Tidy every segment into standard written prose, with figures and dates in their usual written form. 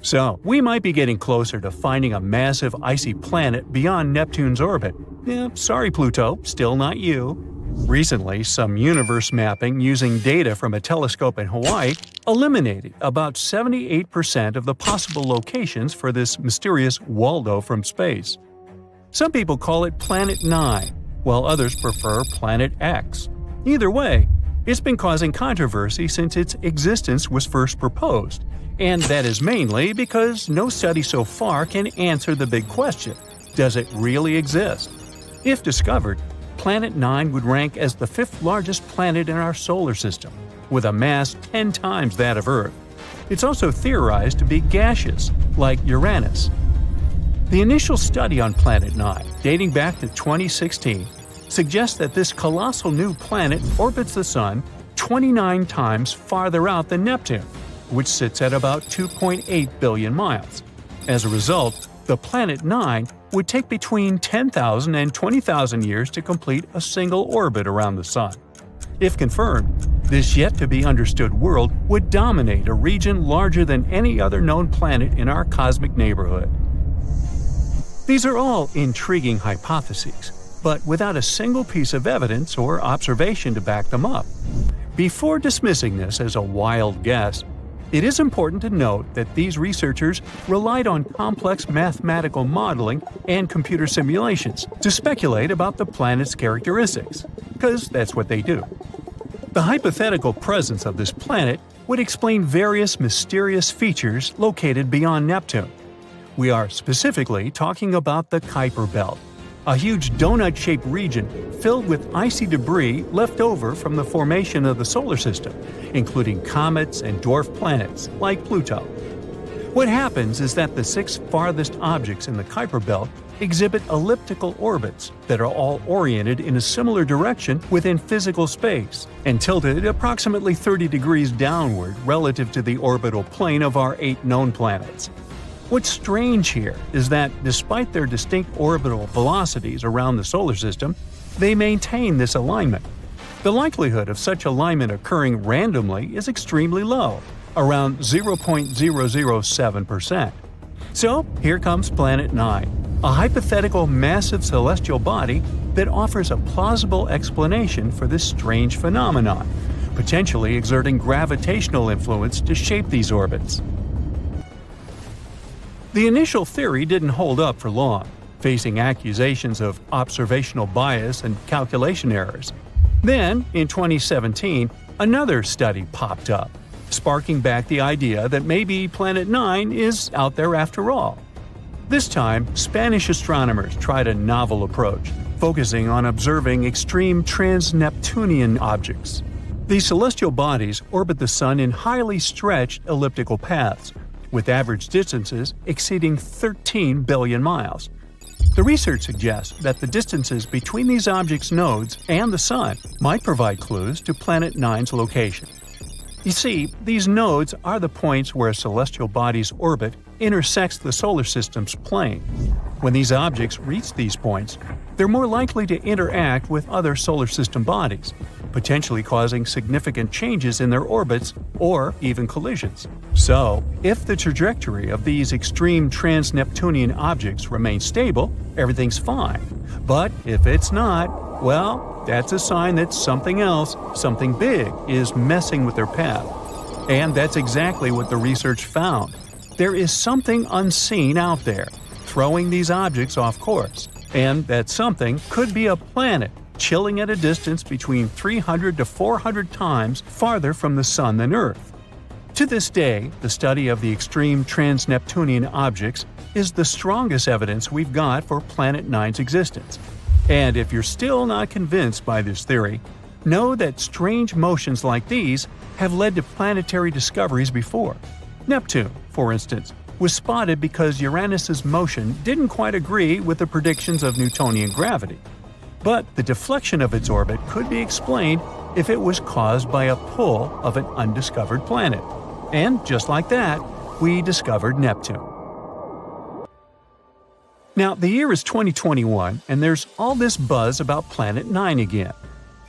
So, we might be getting closer to finding a massive icy planet beyond Neptune's orbit. Sorry Pluto, still not you. Recently, some universe mapping using data from a telescope in Hawaii eliminated about 78% of the possible locations for this mysterious Waldo from space. Some people call it Planet 9, while others prefer Planet X. Either way, it's been causing controversy since its existence was first proposed, and that is mainly because no study so far can answer the big question: does it really exist? If discovered, Planet 9 would rank as the 5th largest planet in our solar system, with a mass 10 times that of Earth. It's also theorized to be gaseous, like Uranus. The initial study on Planet 9, dating back to 2016, suggests that this colossal new planet orbits the Sun 29 times farther out than Neptune, which sits at about 2.8 billion miles. As a result, the Planet 9 would take between 10,000 and 20,000 years to complete a single orbit around the Sun. If confirmed, this yet-to-be-understood world would dominate a region larger than any other known planet in our cosmic neighborhood. These are all intriguing hypotheses, but without a single piece of evidence or observation to back them up. Before dismissing this as a wild guess, it is important to note that these researchers relied on complex mathematical modeling and computer simulations to speculate about the planet's characteristics, because that's what they do. The hypothetical presence of this planet would explain various mysterious features located beyond Neptune. We are specifically talking about the Kuiper Belt, a huge donut-shaped region filled with icy debris left over from the formation of the solar system, including comets and dwarf planets like Pluto. What happens is that the 6 farthest objects in the Kuiper Belt exhibit elliptical orbits that are all oriented in a similar direction within physical space and tilted approximately 30 degrees downward relative to the orbital plane of our 8 known planets. What's strange here is that, despite their distinct orbital velocities around the solar system, they maintain this alignment. The likelihood of such alignment occurring randomly is extremely low, around 0.007%. So, here comes Planet 9, a hypothetical massive celestial body that offers a plausible explanation for this strange phenomenon, potentially exerting gravitational influence to shape these orbits. The initial theory didn't hold up for long, facing accusations of observational bias and calculation errors. Then, in 2017, another study popped up, sparking back the idea that maybe Planet 9 is out there after all. This time, Spanish astronomers tried a novel approach, focusing on observing extreme trans-Neptunian objects. These celestial bodies orbit the Sun in highly stretched elliptical paths, with average distances exceeding 13 billion miles. The research suggests that the distances between these objects' nodes and the Sun might provide clues to Planet 9's location. You see, these nodes are the points where a celestial body's orbit intersects the solar system's plane. When these objects reach these points, they're more likely to interact with other solar system bodies, potentially causing significant changes in their orbits or even collisions. So, if the trajectory of these extreme trans-Neptunian objects remains stable, everything's fine. But if it's not, well, that's a sign that something else, something big, is messing with their path. And that's exactly what the research found. There is something unseen out there, throwing these objects off course. And that something could be a planet, chilling at a distance between 300 to 400 times farther from the Sun than Earth. To this day, the study of the extreme trans-Neptunian objects is the strongest evidence we've got for Planet 9's existence. And if you're still not convinced by this theory, know that strange motions like these have led to planetary discoveries before. Neptune, for instance, was spotted because Uranus's motion didn't quite agree with the predictions of Newtonian gravity. But the deflection of its orbit could be explained if it was caused by a pull of an undiscovered planet. And just like that, we discovered Neptune. Now, the year is 2021, and there's all this buzz about Planet 9 again.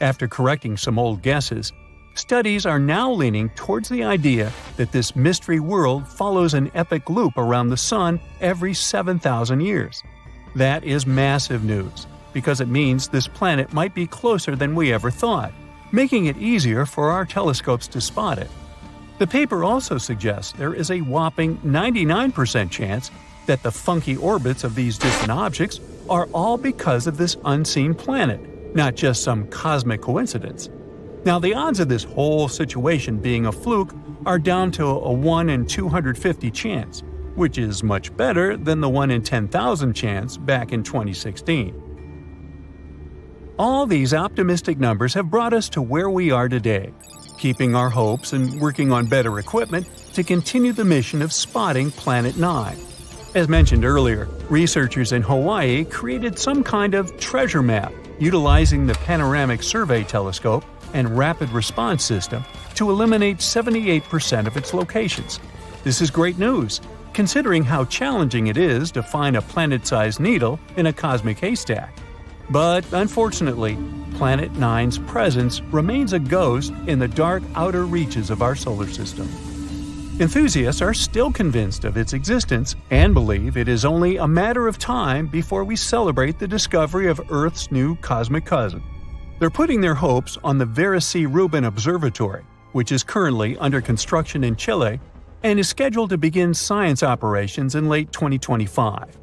After correcting some old guesses, studies are now leaning towards the idea that this mystery world follows an epic loop around the Sun every 7,000 years. That is massive news, because it means this planet might be closer than we ever thought, making it easier for our telescopes to spot it. The paper also suggests there is a whopping 99% chance that the funky orbits of these distant objects are all because of this unseen planet, not just some cosmic coincidence. Now, the odds of this whole situation being a fluke are down to a 1 in 250 chance, which is much better than the 1 in 10,000 chance back in 2016. All these optimistic numbers have brought us to where we are today, keeping our hopes and working on better equipment to continue the mission of spotting Planet 9. As mentioned earlier, researchers in Hawaii created some kind of treasure map utilizing the Panoramic Survey Telescope and Rapid Response System to eliminate 78% of its locations. This is great news, considering how challenging it is to find a planet-sized needle in a cosmic haystack. But unfortunately, Planet 9's presence remains a ghost in the dark outer reaches of our solar system. Enthusiasts are still convinced of its existence and believe it is only a matter of time before we celebrate the discovery of Earth's new cosmic cousin. They're putting their hopes on the Vera C. Rubin Observatory, which is currently under construction in Chile and is scheduled to begin science operations in late 2025.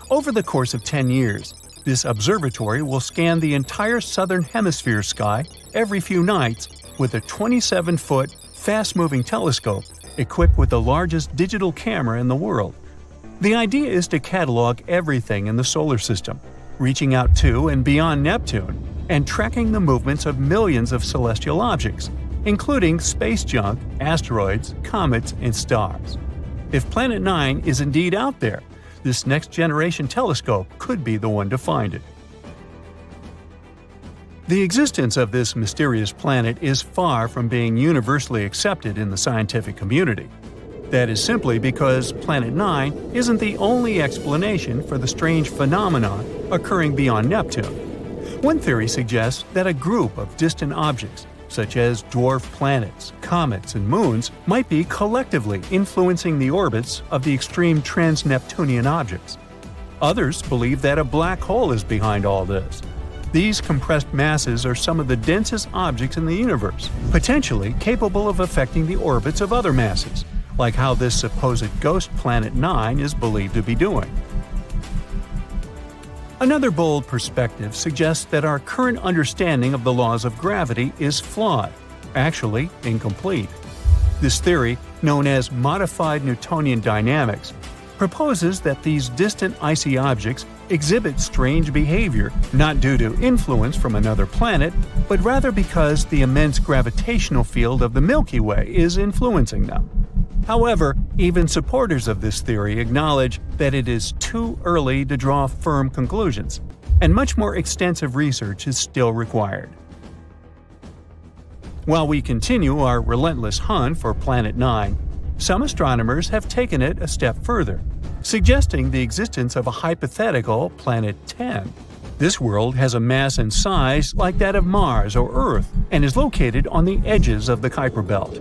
Over the course of 10 years, this observatory will scan the entire southern hemisphere sky every few nights with a 27-foot, fast-moving telescope equipped with the largest digital camera in the world. The idea is to catalog everything in the solar system, reaching out to and beyond Neptune, and tracking the movements of millions of celestial objects, including space junk, asteroids, comets, and stars. If Planet 9 is indeed out there, this next-generation telescope could be the one to find it. The existence of this mysterious planet is far from being universally accepted in the scientific community. That is simply because Planet 9 isn't the only explanation for the strange phenomenon occurring beyond Neptune. One theory suggests that a group of distant objects, such as dwarf planets, comets, and moons, might be collectively influencing the orbits of the extreme trans-Neptunian objects. Others believe that a black hole is behind all this. These compressed masses are some of the densest objects in the universe, potentially capable of affecting the orbits of other masses, like how this supposed ghost Planet 9 is believed to be doing. Another bold perspective suggests that our current understanding of the laws of gravity is flawed, actually incomplete. This theory, known as modified Newtonian dynamics, proposes that these distant icy objects exhibit strange behavior not due to influence from another planet, but rather because the immense gravitational field of the Milky Way is influencing them. However, even supporters of this theory acknowledge that it is too early to draw firm conclusions, and much more extensive research is still required. While we continue our relentless hunt for Planet 9, some astronomers have taken it a step further, suggesting the existence of a hypothetical Planet 10. This world has a mass and size like that of Mars or Earth and is located on the edges of the Kuiper Belt.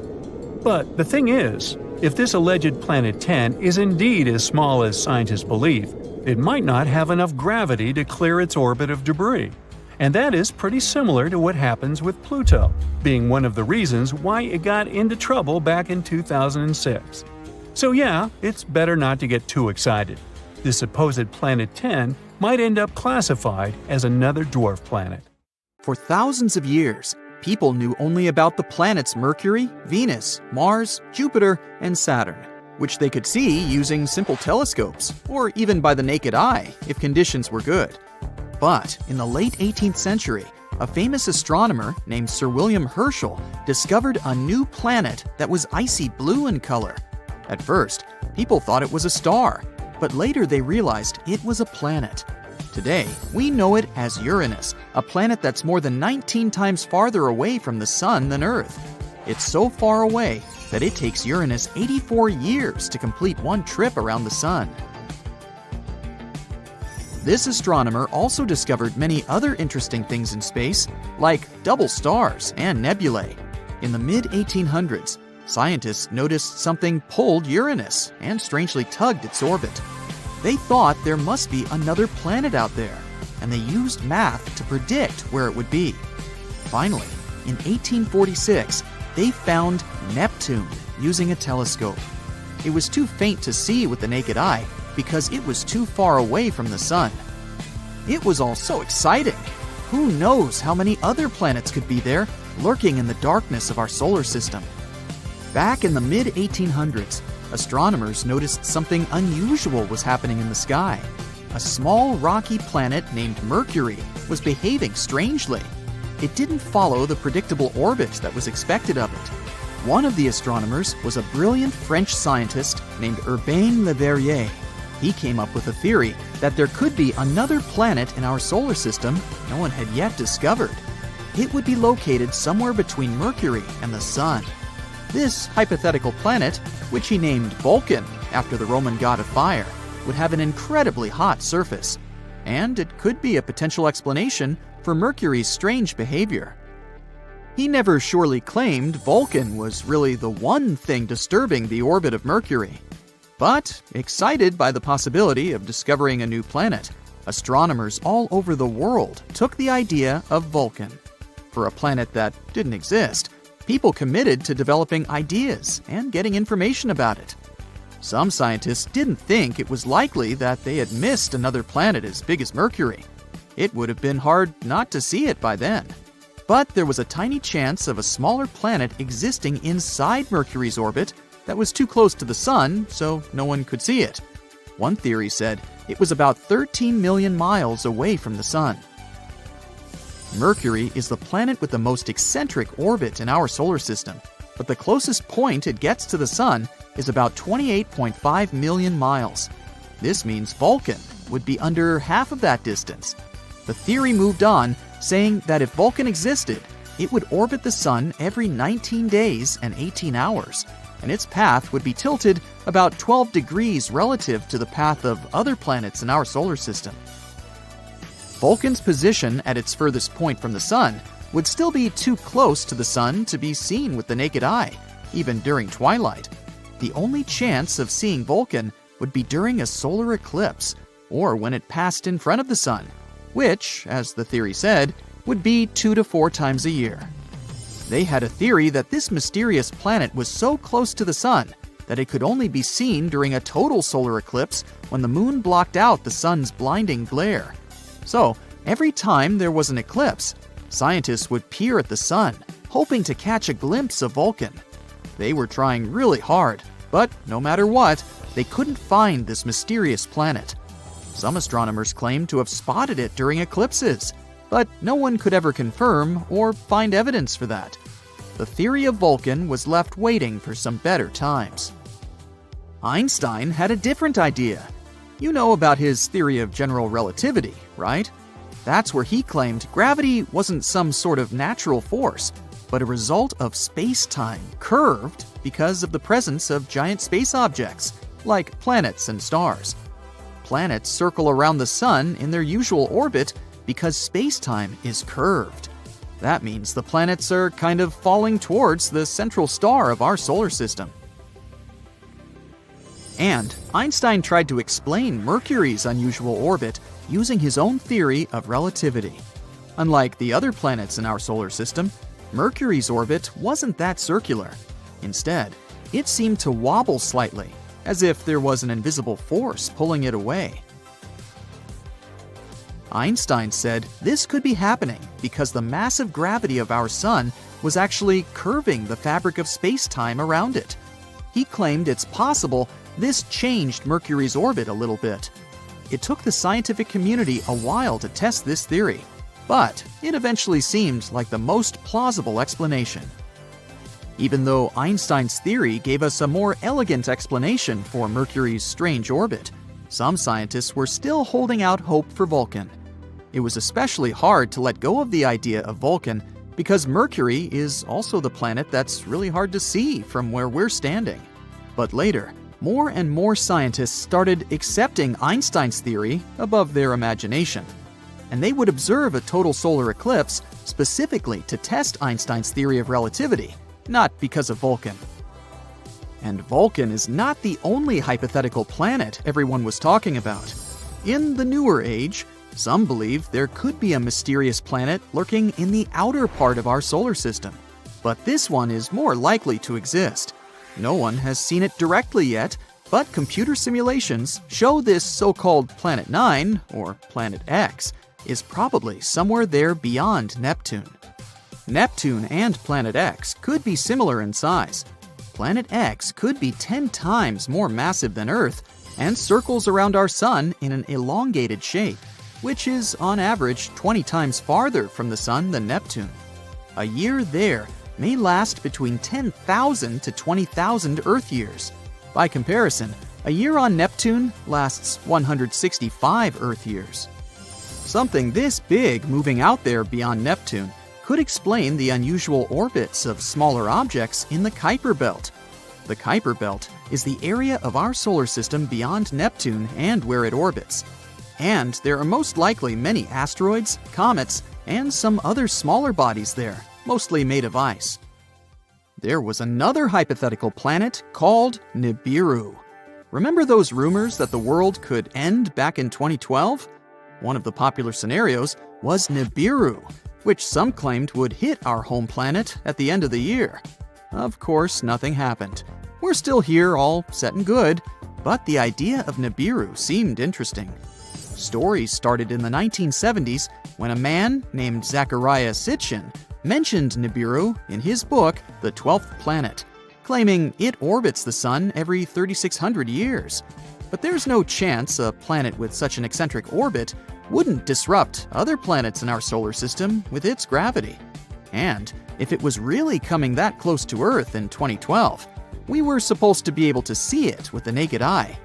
But the thing is, if this alleged Planet 10 is indeed as small as scientists believe, it might not have enough gravity to clear its orbit of debris. And that is pretty similar to what happens with Pluto, being one of the reasons why it got into trouble back in 2006. So yeah, it's better not to get too excited. This supposed Planet 10 might end up classified as another dwarf planet. For thousands of years, people knew only about the planets Mercury, Venus, Mars, Jupiter, and Saturn, which they could see using simple telescopes, or even by the naked eye if conditions were good. But in the late 18th century, a famous astronomer named Sir William Herschel discovered a new planet that was icy blue in color. At first, people thought it was a star, but later they realized it was a planet. Today, we know it as Uranus, a planet that's more than 19 times farther away from the Sun than Earth. It's so far away that it takes Uranus 84 years to complete one trip around the Sun. This astronomer also discovered many other interesting things in space, like double stars and nebulae. In the mid-1800s, scientists noticed something pulled Uranus and strangely tugged its orbit. They thought there must be another planet out there, and they used math to predict where it would be. Finally, in 1846, they found Neptune using a telescope. It was too faint to see with the naked eye because it was too far away from the sun. It was all so exciting. Who knows how many other planets could be there, lurking in the darkness of our solar system? Back in the mid-1800s, astronomers noticed something unusual was happening in the sky. A small rocky planet named Mercury was behaving strangely. It didn't follow the predictable orbit that was expected of it. One of the astronomers was a brilliant French scientist named Urbain Le Verrier. He came up with a theory that there could be another planet in our solar system no one had yet discovered. It would be located somewhere between Mercury and the Sun. This hypothetical planet, which he named Vulcan after the Roman god of fire, would have an incredibly hot surface, and it could be a potential explanation for Mercury's strange behavior. He never surely claimed Vulcan was really the one thing disturbing the orbit of Mercury. But, excited by the possibility of discovering a new planet, astronomers all over the world took the idea of Vulcan. For a planet that didn't exist, people committed to developing ideas and getting information about it. Some scientists didn't think it was likely that they had missed another planet as big as Mercury. It would have been hard not to see it by then. But there was a tiny chance of a smaller planet existing inside Mercury's orbit that was too close to the Sun, so no one could see it. One theory said it was about 13 million miles away from the Sun. Mercury is the planet with the most eccentric orbit in our solar system, but the closest point it gets to the Sun is about 28.5 million miles. This means Vulcan would be under half of that distance. The theory moved on, saying that if Vulcan existed, it would orbit the Sun every 19 days and 18 hours, and its path would be tilted about 12 degrees relative to the path of other planets in our solar system. Vulcan's position at its furthest point from the Sun would still be too close to the Sun to be seen with the naked eye, even during twilight. The only chance of seeing Vulcan would be during a solar eclipse, or when it passed in front of the Sun, which, as the theory said, would be 2 to 4 times a year. They had a theory that this mysterious planet was so close to the Sun that it could only be seen during a total solar eclipse when the Moon blocked out the Sun's blinding glare. So, every time there was an eclipse, scientists would peer at the Sun, hoping to catch a glimpse of Vulcan. They were trying really hard, but no matter what, they couldn't find this mysterious planet. Some astronomers claimed to have spotted it during eclipses, but no one could ever confirm or find evidence for that. The theory of Vulcan was left waiting for some better times. Einstein had a different idea. You know about his theory of general relativity, right? That's where he claimed gravity wasn't some sort of natural force, but a result of space-time curved because of the presence of giant space objects, like planets and stars. Planets circle around the Sun in their usual orbit because space-time is curved. That means the planets are kind of falling towards the central star of our solar system. And Einstein tried to explain Mercury's unusual orbit using his own theory of relativity. Unlike the other planets in our solar system, Mercury's orbit wasn't that circular. Instead, it seemed to wobble slightly, as if there was an invisible force pulling it away. Einstein said this could be happening because the massive gravity of our Sun was actually curving the fabric of space-time around it. He claimed it's possible this changed Mercury's orbit a little bit. It took the scientific community a while to test this theory, but it eventually seemed like the most plausible explanation. Even though Einstein's theory gave us a more elegant explanation for Mercury's strange orbit, some scientists were still holding out hope for Vulcan. It was especially hard to let go of the idea of Vulcan because Mercury is also the planet that's really hard to see from where we're standing. But later, more and more scientists started accepting Einstein's theory above their imagination, and they would observe a total solar eclipse specifically to test Einstein's theory of relativity not because of Vulcan. And Vulcan is not the only hypothetical planet everyone was talking about. In the newer age, some believe there could be a mysterious planet lurking in the outer part of our solar system. But this one is more likely to exist. No one has seen it directly yet, but computer simulations show this so-called Planet 9, or Planet X, is probably somewhere there beyond Neptune. Neptune and Planet X could be similar in size. Planet X could be 10 times more massive than Earth and circles around our Sun in an elongated shape, which is on average 20 times farther from the Sun than Neptune. A year there may last between 10,000 to 20,000 Earth years. By comparison, a year on Neptune lasts 165 Earth years. Something this big moving out there beyond Neptune could explain the unusual orbits of smaller objects in the Kuiper Belt. The Kuiper Belt is the area of our solar system beyond Neptune and where it orbits. And there are most likely many asteroids, comets, and some other smaller bodies there, mostly made of ice. There was another hypothetical planet called Nibiru. Remember those rumors that the world could end back in 2012? One of the popular scenarios was Nibiru, which some claimed would hit our home planet at the end of the year. Of course, nothing happened. We're still here, all set and good, but the idea of Nibiru seemed interesting. Stories started in the 1970s when a man named Zecharia Sitchin mentioned Nibiru in his book, The 12th Planet, claiming it orbits the Sun every 3,600 years. But there's no chance a planet with such an eccentric orbit wouldn't disrupt other planets in our solar system with its gravity. And if it was really coming that close to Earth in 2012, we were supposed to be able to see it with the naked eye.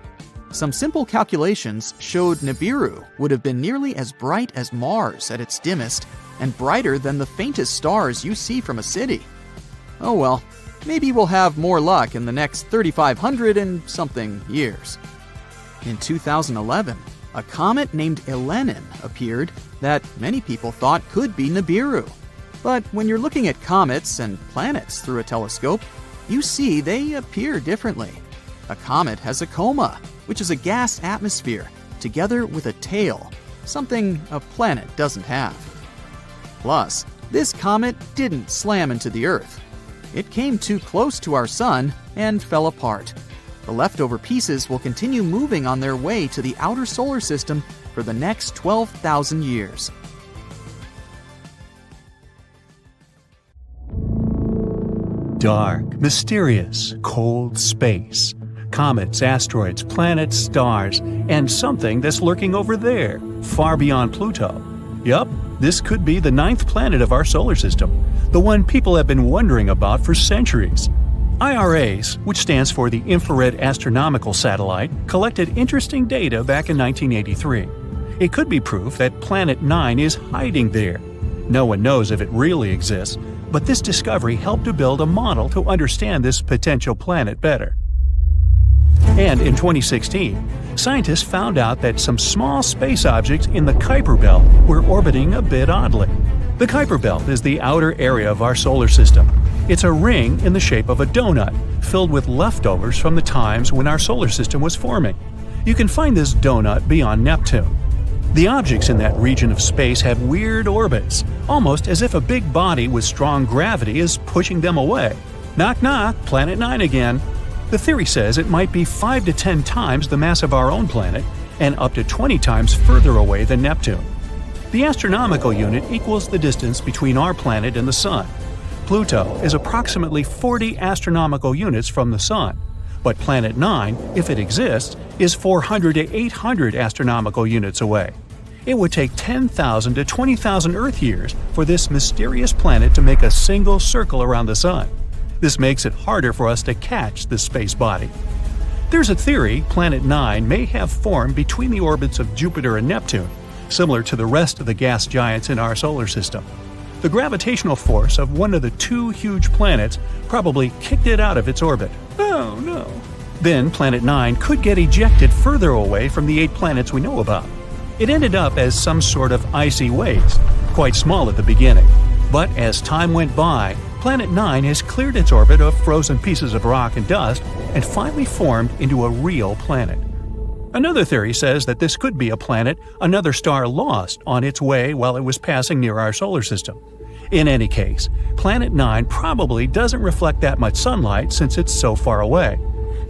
Some simple calculations showed Nibiru would have been nearly as bright as Mars at its dimmest and brighter than the faintest stars you see from a city. Oh well, maybe we'll have more luck in the next 3,500 and something years. In 2011, a comet named Elenin appeared that many people thought could be Nibiru. But when you're looking at comets and planets through a telescope, you see they appear differently. A comet has a coma, which is a gas atmosphere, together with a tail, something a planet doesn't have. Plus, this comet didn't slam into the Earth. It came too close to our Sun and fell apart. The leftover pieces will continue moving on their way to the outer solar system for the next 12,000 years. Dark, mysterious, cold space. Comets, asteroids, planets, stars, and something that's lurking over there, far beyond Pluto. Yup, this could be the 9th planet of our solar system, the one people have been wondering about for centuries. IRAS, which stands for the Infrared Astronomical Satellite, collected interesting data back in 1983. It could be proof that Planet 9 is hiding there. No one knows if it really exists, but this discovery helped to build a model to understand this potential planet better. And in 2016, scientists found out that some small space objects in the Kuiper Belt were orbiting a bit oddly. The Kuiper Belt is the outer area of our solar system. It's a ring in the shape of a donut, filled with leftovers from the times when our solar system was forming. You can find this donut beyond Neptune. The objects in that region of space have weird orbits, almost as if a big body with strong gravity is pushing them away. Knock knock, Planet 9 again. The theory says it might be 5 to 10 times the mass of our own planet and up to 20 times further away than Neptune. The astronomical unit equals the distance between our planet and the Sun. Pluto is approximately 40 astronomical units from the Sun, but Planet 9, if it exists, is 400 to 800 astronomical units away. It would take 10,000 to 20,000 Earth years for this mysterious planet to make a single circle around the Sun. This makes it harder for us to catch this space body. There's a theory Planet 9 may have formed between the orbits of Jupiter and Neptune, similar to the rest of the gas giants in our solar system. The gravitational force of one of the two huge planets probably kicked it out of its orbit. Oh no. Then Planet 9 could get ejected further away from the 8 planets we know about. It ended up as some sort of icy waste, quite small at the beginning. But as time went by, Planet 9 has cleared its orbit of frozen pieces of rock and dust and finally formed into a real planet. Another theory says that this could be a planet another star lost on its way while it was passing near our solar system. In any case, Planet 9 probably doesn't reflect that much sunlight since it's so far away,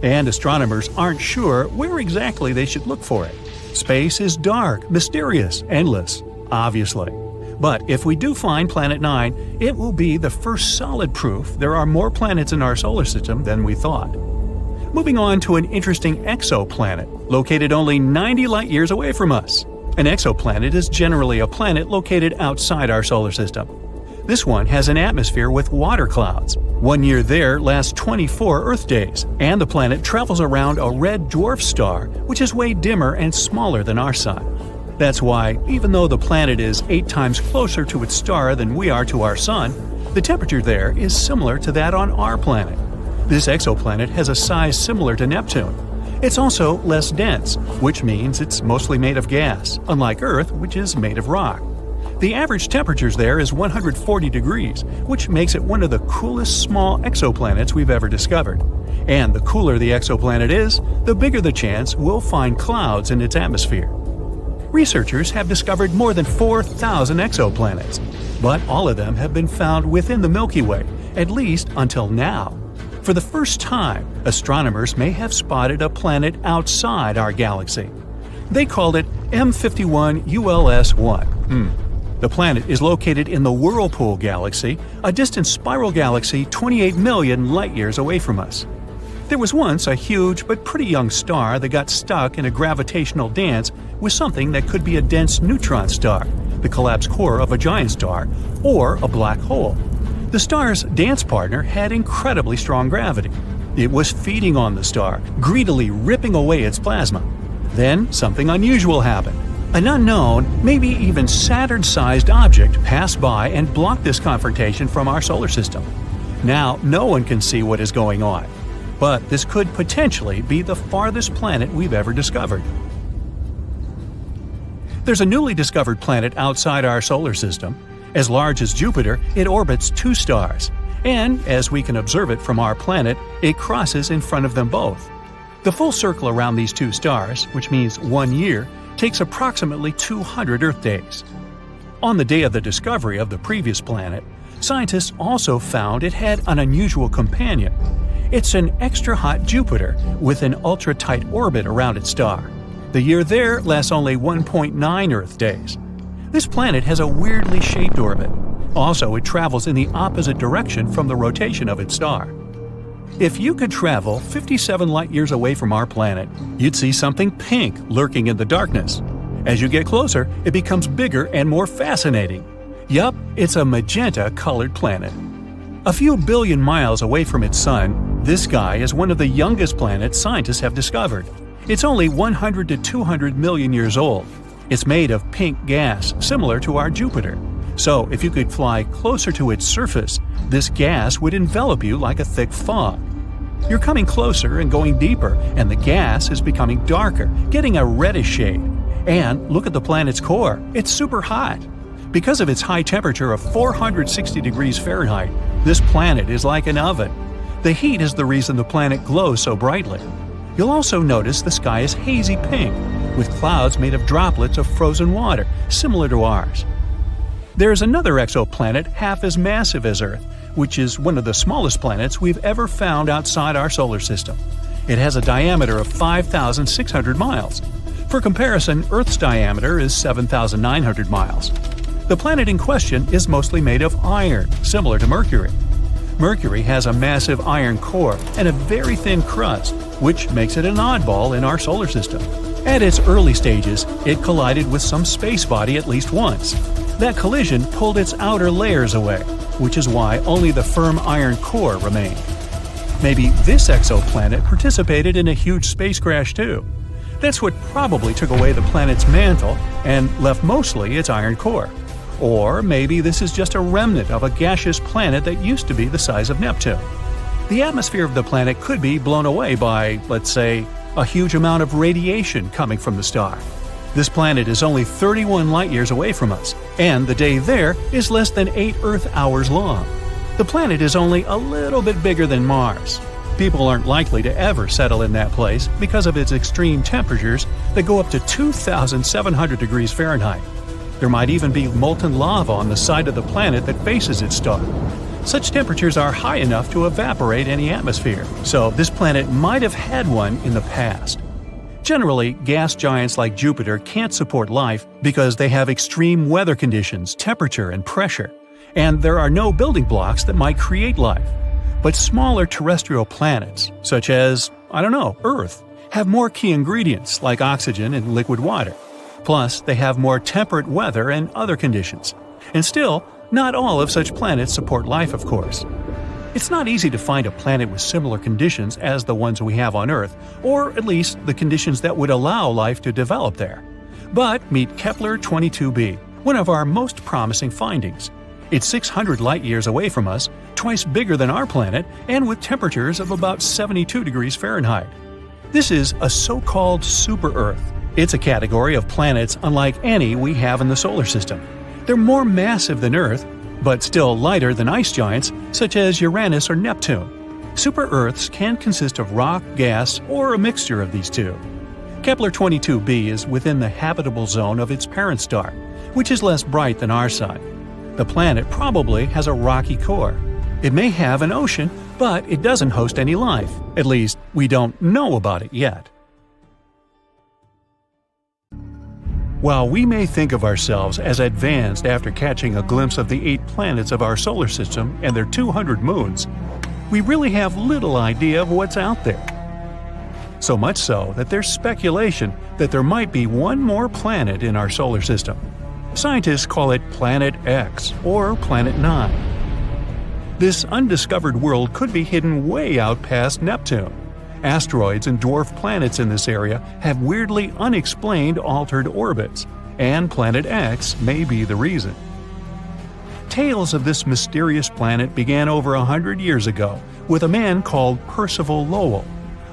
and astronomers aren't sure where exactly they should look for it. Space is dark, mysterious, endless, obviously. But if we do find Planet 9, it will be the first solid proof there are more planets in our solar system than we thought. Moving on to an interesting exoplanet, located only 90 light-years away from us. An exoplanet is generally a planet located outside our solar system. This one has an atmosphere with water clouds. 1 year there lasts 24 Earth days, and the planet travels around a red dwarf star, which is way dimmer and smaller than our Sun. That's why, even though the planet is 8 times closer to its star than we are to our Sun, the temperature there is similar to that on our planet. This exoplanet has a size similar to Neptune. It's also less dense, which means it's mostly made of gas, unlike Earth, which is made of rock. The average temperatures there is 140 degrees, which makes it one of the coolest small exoplanets we've ever discovered. And the cooler the exoplanet is, the bigger the chance we'll find clouds in its atmosphere. Researchers have discovered more than 4,000 exoplanets, but all of them have been found within the Milky Way, at least until now. For the first time, astronomers may have spotted a planet outside our galaxy. They called it M51 ULS-1. The planet is located in the Whirlpool Galaxy, a distant spiral galaxy 28 million light-years away from us. There was once a huge but pretty young star that got stuck in a gravitational dance with something that could be a dense neutron star, the collapsed core of a giant star, or a black hole. The star's dance partner had incredibly strong gravity. It was feeding on the star, greedily ripping away its plasma. Then something unusual happened. An unknown, maybe even Saturn-sized object passed by and blocked this confrontation from our solar system. Now no one can see what is going on. But this could potentially be the farthest planet we've ever discovered. There's a newly discovered planet outside our solar system. As large as Jupiter, it orbits 2 stars. And, as we can observe it from our planet, it crosses in front of them both. The full circle around these 2 stars, which means 1 year, takes approximately 200 Earth days. On the day of the discovery of the previous planet, scientists also found it had an unusual companion. It's an extra-hot Jupiter with an ultra-tight orbit around its star. The year there lasts only 1.9 Earth days. This planet has a weirdly shaped orbit. Also, it travels in the opposite direction from the rotation of its star. If you could travel 57 light-years away from our planet, you'd see something pink lurking in the darkness. As you get closer, it becomes bigger and more fascinating. Yup, it's a magenta-colored planet. A few billion miles away from its sun, this guy is one of the youngest planets scientists have discovered. It's only 100 to 200 million years old. It's made of pink gas, similar to our Jupiter. So if you could fly closer to its surface, this gas would envelop you like a thick fog. You're coming closer and going deeper, and the gas is becoming darker, getting a reddish shade. And look at the planet's core. It's super hot. Because of its high temperature of 460 degrees Fahrenheit, this planet is like an oven. The heat is the reason the planet glows so brightly. You'll also notice the sky is hazy pink, with clouds made of droplets of frozen water, similar to ours. There is another exoplanet half as massive as Earth, which is one of the smallest planets we've ever found outside our solar system. It has a diameter of 5,600 miles. For comparison, Earth's diameter is 7,900 miles. The planet in question is mostly made of iron, similar to Mercury. Mercury has a massive iron core and a very thin crust, which makes it an oddball in our solar system. At its early stages, it collided with some space body at least once. That collision pulled its outer layers away, which is why only the firm iron core remained. Maybe this exoplanet participated in a huge space crash too. That's what probably took away the planet's mantle and left mostly its iron core. Or maybe this is just a remnant of a gaseous planet that used to be the size of Neptune. The atmosphere of the planet could be blown away by, let's say, a huge amount of radiation coming from the star. This planet is only 31 light-years away from us, and the day there is less than 8 Earth hours long. The planet is only a little bit bigger than Mars. People aren't likely to ever settle in that place because of its extreme temperatures that go up to 2,700 degrees Fahrenheit. There might even be molten lava on the side of the planet that faces its star. Such temperatures are high enough to evaporate any atmosphere, so this planet might have had one in the past. Generally, gas giants like Jupiter can't support life because they have extreme weather conditions, temperature, and pressure, and there are no building blocks that might create life. But smaller terrestrial planets, such as, Earth, have more key ingredients like oxygen and liquid water. Plus, they have more temperate weather and other conditions. And still, not all of such planets support life, of course. It's not easy to find a planet with similar conditions as the ones we have on Earth, or at least the conditions that would allow life to develop there. But meet Kepler-22b, one of our most promising findings. It's 600 light-years away from us, twice bigger than our planet, and with temperatures of about 72 degrees Fahrenheit. This is a so-called super-Earth. It's a category of planets unlike any we have in the solar system. They're more massive than Earth, but still lighter than ice giants such as Uranus or Neptune. Super-Earths can consist of rock, gas, or a mixture of these two. Kepler-22b is within the habitable zone of its parent star, which is less bright than our Sun. The planet probably has a rocky core. It may have an ocean, but it doesn't host any life. At least, we don't know about it yet. While we may think of ourselves as advanced after catching a glimpse of the 8 planets of our solar system and their 200 moons, we really have little idea of what's out there. So much so that there's speculation that there might be one more planet in our solar system. Scientists call it Planet X or Planet 9. This undiscovered world could be hidden way out past Neptune. Asteroids and dwarf planets in this area have weirdly unexplained altered orbits, and Planet X may be the reason. Tales of this mysterious planet began over 100 years ago with a man called Percival Lowell.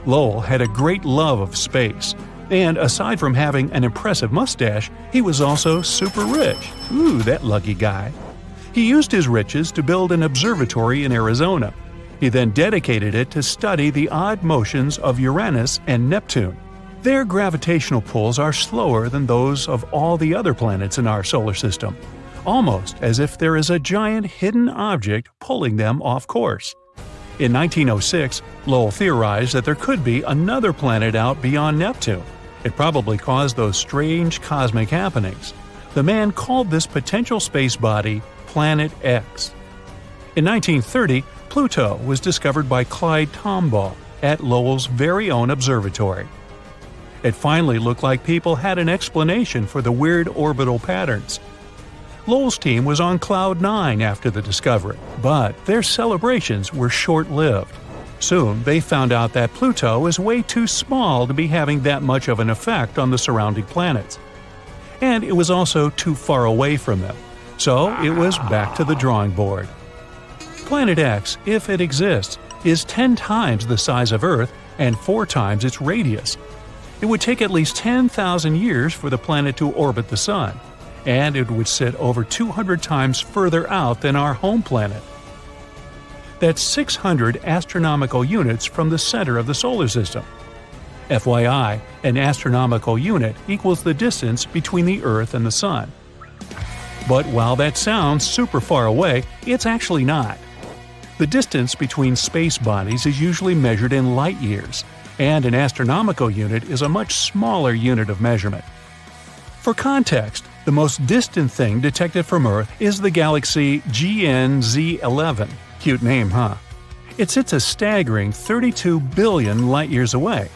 Lowell had a great love of space, and aside from having an impressive mustache, he was also super rich. Ooh, that lucky guy. He used his riches to build an observatory in Arizona. He then dedicated it to study the odd motions of Uranus and Neptune. Their gravitational pulls are slower than those of all the other planets in our solar system, almost as if there is a giant hidden object pulling them off course. In 1906, Lowell theorized that there could be another planet out beyond Neptune. It probably caused those strange cosmic happenings. The man called this potential space body Planet X. In 1930, Pluto was discovered by Clyde Tombaugh at Lowell's very own observatory. It finally looked like people had an explanation for the weird orbital patterns. Lowell's team was on cloud 9 after the discovery, but their celebrations were short-lived. Soon, they found out that Pluto is way too small to be having that much of an effect on the surrounding planets. And it was also too far away from them, so it was back to the drawing board. Planet X, if it exists, is 10 times the size of Earth and 4 times its radius. It would take at least 10,000 years for the planet to orbit the Sun, and it would sit over 200 times further out than our home planet. That's 600 astronomical units from the center of the solar system. FYI, an astronomical unit equals the distance between the Earth and the Sun. But while that sounds super far away, it's actually not. The distance between space bodies is usually measured in light years, and an astronomical unit is a much smaller unit of measurement. For context, the most distant thing detected from Earth is the galaxy GNZ11. Cute name, huh? It sits a staggering 32 billion light-years away.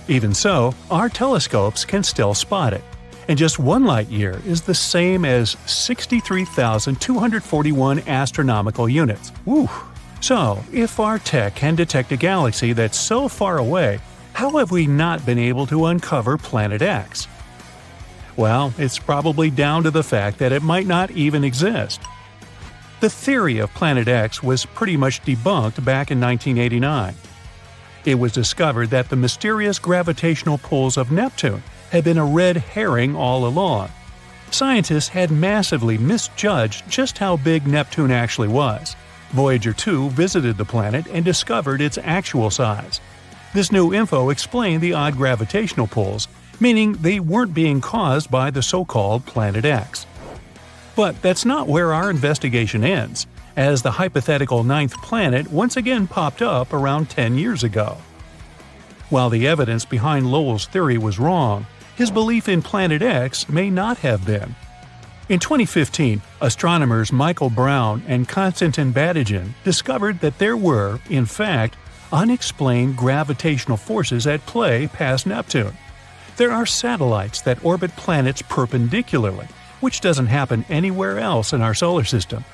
Even so, our telescopes can still spot it, and just 1 light-year is the same as 63,241 astronomical units. Woo! So, if our tech can detect a galaxy that's so far away, how have we not been able to uncover Planet X? Well, it's probably down to the fact that it might not even exist. The theory of Planet X was pretty much debunked back in 1989. It was discovered that the mysterious gravitational pulls of Neptune had been a red herring all along. Scientists had massively misjudged just how big Neptune actually was. Voyager 2 visited the planet and discovered its actual size. This new info explained the odd gravitational pulls, meaning they weren't being caused by the so-called Planet X. But that's not where our investigation ends, as the hypothetical ninth planet once again popped up around 10 years ago. While the evidence behind Lowell's theory was wrong, his belief in Planet X may not have been. In 2015, astronomers Michael Brown and Konstantin Batygin discovered that there were, in fact, unexplained gravitational forces at play past Neptune. There are satellites that orbit planets perpendicularly, which doesn't happen anywhere else in our solar system.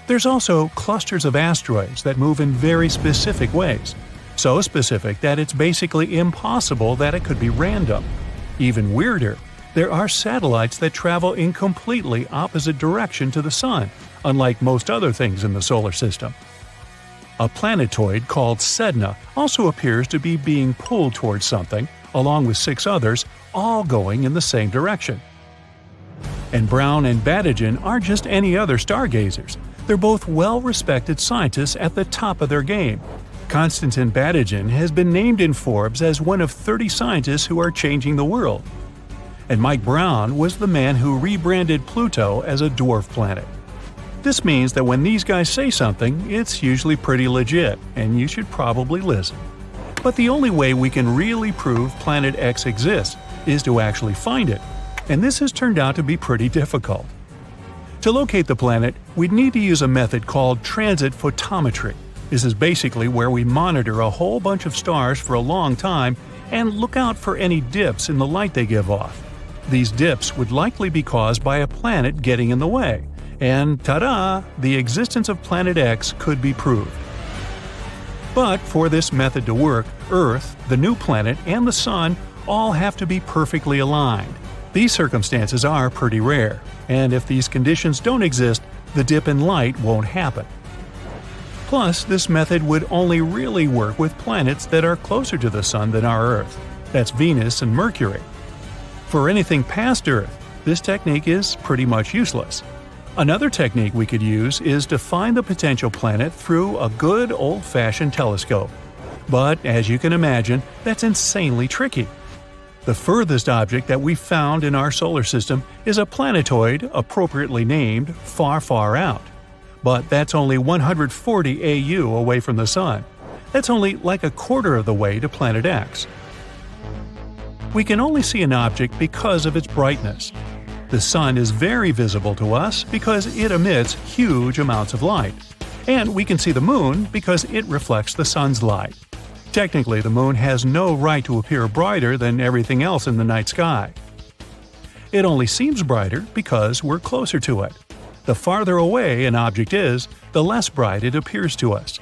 There's also clusters of asteroids that move in very specific ways, so specific that it's basically impossible that it could be random. Even weirder, there are satellites that travel in completely opposite direction to the Sun, unlike most other things in the solar system. A planetoid called Sedna also appears to be being pulled towards something, along with 6 others, all going in the same direction. And Brown and Batygin aren't just any other stargazers. They're both well-respected scientists at the top of their game. Konstantin Batygin has been named in Forbes as one of 30 scientists who are changing the world. And Mike Brown was the man who rebranded Pluto as a dwarf planet. This means that when these guys say something, it's usually pretty legit, and you should probably listen. But the only way we can really prove Planet X exists is to actually find it, and this has turned out to be pretty difficult. To locate the planet, we'd need to use a method called transit photometry. This is basically where we monitor a whole bunch of stars for a long time and look out for any dips in the light they give off. These dips would likely be caused by a planet getting in the way, and ta-da! The existence of Planet X could be proved. But for this method to work, Earth, the new planet, and the Sun all have to be perfectly aligned. These circumstances are pretty rare, and if these conditions don't exist, the dip in light won't happen. Plus, this method would only really work with planets that are closer to the Sun than our Earth. That's Venus and Mercury. For anything past Earth, this technique is pretty much useless. Another technique we could use is to find the potential planet through a good old-fashioned telescope. But as you can imagine, that's insanely tricky. The furthest object that we've found in our solar system is a planetoid appropriately named Far Far Out. But that's only 140 AU away from the Sun. That's only like a quarter of the way to Planet X. We can only see an object because of its brightness. The Sun is very visible to us because it emits huge amounts of light. And we can see the Moon because it reflects the Sun's light. Technically, the Moon has no right to appear brighter than everything else in the night sky. It only seems brighter because we're closer to it. The farther away an object is, the less bright it appears to us.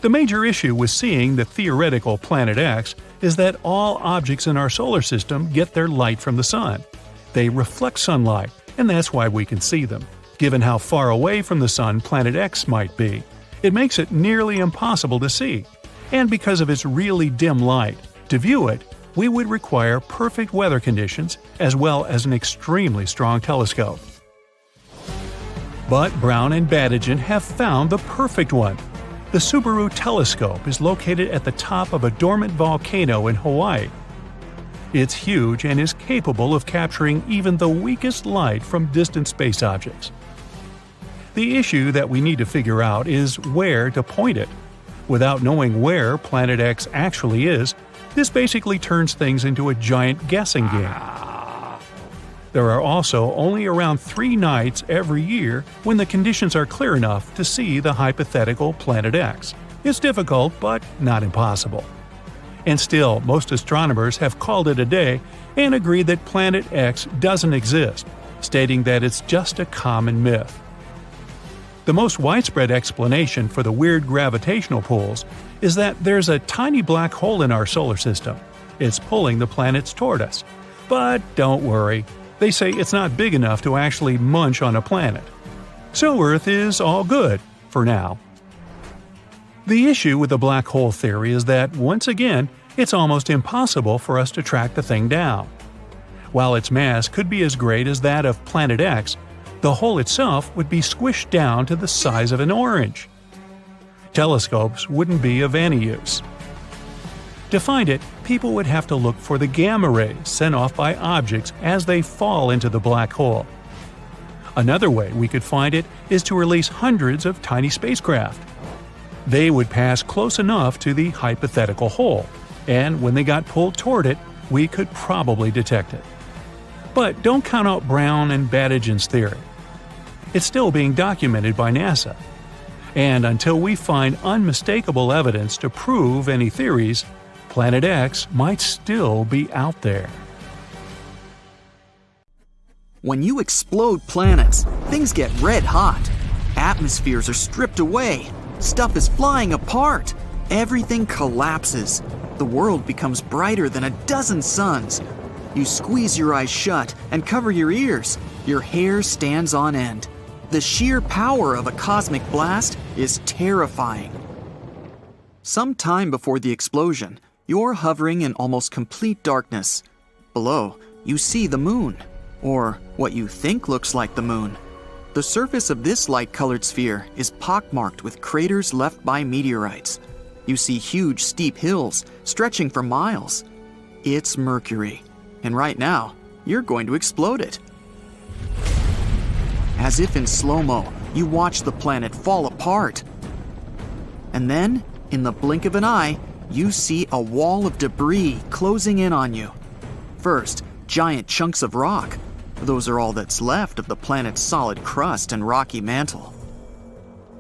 The major issue with seeing the theoretical Planet X is that all objects in our solar system get their light from the Sun. They reflect sunlight, and that's why we can see them. Given how far away from the Sun Planet X might be, it makes it nearly impossible to see. And because of its really dim light, to view it, we would require perfect weather conditions as well as an extremely strong telescope. But Brown and Batygin have found the perfect one. The Subaru telescope is located at the top of a dormant volcano in Hawaii. It's huge and is capable of capturing even the weakest light from distant space objects. The issue that we need to figure out is where to point it. Without knowing where Planet X actually is, this basically turns things into a giant guessing game. There are also only around 3 nights every year when the conditions are clear enough to see the hypothetical Planet X. It's difficult, but not impossible. And still, most astronomers have called it a day and agreed that Planet X doesn't exist, stating that it's just a common myth. The most widespread explanation for the weird gravitational pulls is that there's a tiny black hole in our solar system. It's pulling the planets toward us. But don't worry. They say it's not big enough to actually munch on a planet. So Earth is all good, for now. The issue with the black hole theory is that, once again, it's almost impossible for us to track the thing down. While its mass could be as great as that of Planet X, The hole itself would be squished down to the size of an orange. Telescopes wouldn't be of any use. To find it, people would have to look for the gamma rays sent off by objects as they fall into the black hole. Another way we could find it is to release hundreds of tiny spacecraft. They would pass close enough to the hypothetical hole, and when they got pulled toward it, we could probably detect it. But don't count out Brown and Badigeon's theory. It's still being documented by NASA. And until we find unmistakable evidence to prove any theories, Planet X might still be out there. When you explode planets, things get red hot. Atmospheres are stripped away. Stuff is flying apart. Everything collapses. The world becomes brighter than a dozen suns. You squeeze your eyes shut and cover your ears. Your hair stands on end. The sheer power of a cosmic blast is terrifying. Some time before the explosion, you're hovering in almost complete darkness. Below, you see the moon, or what you think looks like the moon. The surface of this light-colored sphere is pockmarked with craters left by meteorites. You see huge, steep hills stretching for miles. It's Mercury, and right now, you're going to explode it. As if in slow-mo, you watch the planet fall apart. And then, in the blink of an eye, you see a wall of debris closing in on you. First, giant chunks of rock. Those are all that's left of the planet's solid crust and rocky mantle.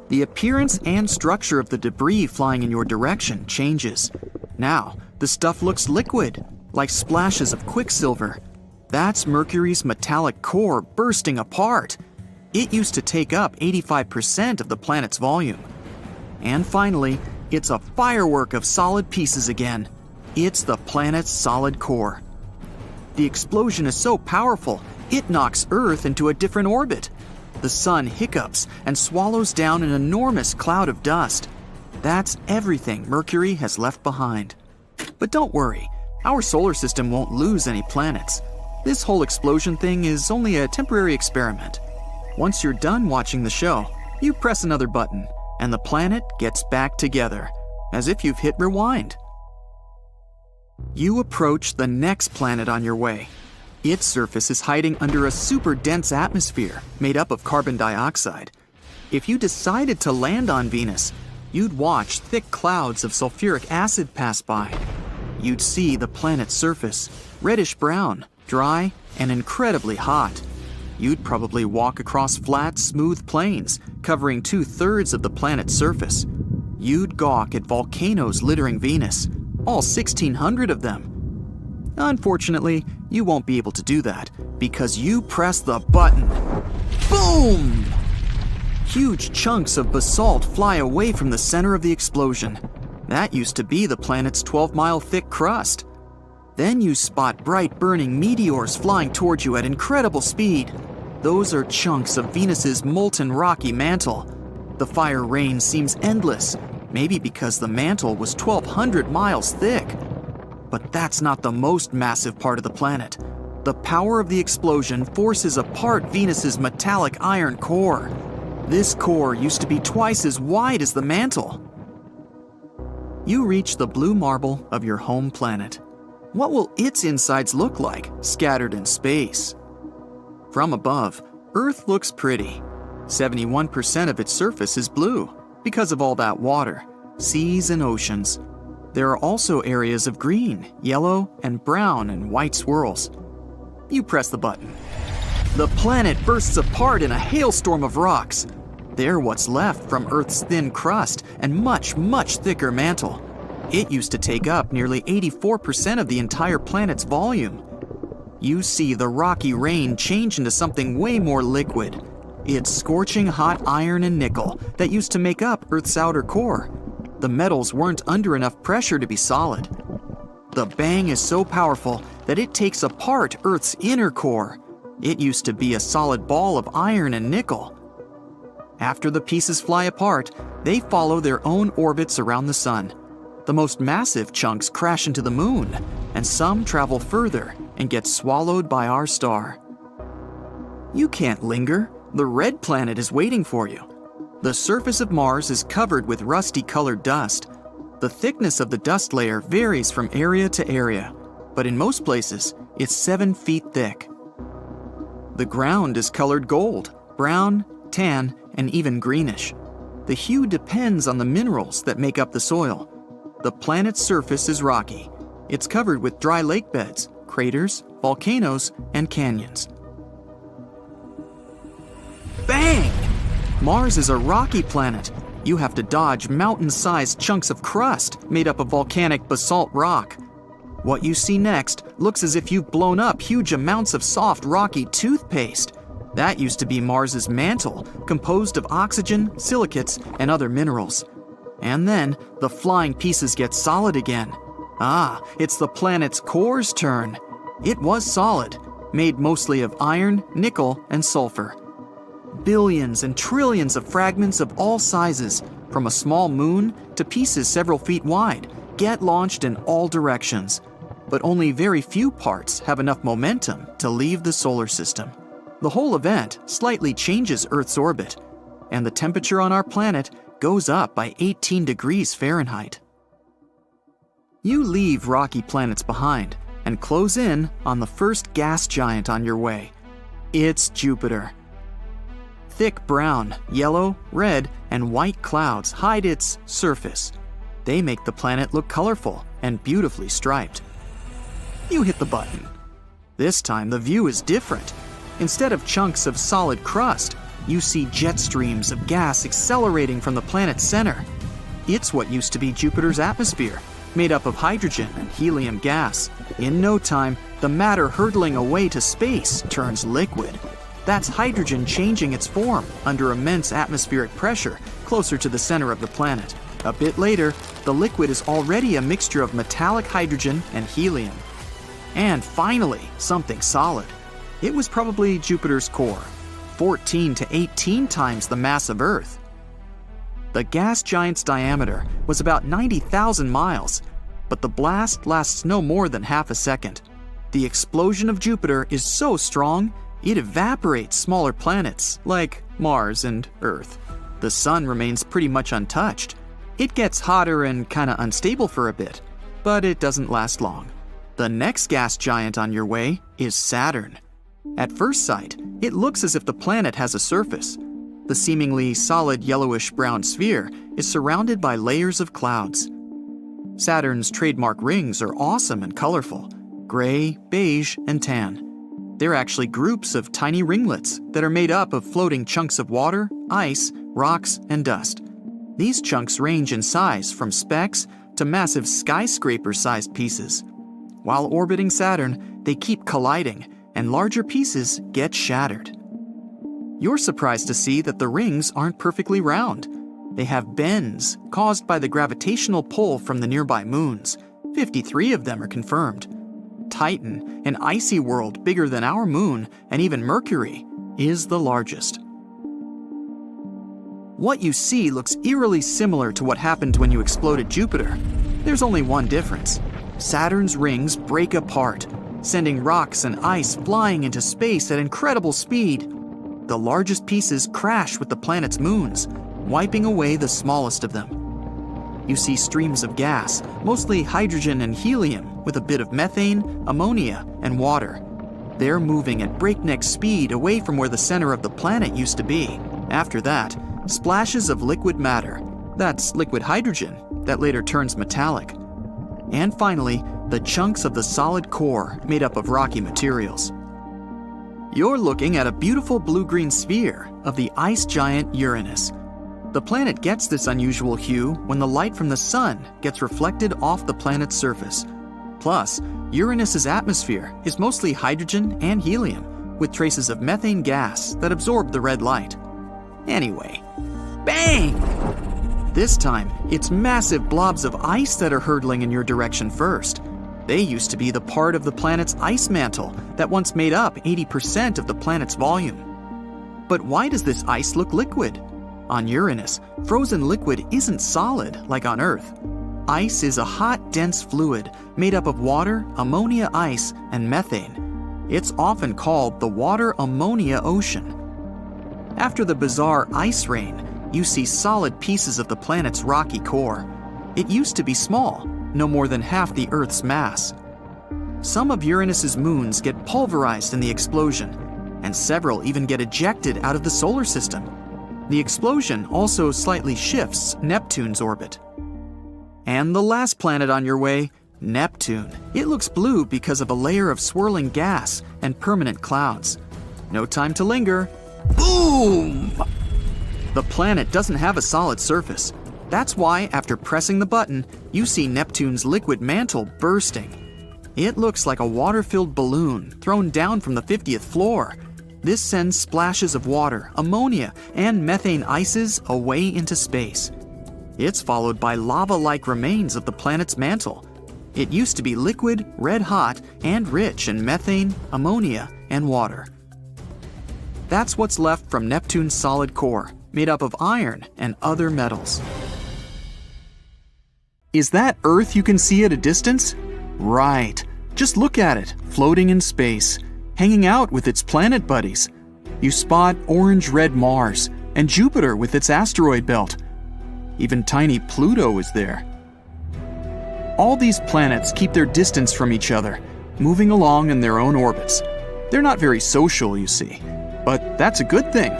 The appearance and structure of the debris flying in your direction changes. Now, the stuff looks liquid, like splashes of quicksilver. That's Mercury's metallic core bursting apart. It used to take up 85% of the planet's volume. And finally, it's a firework of solid pieces again. It's the planet's solid core. The explosion is so powerful, it knocks Earth into a different orbit. The sun hiccups and swallows down an enormous cloud of dust. That's everything Mercury has left behind. But don't worry, our solar system won't lose any planets. This whole explosion thing is only a temporary experiment. Once you're done watching the show, you press another button, and the planet gets back together, as if you've hit rewind. You approach the next planet on your way. Its surface is hiding under a super dense atmosphere made up of carbon dioxide. If you decided to land on Venus, you'd watch thick clouds of sulfuric acid pass by. You'd see the planet's surface, reddish-brown, dry, and incredibly hot. You'd probably walk across flat, smooth plains, covering 2/3 of the planet's surface. You'd gawk at volcanoes littering Venus, all 1,600 of them. Unfortunately, you won't be able to do that because you press the button. Boom! Huge chunks of basalt fly away from the center of the explosion. That used to be the planet's 12-mile thick crust. Then you spot bright burning meteors flying towards you at incredible speed. Those are chunks of Venus's molten rocky mantle. The fire rain seems endless, maybe because the mantle was 1,200 miles thick. But that's not the most massive part of the planet. The power of the explosion forces apart Venus's metallic iron core. This core used to be twice as wide as the mantle. You reach the blue marble of your home planet. What will its insides look like, scattered in space? From above, Earth looks pretty. 71% of its surface is blue, because of all that water, seas and oceans. There are also areas of green, yellow, and brown and white swirls. You press the button. The planet bursts apart in a hailstorm of rocks. They're what's left from Earth's thin crust and much, much thicker mantle. It used to take up nearly 84% of the entire planet's volume. You see the rocky rain change into something way more liquid. It's scorching hot iron and nickel that used to make up Earth's outer core. The metals weren't under enough pressure to be solid. The bang is so powerful that it takes apart Earth's inner core. It used to be a solid ball of iron and nickel. After the pieces fly apart, they follow their own orbits around the sun. The most massive chunks crash into the moon, and some travel further and get swallowed by our star. You can't linger. the red planet is waiting for you. The surface of Mars is covered with rusty-colored dust. The thickness of the dust layer varies from area to area, but in most places, it's 7 feet thick. The ground is colored gold, brown, tan, and even greenish. The hue depends on the minerals that make up the soil. The planet's surface is rocky. It's covered with dry lake beds, craters, volcanoes, and canyons. Bang! Mars is a rocky planet. You have to dodge mountain-sized chunks of crust made up of volcanic basalt rock. What you see next looks as if you've blown up huge amounts of soft, rocky toothpaste. That used to be Mars's mantle, composed of oxygen, silicates, and other minerals. And then, the flying pieces get solid again. It's the planet's core's turn. It was solid, made mostly of iron, nickel, and sulfur. Billions and trillions of fragments of all sizes, from a small moon to pieces several feet wide, get launched in all directions. But only very few parts have enough momentum to leave the solar system. The whole event slightly changes Earth's orbit, and the temperature on our planet goes up by 18 degrees Fahrenheit. You leave rocky planets behind and close in on the first gas giant on your way. It's Jupiter. Thick brown, yellow, red, and white clouds hide its surface. They make the planet look colorful and beautifully striped. You hit the button. This time the view is different. Instead of chunks of solid crust, you see jet streams of gas accelerating from the planet's center. It's what used to be Jupiter's atmosphere, made up of hydrogen and helium gas. In no time, the matter hurtling away to space turns liquid. That's hydrogen changing its form under immense atmospheric pressure closer to the center of the planet. A bit later, the liquid is already a mixture of metallic hydrogen and helium. And finally, something solid. It was probably Jupiter's core, 14 to 18 times the mass of Earth. The gas giant's diameter was about 90,000 miles, but the blast lasts no more than half a second. The explosion of Jupiter is so strong, it evaporates smaller planets like Mars and Earth. The sun remains pretty much untouched. It gets hotter and kinda unstable for a bit, but it doesn't last long. The next gas giant on your way is Saturn. At first sight, it looks as if the planet has a surface. The seemingly solid yellowish-brown sphere is surrounded by layers of clouds. Saturn's trademark rings are awesome and colorful, gray, beige, and tan. They're actually groups of tiny ringlets that are made up of floating chunks of water, ice, rocks, and dust. These chunks range in size from specks to massive skyscraper-sized pieces. While orbiting Saturn, they keep colliding, and larger pieces get shattered. You're surprised to see that the rings aren't perfectly round. They have bends caused by the gravitational pull from the nearby moons. 53 of them are confirmed. Titan, an icy world bigger than our moon and even Mercury, is the largest. What you see looks eerily similar to what happened when you exploded Jupiter. There's only one difference. Saturn's rings break apart, sending rocks and ice flying into space at incredible speed. The largest pieces crash with the planet's moons, wiping away the smallest of them. You see streams of gas, mostly hydrogen and helium, with a bit of methane, ammonia, and water. They're moving at breakneck speed away from where the center of the planet used to be. After that, splashes of liquid matter. That's liquid hydrogen that later turns metallic. And finally, the chunks of the solid core made up of rocky materials. You're looking at a beautiful blue-green sphere of the ice giant Uranus. The planet gets this unusual hue when the light from the sun gets reflected off the planet's surface. Plus, Uranus's atmosphere is mostly hydrogen and helium, with traces of methane gas that absorb the red light. Anyway, bang! This time, it's massive blobs of ice that are hurtling in your direction first. They used to be the part of the planet's ice mantle that once made up 80% of the planet's volume. But why does this ice look liquid? On Uranus, frozen liquid isn't solid like on Earth. Ice is a hot, dense fluid made up of water, ammonia ice, and methane. It's often called the water-ammonia ocean. After the bizarre ice rain, you see solid pieces of the planet's rocky core. It used to be small, no more than half the Earth's mass. Some of Uranus's moons get pulverized in the explosion, and several even get ejected out of the solar system. The explosion also slightly shifts Neptune's orbit. And the last planet on your way, Neptune. It looks blue because of a layer of swirling gas and permanent clouds. No time to linger. Boom! The planet doesn't have a solid surface. That's why, after pressing the button, you see Neptune's liquid mantle bursting. It looks like a water-filled balloon thrown down from the 50th floor. This sends splashes of water, ammonia, and methane ices away into space. It's followed by lava-like remains of the planet's mantle. It used to be liquid, red-hot, and rich in methane, ammonia, and water. That's what's left from Neptune's solid core, made up of iron and other metals. Is that Earth you can see at a distance? Right. Just look at it, floating in space, hanging out with its planet buddies. You spot orange-red Mars and Jupiter with its asteroid belt. Even tiny Pluto is there. All these planets keep their distance from each other, moving along in their own orbits. They're not very social, you see, but that's a good thing.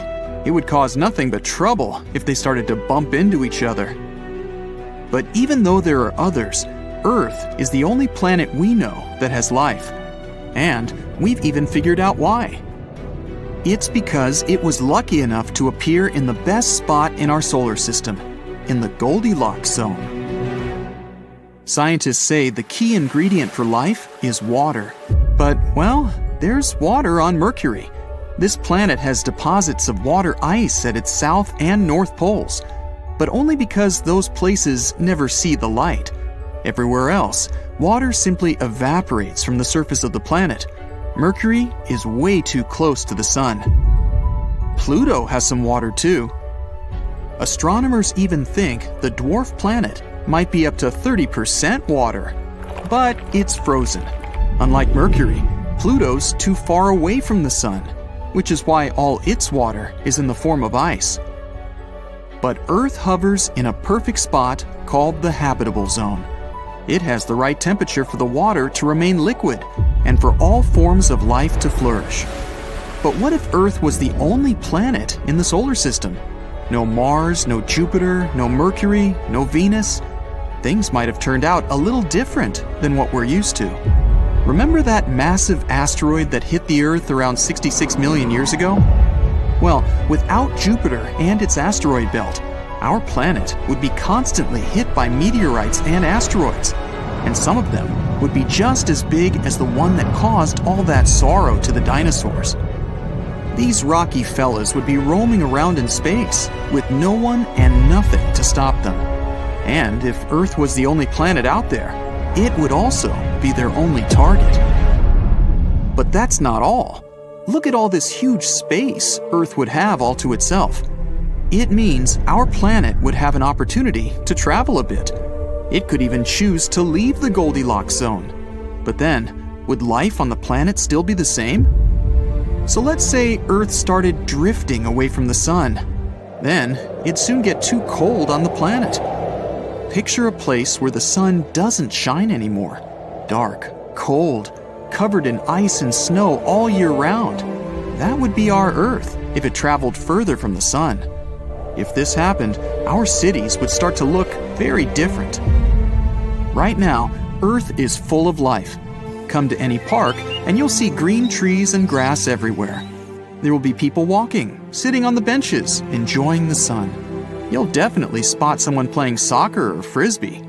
It would cause nothing but trouble if they started to bump into each other. But even though there are others, Earth is the only planet we know that has life. And we've even figured out why. It's because it was lucky enough to appear in the best spot in our solar system, in the Goldilocks zone. Scientists say the key ingredient for life is water. But, well, there's water on Mercury. This planet has deposits of water ice at its south and north poles, but only because those places never see the light. Everywhere else, water simply evaporates from the surface of the planet. Mercury is way too close to the sun. Pluto has some water too. Astronomers even think the dwarf planet might be up to 30% water, but it's frozen. Unlike Mercury, Pluto's too far away from the sun, which is why all its water is in the form of ice. But Earth hovers in a perfect spot called the habitable zone. It has the right temperature for the water to remain liquid and for all forms of life to flourish. But what if Earth was the only planet in the solar system? No Mars, no Jupiter, no Mercury, no Venus. Things might have turned out a little different than what we're used to. Remember that massive asteroid that hit the Earth around 66 million years ago? Well, without Jupiter and its asteroid belt, our planet would be constantly hit by meteorites and asteroids, and some of them would be just as big as the one that caused all that sorrow to the dinosaurs. These rocky fellas would be roaming around in space with no one and nothing to stop them. And if Earth was the only planet out there, it would also be their only target. But that's not all. Look at all this huge space Earth would have all to itself. It means our planet would have an opportunity to travel a bit. It could even choose to leave the Goldilocks zone. But then, would life on the planet still be the same? So let's say Earth started drifting away from the sun. Then, it'd soon get too cold on the planet. Picture a place where the sun doesn't shine anymore. Dark, cold, covered in ice and snow all year round. That would be our Earth if it traveled further from the sun. If this happened, our cities would start to look very different. Right now, Earth is full of life. Come to any park and you'll see green trees and grass everywhere. There will be people walking, sitting on the benches, enjoying the sun. You'll definitely spot someone playing soccer or frisbee.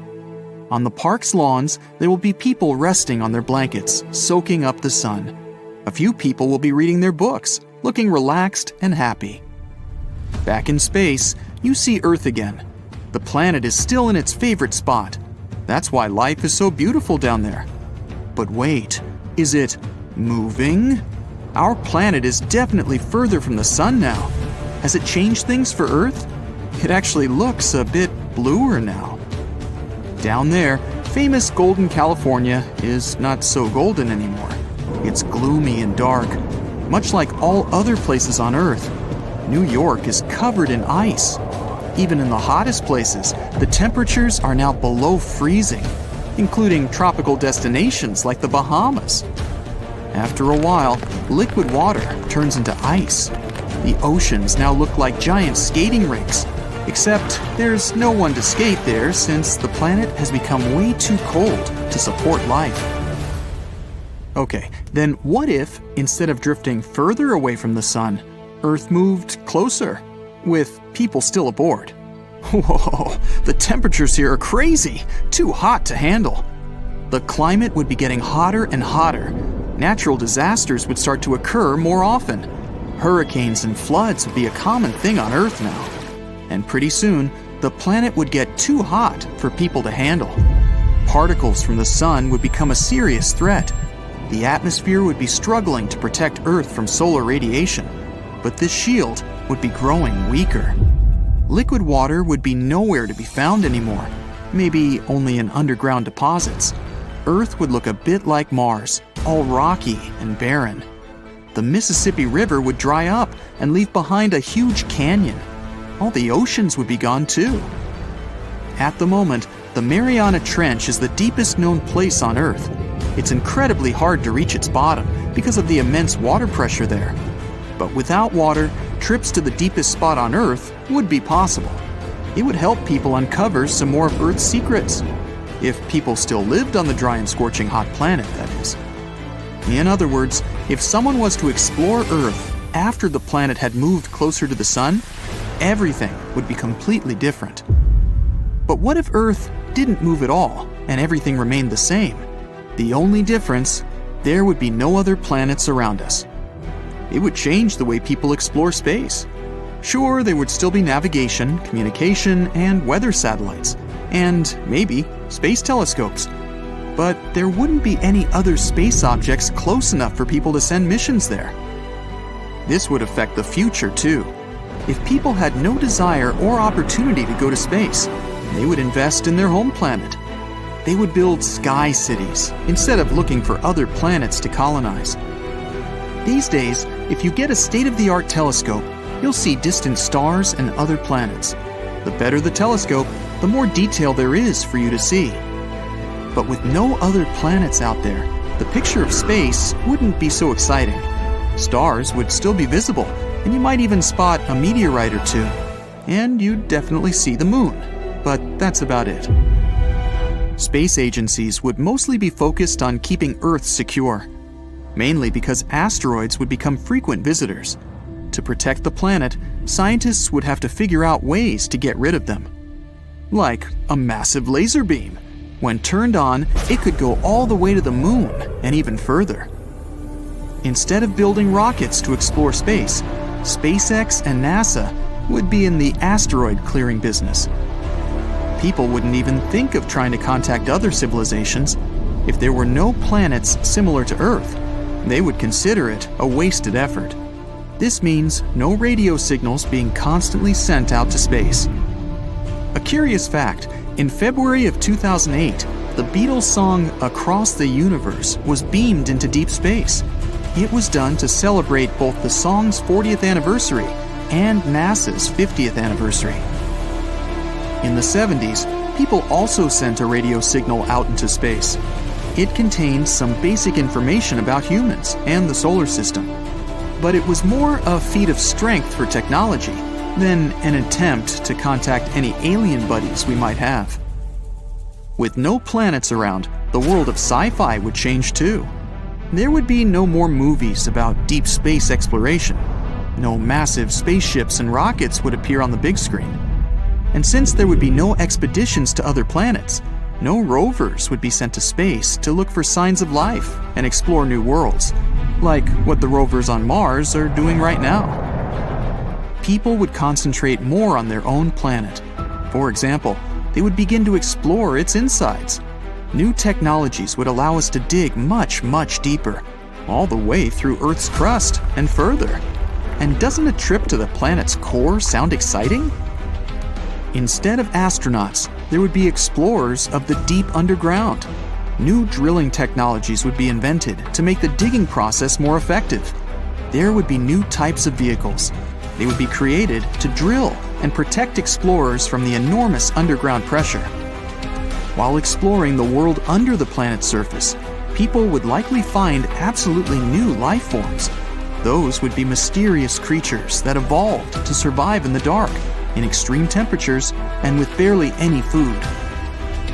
On the park's lawns, there will be people resting on their blankets, soaking up the sun. A few people will be reading their books, looking relaxed and happy. Back in space, you see Earth again. The planet is still in its favorite spot. That's why life is so beautiful down there. But wait, is it moving? Our planet is definitely further from the sun now. Has it changed things for Earth? It actually looks a bit bluer now. Down there, famous golden California is not so golden anymore. It's gloomy and dark, much like all other places on Earth. New York is covered in ice. Even in the hottest places, the temperatures are now below freezing, including tropical destinations like the Bahamas. After a while, liquid water turns into ice. The oceans now look like giant skating rinks, except there's no one to skate there since the planet has become way too cold to support life. Okay, then what if, instead of drifting further away from the sun, Earth moved closer, with people still aboard? Whoa, the temperatures here are crazy, too hot to handle. The climate would be getting hotter and hotter. Natural disasters would start to occur more often. Hurricanes and floods would be a common thing on Earth now. And pretty soon, the planet would get too hot for people to handle. Particles from the sun would become a serious threat. The atmosphere would be struggling to protect Earth from solar radiation, but this shield would be growing weaker. Liquid water would be nowhere to be found anymore, maybe only in underground deposits. Earth would look a bit like Mars, all rocky and barren. The Mississippi River would dry up and leave behind a huge canyon. All the oceans would be gone too. At the moment, the Mariana Trench is the deepest known place on Earth. It's incredibly hard to reach its bottom because of the immense water pressure there. But without water, trips to the deepest spot on Earth would be possible. It would help people uncover some more of Earth's secrets. If people still lived on the dry and scorching hot planet, that is. In other words, if someone was to explore Earth after the planet had moved closer to the sun, everything would be completely different. But what if Earth didn't move at all and everything remained the same? The only difference, there would be no other planets around us. It would change the way people explore space. Sure, there would still be navigation, communication, and weather satellites, and maybe space telescopes. But there wouldn't be any other space objects close enough for people to send missions there. This would affect the future too. If people had no desire or opportunity to go to space, they would invest in their home planet. They would build sky cities instead of looking for other planets to colonize. These days, if you get a state-of-the-art telescope, you'll see distant stars and other planets. The better the telescope, the more detail there is for you to see. But with no other planets out there, the picture of space wouldn't be so exciting. Stars would still be visible, and you might even spot a meteorite or two. And you'd definitely see the moon, but that's about it. Space agencies would mostly be focused on keeping Earth secure, mainly because asteroids would become frequent visitors. To protect the planet, scientists would have to figure out ways to get rid of them. Like a massive laser beam. When turned on, it could go all the way to the moon and even further. Instead of building rockets to explore space, SpaceX and NASA would be in the asteroid clearing business. People wouldn't even think of trying to contact other civilizations. If there were no planets similar to Earth, they would consider it a wasted effort. This means no radio signals being constantly sent out to space. A curious fact, in February of 2008, the Beatles song Across the Universe was beamed into deep space. It was done to celebrate both the song's 40th anniversary and NASA's 50th anniversary. In the 70s, people also sent a radio signal out into space. It contained some basic information about humans and the solar system. But it was more a feat of strength for technology than an attempt to contact any alien buddies we might have. With no planets around, the world of sci-fi would change too. There would be no more movies about deep space exploration. No massive spaceships and rockets would appear on the big screen. And since there would be no expeditions to other planets, no rovers would be sent to space to look for signs of life and explore new worlds, like what the rovers on Mars are doing right now. People would concentrate more on their own planet. For example, they would begin to explore its insides. New technologies would allow us to dig much, much deeper, all the way through Earth's crust and further. And doesn't a trip to the planet's core sound exciting? Instead of astronauts, there would be explorers of the deep underground. New drilling technologies would be invented to make the digging process more effective. There would be new types of vehicles, They would be created to drill and protect explorers from the enormous underground pressure. While exploring the world under the planet's surface, people would likely find absolutely new life forms. Those would be mysterious creatures that evolved to survive in the dark, in extreme temperatures, and with barely any food.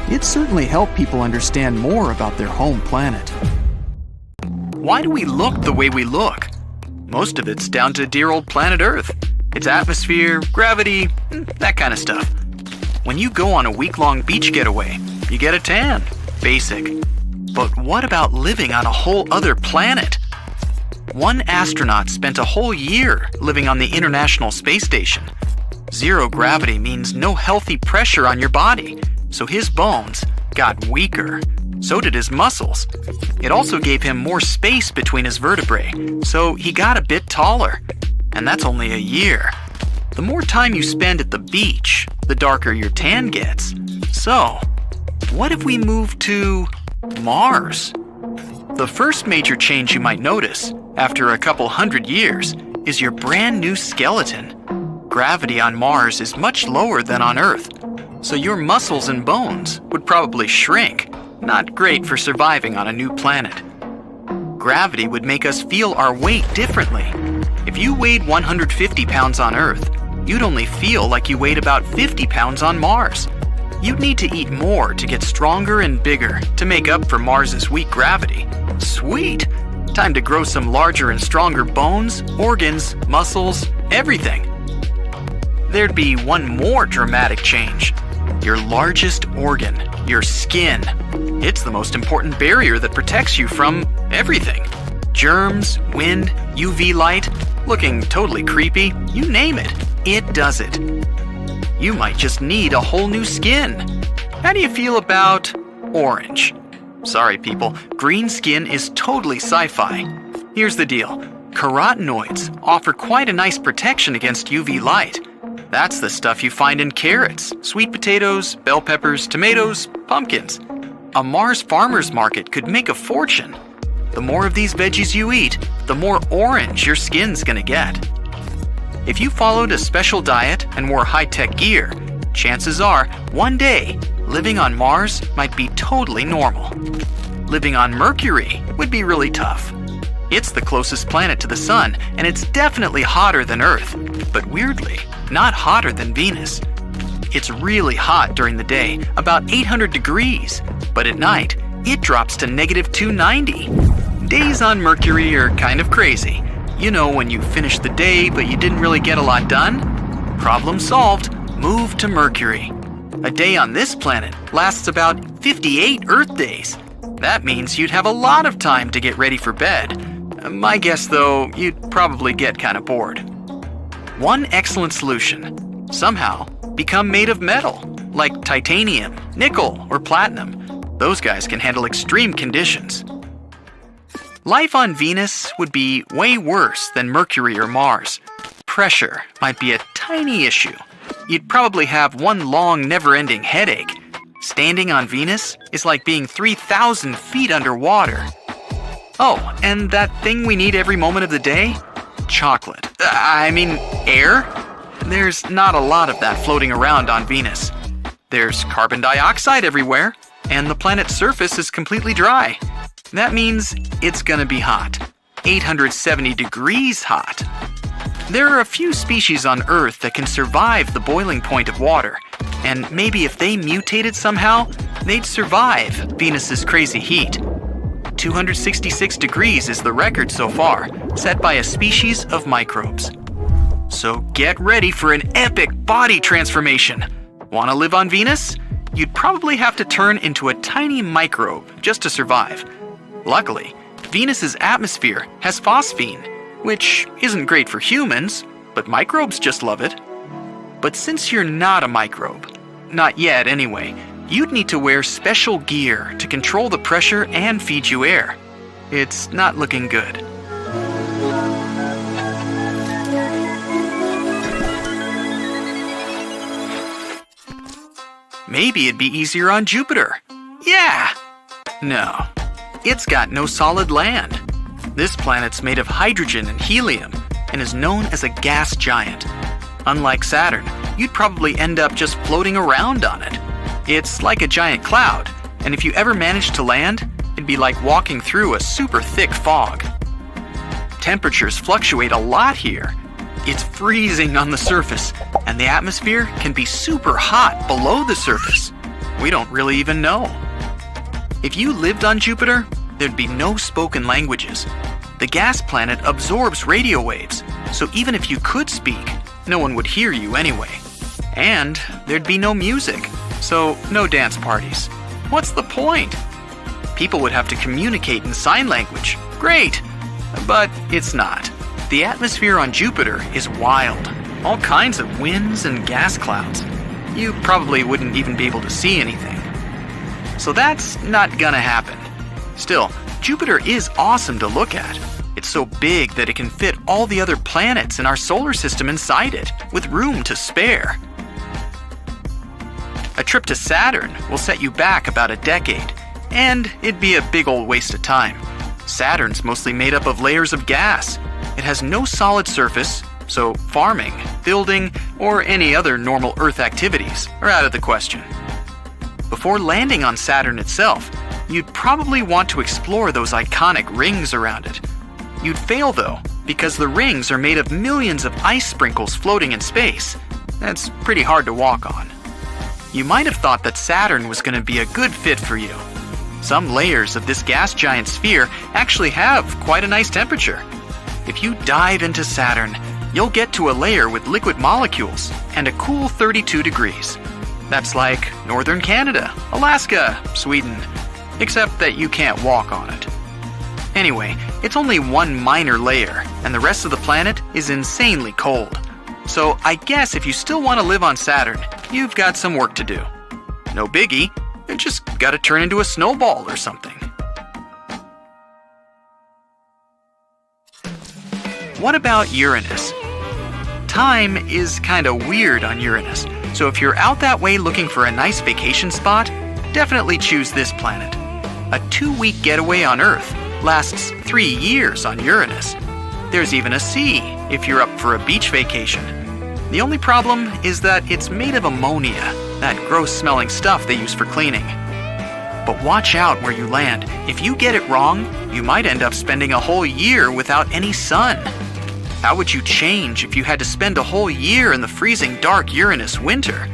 It certainly helped people understand more about their home planet. Why do we look the way we look? Most of it's down to dear old planet Earth. Its atmosphere, gravity, that kind of stuff. When you go on a week-long beach getaway, you get a tan. Basic. But what about living on a whole other planet? One astronaut spent a whole year living on the International Space Station. Zero gravity means no healthy pressure on your body, so his bones got weaker. So did his muscles. It also gave him more space between his vertebrae, so he got a bit taller. And that's only a year. The more time you spend at the beach, the darker your tan gets. So, what if we move to Mars? The first major change you might notice, after a couple hundred years, is your brand new skeleton. Gravity on Mars is much lower than on Earth, so your muscles and bones would probably shrink. Not great for surviving on a new planet. Gravity would make us feel our weight differently. If you weighed 150 pounds on Earth, you'd only feel like you weighed about 50 pounds on Mars. You'd need to eat more to get stronger and bigger to make up for Mars's weak gravity. Sweet! Time to grow some larger and stronger bones, organs, muscles, everything. There'd be one more dramatic change. Your largest organ, your skin. It's the most important barrier that protects you from everything. Germs, wind, UV light, looking totally creepy, you name it, it does it. You might just need a whole new skin. How do you feel about orange? Sorry people, green skin is totally sci-fi. Here's the deal. Carotenoids offer quite a nice protection against UV light. That's the stuff you find in carrots, sweet potatoes, bell peppers, tomatoes, pumpkins. A Mars farmer's market could make a fortune. The more of these veggies you eat, the more orange your skin's gonna get. If you followed a special diet and wore high-tech gear, chances are, one day, living on Mars might be totally normal. Living on Mercury would be really tough. It's the closest planet to the Sun, and it's definitely hotter than Earth, but weirdly, not hotter than Venus. It's really hot during the day, about 800 degrees, but at night, it drops to -290. Days on Mercury are kind of crazy. You know, when you finish the day, but you didn't really get a lot done? Problem solved. Move to Mercury. A day on this planet lasts about 58 Earth days. That means you'd have a lot of time to get ready for bed. My guess, though, you'd probably get kind of bored. One excellent solution. Somehow, become made of metal, like titanium, nickel, or platinum. Those guys can handle extreme conditions. Life on Venus would be way worse than Mercury or Mars. Pressure might be a tiny issue. You'd probably have one long, never-ending headache. Standing on Venus is like being 3,000 feet underwater. Oh, and that thing we need every moment of the day? Chocolate. Air? There's not a lot of that floating around on Venus. There's carbon dioxide everywhere, and the planet's surface is completely dry. That means it's gonna be hot. 870 degrees hot. There are a few species on Earth that can survive the boiling point of water, and maybe if they mutated somehow, they'd survive Venus's crazy heat. 266 degrees is the record so far, set by a species of microbes. So get ready for an epic body transformation. Want to live on Venus? You'd probably have to turn into a tiny microbe just to survive. Luckily, Venus's atmosphere has phosphine, which isn't great for humans, but microbes just love it. But since you're not a microbe, not yet anyway, you'd need to wear special gear to control the pressure and feed you air. It's not looking good. Maybe it'd be easier on Jupiter. Yeah! No, it's got no solid land. This planet's made of hydrogen and helium, and is known as a gas giant. Unlike Saturn, you'd probably end up just floating around on it. It's like a giant cloud, and if you ever managed to land, it'd be like walking through a super thick fog. Temperatures fluctuate a lot here. It's freezing on the surface, and the atmosphere can be super hot below the surface. We don't really even know. If you lived on Jupiter, there'd be no spoken languages. The gas planet absorbs radio waves, so even if you could speak, no one would hear you anyway. And there'd be no music, so no dance parties. What's the point? People would have to communicate in sign language. Great! But it's not. The atmosphere on Jupiter is wild. All kinds of winds and gas clouds. You probably wouldn't even be able to see anything. So that's not gonna happen. Still, Jupiter is awesome to look at. It's so big that it can fit all the other planets in our solar system inside it, with room to spare. A trip to Saturn will set you back about a decade, and it'd be a big old waste of time. Saturn's mostly made up of layers of gas. It has no solid surface, so farming, building, or any other normal Earth activities are out of the question. Before landing on Saturn itself, you'd probably want to explore those iconic rings around it. You'd fail though, because the rings are made of millions of ice sprinkles floating in space. That's pretty hard to walk on. You might have thought that Saturn was going to be a good fit for you. Some layers of this gas giant sphere actually have quite a nice temperature. If you dive into Saturn, you'll get to a layer with liquid molecules and a cool 32 degrees. That's like northern Canada, Alaska, Sweden, except that you can't walk on it. Anyway, it's only one minor layer, and the rest of the planet is insanely cold. So I guess if you still want to live on Saturn, you've got some work to do. No biggie, you just gotta turn into a snowball or something. What about Uranus? Time is kinda weird on Uranus, so if you're out that way looking for a nice vacation spot, definitely choose this planet. A 2-week getaway on Earth lasts 3 years on Uranus. There's even a sea if you're up for a beach vacation. The only problem is that it's made of ammonia, that gross-smelling stuff they use for cleaning. But watch out where you land. If you get it wrong, you might end up spending a whole year without any sun. How would you change if you had to spend a whole year in the freezing dark Uranus winter?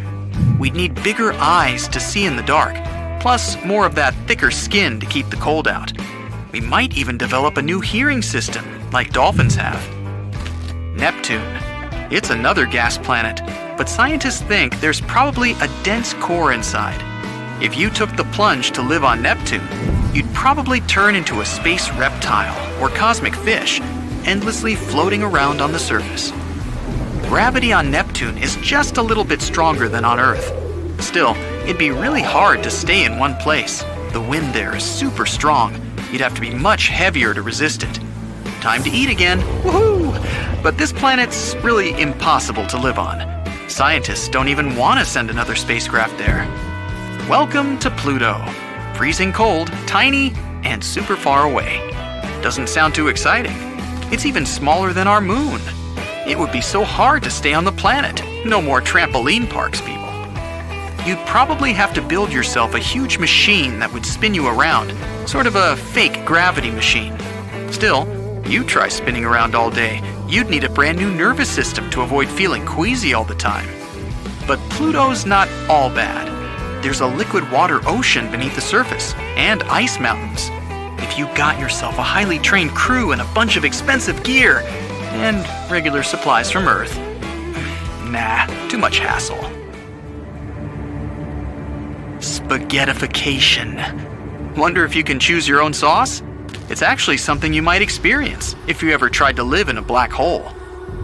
We'd need bigger eyes to see in the dark, plus more of that thicker skin to keep the cold out. We might even develop a new hearing system, like dolphins have. Neptune. It's another gas planet, but scientists think there's probably a dense core inside. If you took the plunge to live on Neptune, you'd probably turn into a space reptile or cosmic fish, endlessly floating around on the surface. Gravity on Neptune is just a little bit stronger than on Earth. Still, it'd be really hard to stay in one place. The wind there is super strong. You'd have to be much heavier to resist it. Time to eat again, woohoo! But this planet's really impossible to live on. Scientists don't even want to send another spacecraft there. Welcome to Pluto. Freezing cold, tiny, and super far away. Doesn't sound too exciting. It's even smaller than our moon. It would be so hard to stay on the planet. No more trampoline parks, people. You'd probably have to build yourself a huge machine that would spin you around, sort of a fake gravity machine. Still, you try spinning around all day, you'd need a brand new nervous system to avoid feeling queasy all the time. But Pluto's not all bad. There's a liquid water ocean beneath the surface, and ice mountains. If you got yourself a highly trained crew and a bunch of expensive gear, and regular supplies from Earth. Nah, too much hassle. Spaghettification. Wonder if you can choose your own sauce? It's actually something you might experience if you ever tried to live in a black hole.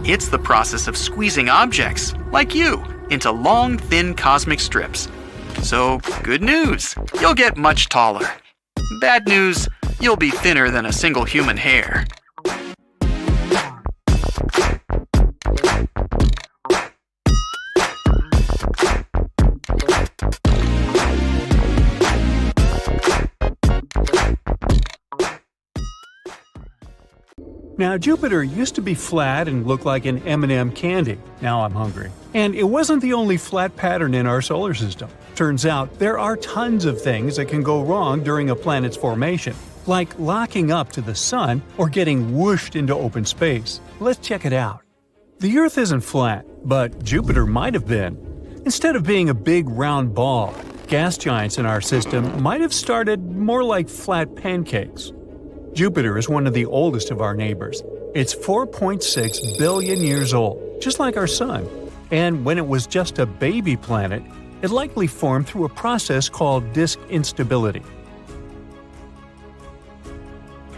It's the process of squeezing objects, like you, into long, thin cosmic strips. So, good news, you'll get much taller. Bad news, you'll be thinner than a single human hair. Now, Jupiter used to be flat and look like an M&M candy. Now I'm hungry. And it wasn't the only flat pattern in our solar system. Turns out there are tons of things that can go wrong during a planet's formation, like locking up to the sun or getting whooshed into open space. Let's check it out. The Earth isn't flat, but Jupiter might have been. Instead of being a big round ball, gas giants in our system might have started more like flat pancakes. Jupiter is one of the oldest of our neighbors. It's 4.6 billion years old, just like our Sun. And when it was just a baby planet, it likely formed through a process called disk instability.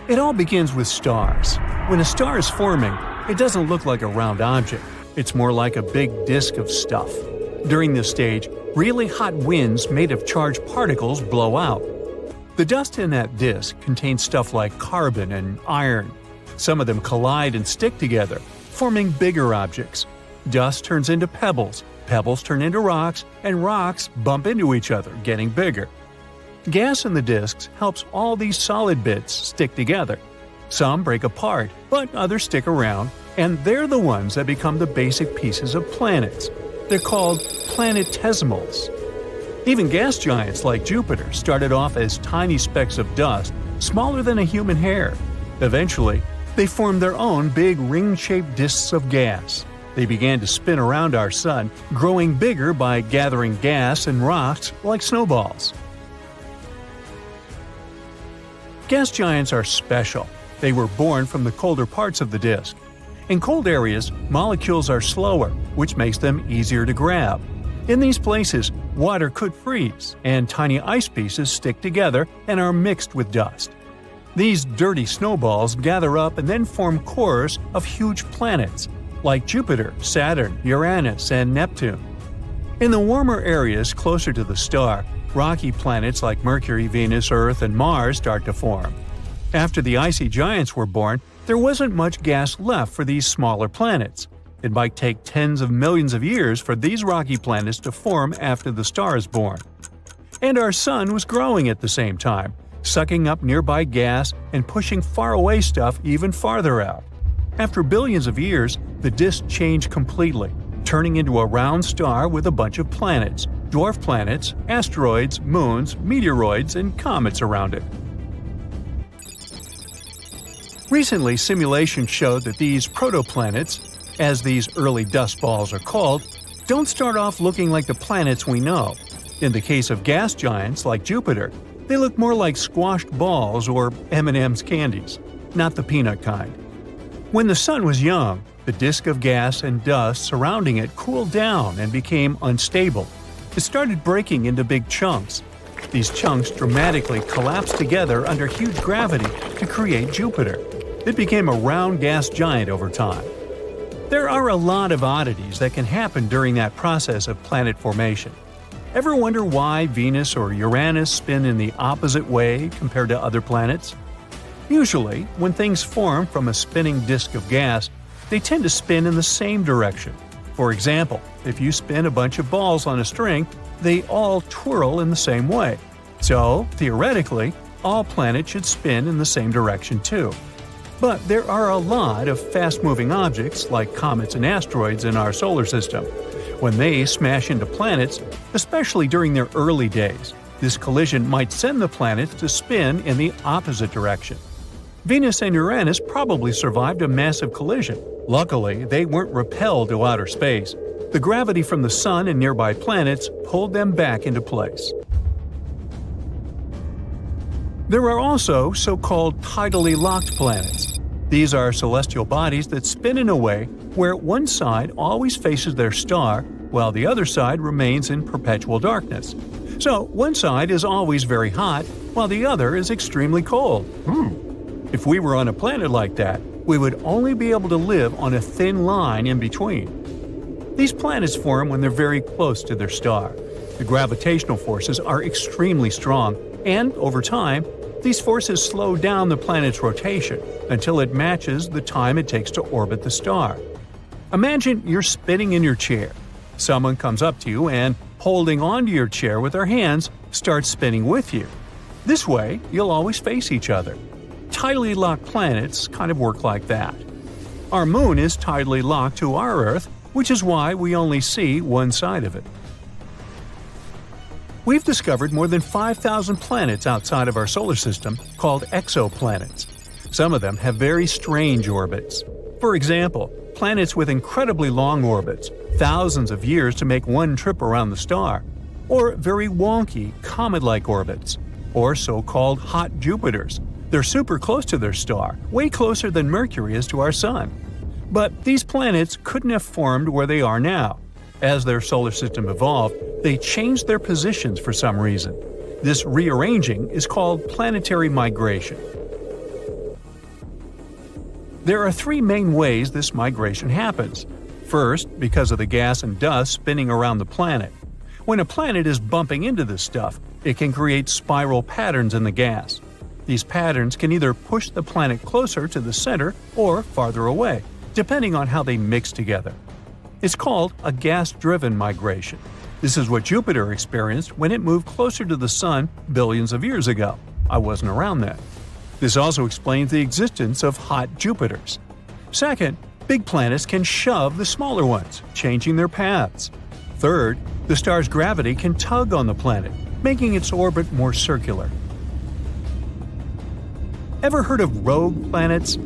It all begins with stars. When a star is forming, it doesn't look like a round object. It's more like a big disk of stuff. During this stage, really hot winds made of charged particles blow out. The dust in that disk contains stuff like carbon and iron. Some of them collide and stick together, forming bigger objects. Dust turns into pebbles, pebbles turn into rocks, and rocks bump into each other, getting bigger. Gas in the disks helps all these solid bits stick together. Some break apart, but others stick around, and they're the ones that become the basic pieces of planets. They're called planetesimals. Even gas giants like Jupiter started off as tiny specks of dust, smaller than a human hair. Eventually, they formed their own big ring-shaped disks of gas. They began to spin around our Sun, growing bigger by gathering gas and rocks like snowballs. Gas giants are special. They were born from the colder parts of the disk. In cold areas, molecules are slower, which makes them easier to grab. In these places, water could freeze, and tiny ice pieces stick together and are mixed with dust. These dirty snowballs gather up and then form cores of huge planets, like Jupiter, Saturn, Uranus, and Neptune. In the warmer areas closer to the star, rocky planets like Mercury, Venus, Earth, and Mars start to form. After the icy giants were born, there wasn't much gas left for these smaller planets. It might take tens of millions of years for these rocky planets to form after the star is born. And our Sun was growing at the same time, sucking up nearby gas and pushing faraway stuff even farther out. After billions of years, the disk changed completely, turning into a round star with a bunch of planets, dwarf planets, asteroids, moons, meteoroids, and comets around it. Recently, simulations showed that these protoplanets, as these early dust balls are called, don't start off looking like the planets we know. In the case of gas giants like Jupiter, they look more like squashed balls or M&M's candies, not the peanut kind. When the Sun was young, the disk of gas and dust surrounding it cooled down and became unstable. It started breaking into big chunks. These chunks dramatically collapsed together under huge gravity to create Jupiter. It became a round gas giant over time. There are a lot of oddities that can happen during that process of planet formation. Ever wonder why Venus or Uranus spin in the opposite way compared to other planets? Usually, when things form from a spinning disk of gas, they tend to spin in the same direction. For example, if you spin a bunch of balls on a string, they all twirl in the same way. So, theoretically, all planets should spin in the same direction too. But there are a lot of fast-moving objects, like comets and asteroids, in our solar system. When they smash into planets, especially during their early days, this collision might send the planets to spin in the opposite direction. Venus and Uranus probably survived a massive collision. Luckily, they weren't repelled to outer space. The gravity from the Sun and nearby planets pulled them back into place. There are also so-called tidally locked planets. These are celestial bodies that spin in a way where one side always faces their star, while the other side remains in perpetual darkness. So one side is always very hot, while the other is extremely cold. If we were on a planet like that, we would only be able to live on a thin line in between. These planets form when they're very close to their star. The gravitational forces are extremely strong, and over time, these forces slow down the planet's rotation until it matches the time it takes to orbit the star. Imagine you're spinning in your chair. Someone comes up to you and, holding onto your chair with their hands, starts spinning with you. This way, you'll always face each other. tidally locked planets kind of work like that. Our moon is tidally locked to our Earth, which is why we only see one side of it. We've discovered more than 5,000 planets outside of our solar system called exoplanets. Some of them have very strange orbits. For example, planets with incredibly long orbits, thousands of years to make one trip around the star, or very wonky, comet-like orbits, or so-called hot Jupiters. They're super close to their star, way closer than Mercury is to our Sun. But these planets couldn't have formed where they are now. As their solar system evolved, they changed their positions for some reason. This rearranging is called planetary migration. There are three main ways this migration happens. First, because of the gas and dust spinning around the planet. When a planet is bumping into this stuff, it can create spiral patterns in the gas. These patterns can either push the planet closer to the center or farther away, depending on how they mix together. It's called a gas-driven migration. This is what Jupiter experienced when it moved closer to the Sun billions of years ago. I wasn't around then. This also explains the existence of hot Jupiters. Second, big planets can shove the smaller ones, changing their paths. Third, the star's gravity can tug on the planet, making its orbit more circular. Ever heard of rogue planets?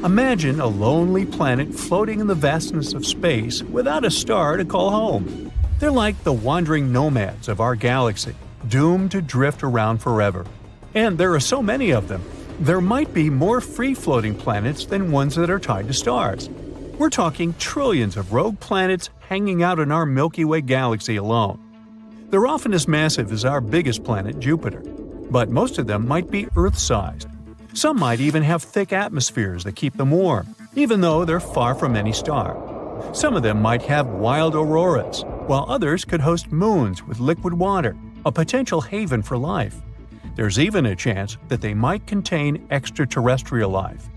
Imagine a lonely planet floating in the vastness of space without a star to call home. They're like the wandering nomads of our galaxy, doomed to drift around forever. And there are so many of them. There might be more free-floating planets than ones that are tied to stars. We're talking trillions of rogue planets hanging out in our Milky Way galaxy alone. They're often as massive as our biggest planet, Jupiter, but most of them might be Earth-sized. Some might even have thick atmospheres that keep them warm, even though they're far from any star. Some of them might have wild auroras, while others could host moons with liquid water, a potential haven for life. There's even a chance that they might contain extraterrestrial life.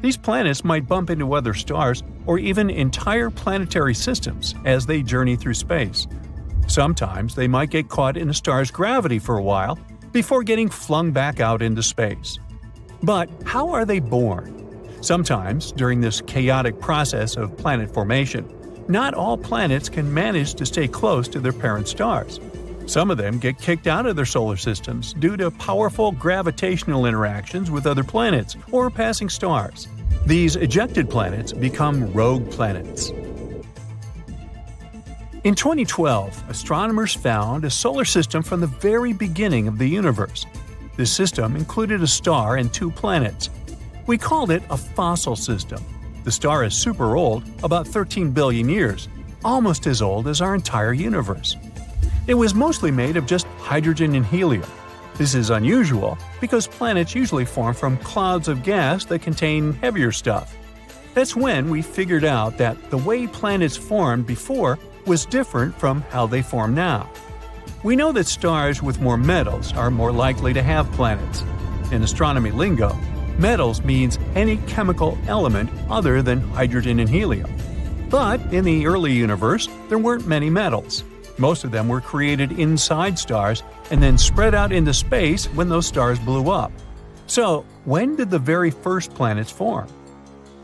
These planets might bump into other stars or even entire planetary systems as they journey through space. Sometimes they might get caught in a star's gravity for a while before getting flung back out into space. But how are they born? Sometimes, during this chaotic process of planet formation, not all planets can manage to stay close to their parent stars. Some of them get kicked out of their solar systems due to powerful gravitational interactions with other planets or passing stars. These ejected planets become rogue planets. In 2012, astronomers found a solar system from the very beginning of the universe. This system included a star and two planets. We called it a fossil system. The star is super old, about 13 billion years, almost as old as our entire universe. It was mostly made of just hydrogen and helium. This is unusual because planets usually form from clouds of gas that contain heavier stuff. That's when we figured out that the way planets formed before was different from how they form now. We know that stars with more metals are more likely to have planets. In astronomy lingo, metals means any chemical element other than hydrogen and helium. But in the early universe, there weren't many metals. Most of them were created inside stars and then spread out into space when those stars blew up. So, when did the very first planets form?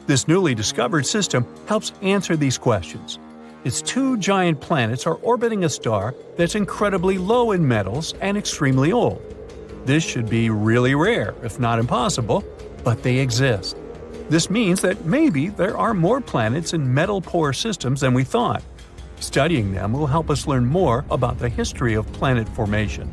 This newly discovered system helps answer these questions. Its two giant planets are orbiting a star that's incredibly low in metals and extremely old. This should be really rare, if not impossible, but they exist. This means that maybe there are more planets in metal-poor systems than we thought. Studying them will help us learn more about the history of planet formation.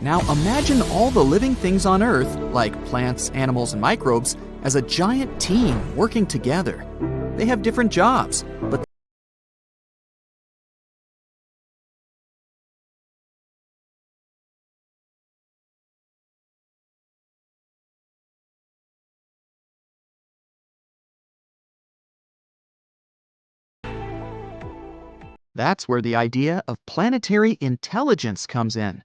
Now imagine all the living things on Earth, like plants, animals, and microbes, as a giant team working together. They have different jobs, but that's where the idea of planetary intelligence comes in.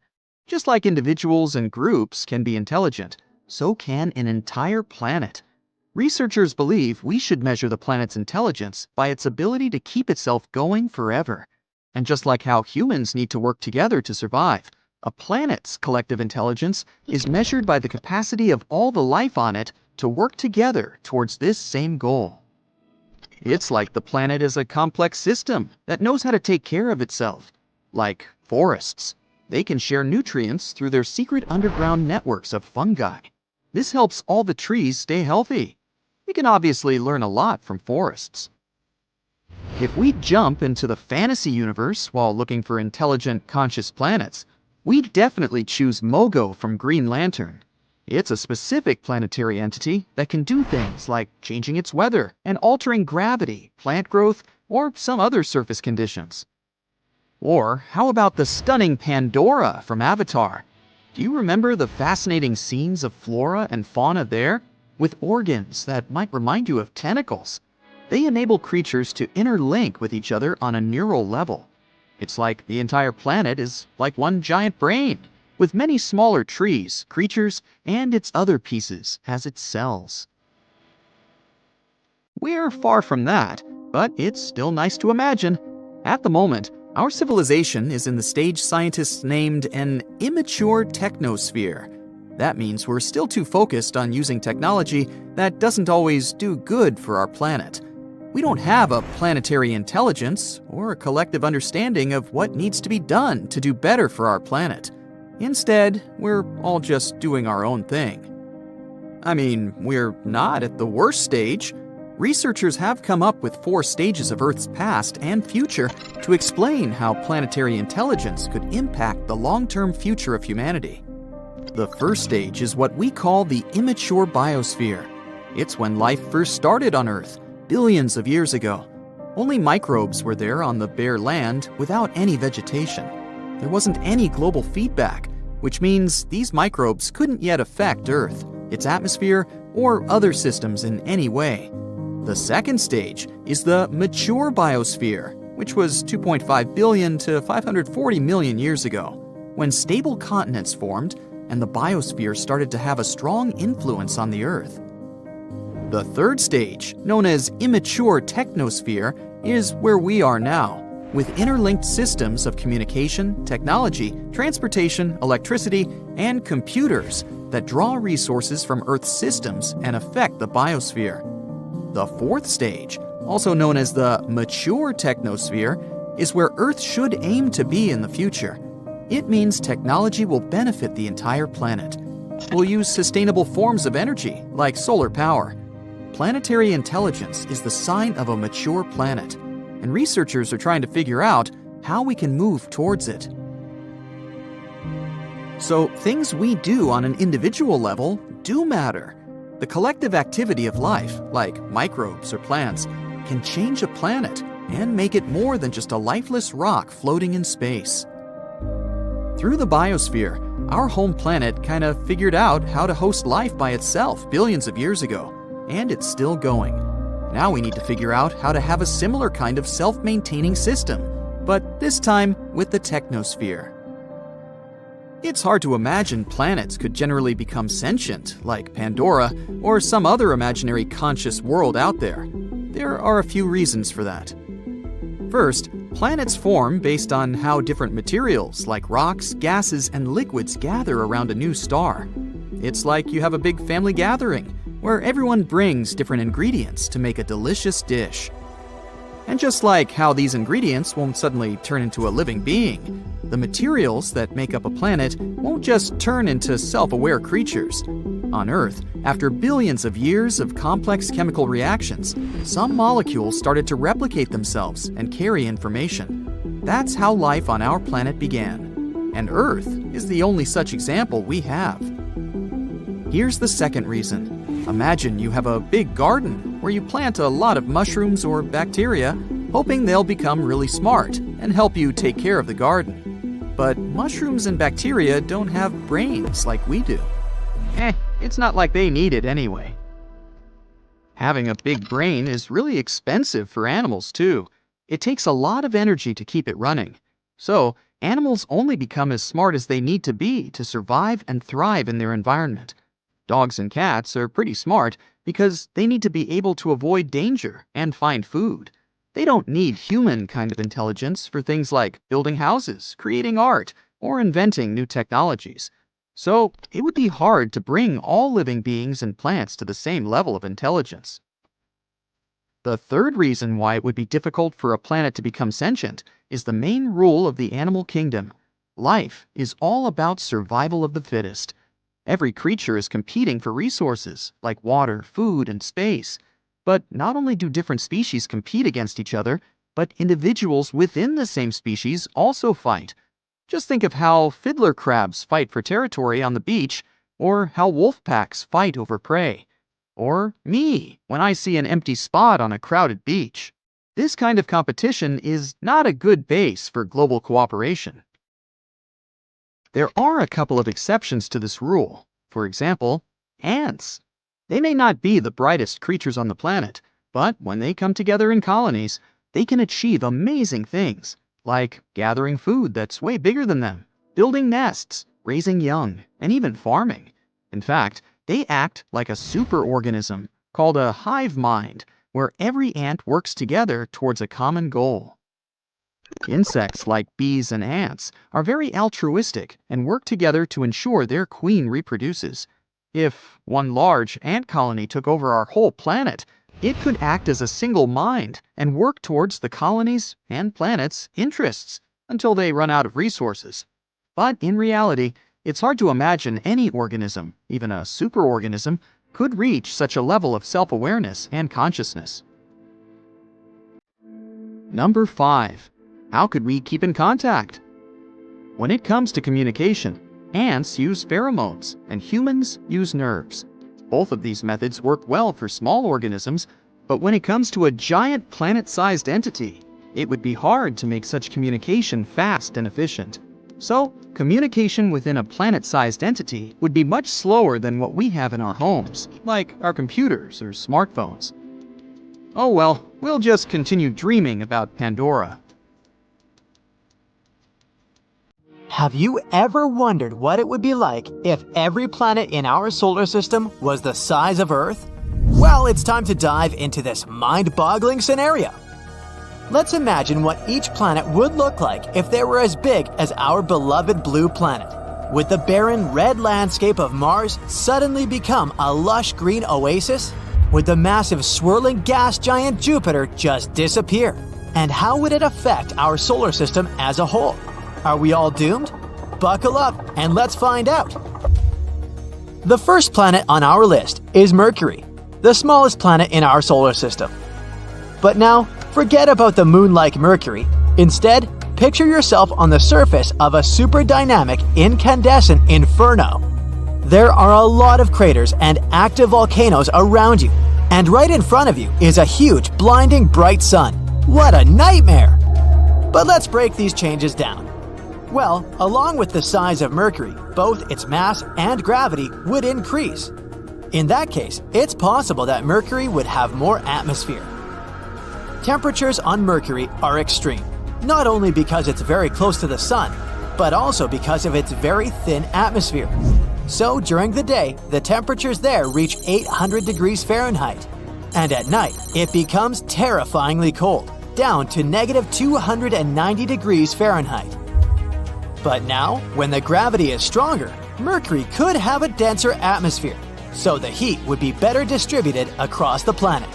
Just like individuals and groups can be intelligent, so can an entire planet. Researchers believe we should measure the planet's intelligence by its ability to keep itself going forever. And just like how humans need to work together to survive, a planet's collective intelligence is measured by the capacity of all the life on it to work together towards this same goal. It's like the planet is a complex system that knows how to take care of itself. Like forests. They can share nutrients through their secret underground networks of fungi. This helps all the trees stay healthy. We can obviously learn a lot from forests. If we jump into the fantasy universe while looking for intelligent, conscious planets, we'd definitely choose Mogo from Green Lantern. It's a specific planetary entity that can do things like changing its weather and altering gravity, plant growth, or some other surface conditions. Or how about the stunning Pandora from Avatar? Do you remember the fascinating scenes of flora and fauna there? With organs that might remind you of tentacles. They enable creatures to interlink with each other on a neural level. It's like the entire planet is like one giant brain, with many smaller trees, creatures, and its other pieces as its cells. We're far from that, but it's still nice to imagine. At the moment, our civilization is in the stage scientists named an immature technosphere. That means we're still too focused on using technology that doesn't always do good for our planet. We don't have a planetary intelligence or a collective understanding of what needs to be done to do better for our planet. Instead, we're all just doing our own thing. I mean, we're not at the worst stage. Researchers have come up with 4 stages of Earth's past and future to explain how planetary intelligence could impact the long-term future of humanity. The first stage is what we call the immature biosphere. It's when life first started on Earth, billions of years ago. Only microbes were there on the bare land without any vegetation. There wasn't any global feedback, which means these microbes couldn't yet affect Earth, its atmosphere, or other systems in any way. The second stage is the mature biosphere, which was 2.5 billion to 540 million years ago, when stable continents formed and the biosphere started to have a strong influence on the Earth. The third stage, known as immature technosphere, is where we are now, with interlinked systems of communication, technology, transportation, electricity, and computers that draw resources from Earth's systems and affect the biosphere. The fourth stage, also known as the mature technosphere, is where Earth should aim to be in the future. It means technology will benefit the entire planet. We'll use sustainable forms of energy, like solar power. Planetary intelligence is the sign of a mature planet, and researchers are trying to figure out how we can move towards it. So, things we do on an individual level do matter. The collective activity of life, like microbes or plants, can change a planet and make it more than just a lifeless rock floating in space. Through the biosphere, our home planet kind of figured out how to host life by itself billions of years ago, and it's still going. Now we need to figure out how to have a similar kind of self-maintaining system, but this time with the technosphere. It's hard to imagine planets could generally become sentient, like Pandora, or some other imaginary conscious world out there. There are a few reasons for that. First, planets form based on how different materials, like rocks, gases, and liquids gather around a new star. It's like you have a big family gathering, where everyone brings different ingredients to make a delicious dish. And just like how these ingredients won't suddenly turn into a living being, the materials that make up a planet won't just turn into self-aware creatures. On Earth, after billions of years of complex chemical reactions, some molecules started to replicate themselves and carry information. That's how life on our planet began. and Earth is the only such example we have. Here's the second reason. Imagine you have a big garden where you plant a lot of mushrooms or bacteria, hoping they'll become really smart and help you take care of the garden. But mushrooms and bacteria don't have brains like we do. It's not like they need it anyway. Having a big brain is really expensive for animals too. It takes a lot of energy to keep it running. So, animals only become as smart as they need to be to survive and thrive in their environment. Dogs and cats are pretty smart because they need to be able to avoid danger and find food. They don't need human kind of intelligence for things like building houses, creating art, or inventing new technologies. So, it would be hard to bring all living beings and plants to the same level of intelligence. The third reason why it would be difficult for a planet to become sentient is the main rule of the animal kingdom. Life is all about survival of the fittest. Every creature is competing for resources like water, food, and space. But not only do different species compete against each other, but individuals within the same species also fight. Just think of how fiddler crabs fight for territory on the beach, or how wolf packs fight over prey. Or me, when I see an empty spot on a crowded beach. This kind of competition is not a good base for global cooperation. There are a couple of exceptions to this rule. For example, ants. They may not be the brightest creatures on the planet, but when they come together in colonies, they can achieve amazing things, like gathering food that's way bigger than them, building nests, raising young, and even farming. In fact, they act like a superorganism called a hive mind, where every ant works together towards a common goal. Insects like bees and ants are very altruistic and work together to ensure their queen reproduces. If one large ant colony took over our whole planet, it could act as a single mind and work towards the colony's and planet's interests until they run out of resources. But in reality, it's hard to imagine any organism, even a superorganism, could reach such a level of self-awareness and consciousness. Number 5. How could we keep in contact? When it comes to communication, ants use pheromones and humans use nerves. Both of these methods work well for small organisms, but when it comes to a giant planet-sized entity, it would be hard to make such communication fast and efficient. So, communication within a planet-sized entity would be much slower than what we have in our homes, like our computers or smartphones. Oh well, we'll just continue dreaming about Pandora. Have you ever wondered what it would be like if every planet in our solar system was the size of Earth? Well, it's time to dive into this mind-boggling scenario. Let's imagine what each planet would look like if they were as big as our beloved blue planet. Would the barren red landscape of Mars suddenly become a lush green oasis? Would the massive swirling gas giant Jupiter just disappear? And how would it affect our solar system as a whole? Are we all doomed? Buckle up and let's find out. The first planet on our list is Mercury, the smallest planet in our solar system. But now, forget about the moon-like Mercury. Instead, picture yourself on the surface of a super dynamic incandescent inferno. There are a lot of craters and active volcanoes around you, and right in front of you is a huge, blinding bright sun. What a nightmare! But let's break these changes down. Well, along with the size of Mercury, both its mass and gravity would increase. In that case, it's possible that Mercury would have more atmosphere. Temperatures on Mercury are extreme, not only because it's very close to the sun, but also because of its very thin atmosphere. So during the day, the temperatures there reach 800 degrees Fahrenheit. And at night, it becomes terrifyingly cold, down to negative 290 degrees Fahrenheit. But now, when the gravity is stronger, Mercury could have a denser atmosphere, so the heat would be better distributed across the planet.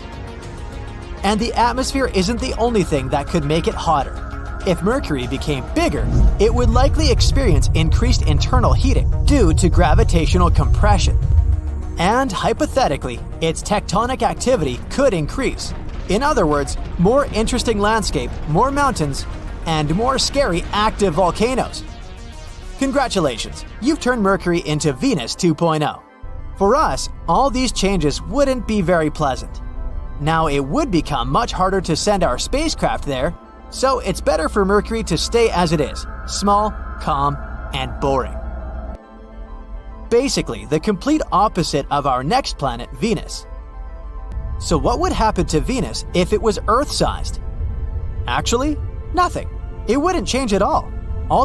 And the atmosphere isn't the only thing that could make it hotter. If Mercury became bigger, it would likely experience increased internal heating due to gravitational compression. And hypothetically, its tectonic activity could increase. In other words, more interesting landscape, more mountains, and more scary active volcanoes. Congratulations, you've turned Mercury into Venus 2.0. For us, all these changes wouldn't be very pleasant. Now, it would become much harder to send our spacecraft there, so it's better for Mercury to stay as it is, small, calm, and boring. Basically, the complete opposite of our next planet, Venus. So what would happen to Venus if it was Earth-sized? Actually, nothing. It wouldn't change at all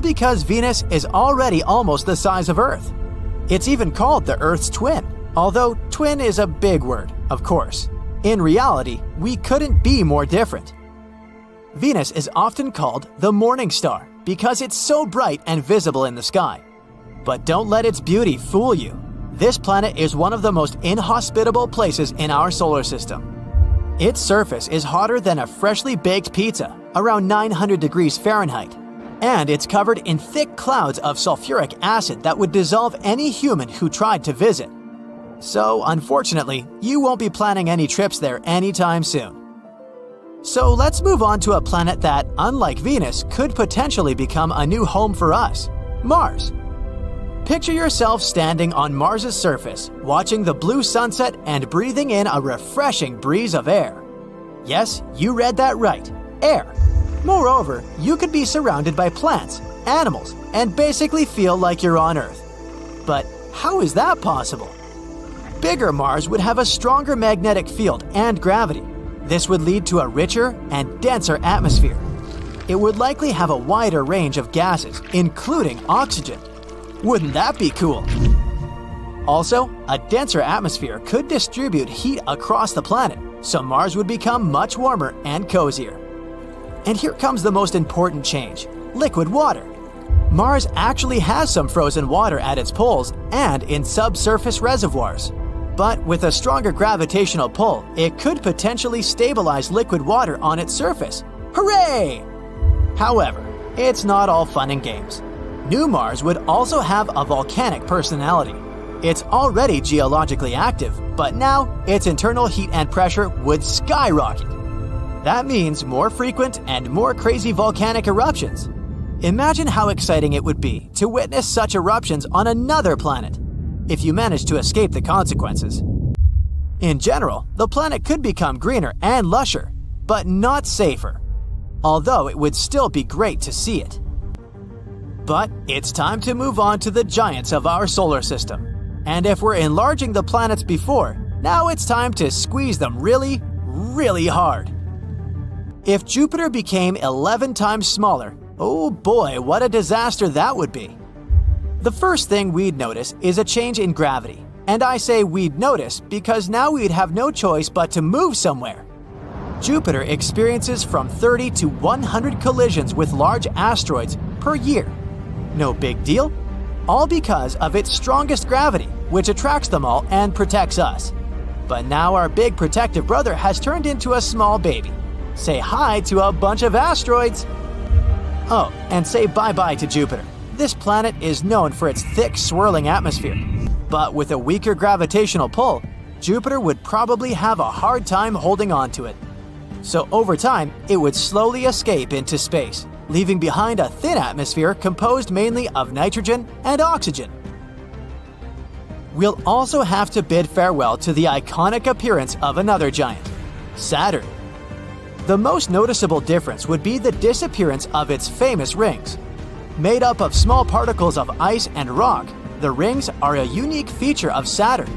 because Venus is already almost the size of Earth. It's even called the Earth's twin, although twin is a big word, of course. In reality, we couldn't be more different. Venus is often called the morning star because it's so bright and visible in the sky. But don't let its beauty fool you. This planet is one of the most inhospitable places in our solar system. Its surface is hotter than a freshly baked pizza, around 900 degrees Fahrenheit, and it's covered in thick clouds of sulfuric acid that would dissolve any human who tried to visit. So, unfortunately, you won't be planning any trips there anytime soon. So let's move on to a planet that, unlike Venus, could potentially become a new home for us, Mars. Picture yourself standing on Mars's surface, watching the blue sunset and breathing in a refreshing breeze of air. Yes, you read that right, air. Moreover, you could be surrounded by plants, animals, and basically feel like you're on Earth. But how is that possible? Bigger Mars would have a stronger magnetic field and gravity. This would lead to a richer and denser atmosphere. It would likely have a wider range of gases, including oxygen. Wouldn't that be cool? Also, a denser atmosphere could distribute heat across the planet, so Mars would become much warmer and cozier. And here comes the most important change: liquid water. Mars actually has some frozen water at its poles and in subsurface reservoirs. But with a stronger gravitational pull, it could potentially stabilize liquid water on its surface. Hooray! However, it's not all fun and games. New Mars would also have a volcanic personality. It's already geologically active, but now its internal heat and pressure would skyrocket. That means more frequent and more crazy volcanic eruptions. Imagine how exciting it would be to witness such eruptions on another planet, if you manage to escape the consequences. In general, the planet could become greener and lusher, but not safer, although it would still be great to see it. But it's time to move on to the giants of our solar system. And if we're enlarging the planets before, now it's time to squeeze them really, really hard. If Jupiter became 11 times smaller, oh boy, what a disaster that would be. The first thing we'd notice is a change in gravity. And I say we'd notice because now we'd have no choice but to move somewhere. Jupiter experiences from 30 to 100 collisions with large asteroids per year. No big deal. All because of its strongest gravity, which attracts them all and protects us. But now our big protective brother has turned into a small baby. Say hi to a bunch of asteroids. Oh, and say bye-bye to Jupiter. This planet is known for its thick, swirling atmosphere. But with a weaker gravitational pull, Jupiter would probably have a hard time holding on to it. So over time, it would slowly escape into space, leaving behind a thin atmosphere composed mainly of nitrogen and oxygen. We'll also have to bid farewell to the iconic appearance of another giant, Saturn. The most noticeable difference would be the disappearance of its famous rings. Made up of small particles of ice and rock, the rings are a unique feature of Saturn.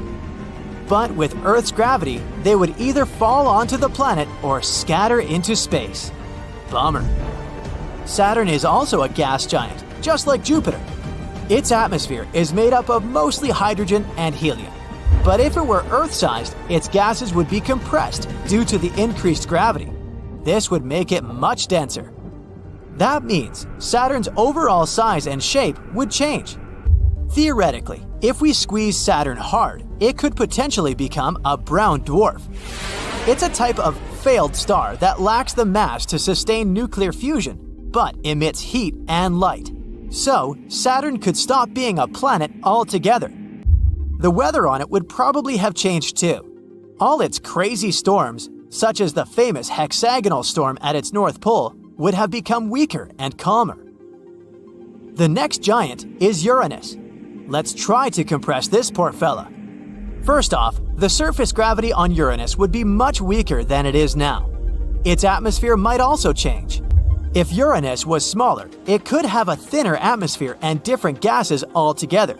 But with Earth's gravity, they would either fall onto the planet or scatter into space. Bummer. Saturn is also a gas giant, just like Jupiter. Its atmosphere is made up of mostly hydrogen and helium. But if it were Earth-sized, its gases would be compressed due to the increased gravity. This would make it much denser. That means Saturn's overall size and shape would change. Theoretically, if we squeeze Saturn hard, it could potentially become a brown dwarf. It's a type of failed star that lacks the mass to sustain nuclear fusion, but emits heat and light. So, Saturn could stop being a planet altogether. The weather on it would probably have changed too. All its crazy storms, such as the famous hexagonal storm at its North Pole, would have become weaker and calmer. The next giant is Uranus. Let's try to compress this poor fella. First off, the surface gravity on Uranus would be much weaker than it is now. Its atmosphere might also change. If Uranus was smaller, it could have a thinner atmosphere and different gases altogether.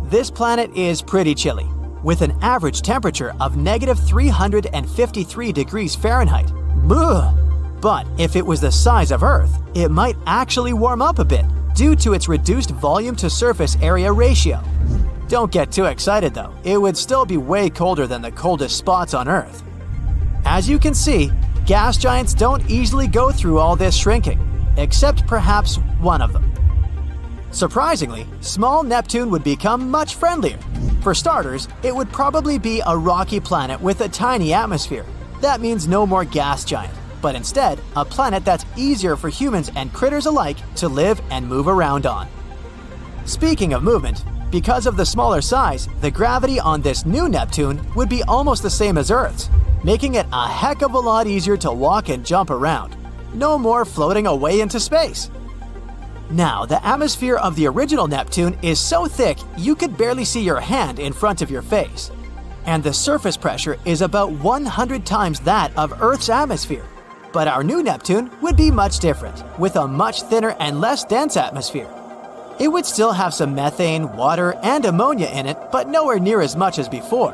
This planet is pretty chilly, with an average temperature of -353 degrees Fahrenheit. Ugh. But if it was the size of Earth, it might actually warm up a bit due to its reduced volume to surface area ratio. Don't get too excited though, it would still be way colder than the coldest spots on Earth. As you can see, gas giants don't easily go through all this shrinking, except perhaps one of them. Surprisingly, small Neptune would become much friendlier. For starters, it would probably be a rocky planet with a tiny atmosphere. That means no more gas giant, but instead, a planet that's easier for humans and critters alike to live and move around on. Speaking of movement, because of the smaller size, the gravity on this new Neptune would be almost the same as Earth's, making it a heck of a lot easier to walk and jump around. No more floating away into space. Now, the atmosphere of the original Neptune is so thick you could barely see your hand in front of your face. And the surface pressure is about 100 times that of Earth's atmosphere. But our new Neptune would be much different, with a much thinner and less dense atmosphere. It would still have some methane, water, and ammonia in it, but nowhere near as much as before.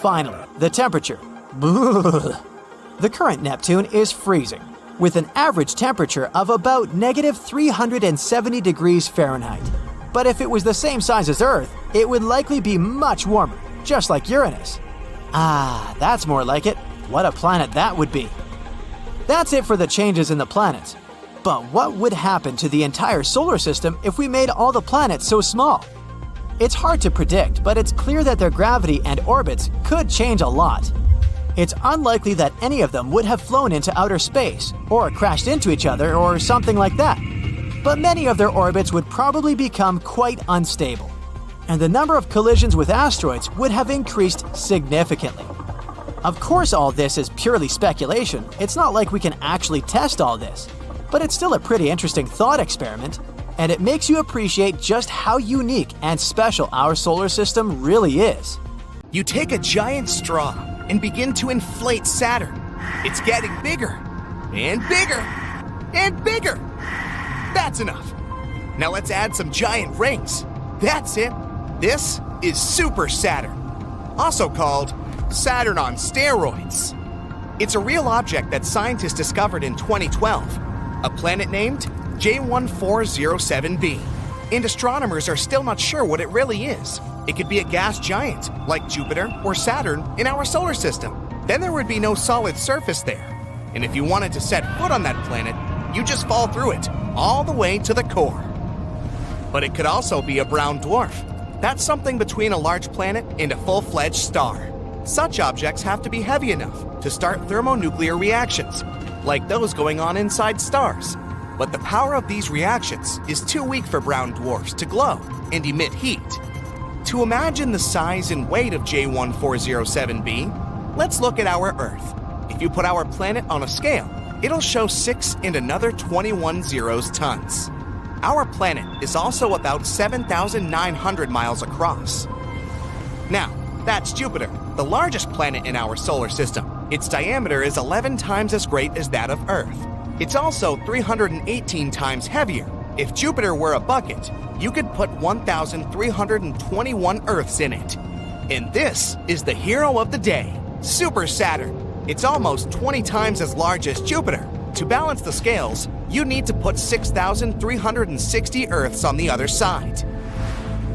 Finally, the temperature. The current Neptune is freezing, with an average temperature of about -370 degrees Fahrenheit. But if it was the same size as Earth, it would likely be much warmer, just like Uranus. Ah, that's more like it. What a planet that would be. That's it for the changes in the planets. But what would happen to the entire solar system if we made all the planets so small? It's hard to predict, but it's clear that their gravity and orbits could change a lot. It's unlikely that any of them would have flown into outer space, or crashed into each other, or something like that. But many of their orbits would probably become quite unstable, and the number of collisions with asteroids would have increased significantly. Of course, all this is purely speculation. It's not like we can actually test all this, but it's still a pretty interesting thought experiment, and it makes you appreciate just how unique and special our solar system really is. You take a giant straw and begin to inflate Saturn. It's getting bigger and bigger and bigger. That's enough. Now let's add some giant rings. That's it. This is Super Saturn, also called Saturn on steroids. It's a real object that scientists discovered in 2012, a planet named J1407b. And astronomers are still not sure what it really is. It could be a gas giant, like Jupiter or Saturn in our solar system. Then there would be no solid surface there. And if you wanted to set foot on that planet, you just fall through it, all the way to the core. But it could also be a brown dwarf. That's something between a large planet and a full-fledged star. Such objects have to be heavy enough to start thermonuclear reactions, like those going on inside stars. But the power of these reactions is too weak for brown dwarfs to glow and emit heat. To imagine the size and weight of J1407b, let's look at our Earth. If you put our planet on a scale, it'll show 6 and another 21 zeros tons. Our planet is also about 7,900 miles across. Now, that's Jupiter, the largest planet in our solar system. Its diameter is 11 times as great as that of Earth. It's also 318 times heavier. If Jupiter were a bucket, you could put 1,321 Earths in it. And this is the hero of the day, Super Saturn. It's almost 20 times as large as Jupiter. To balance the scales, you need to put 6,360 Earths on the other side.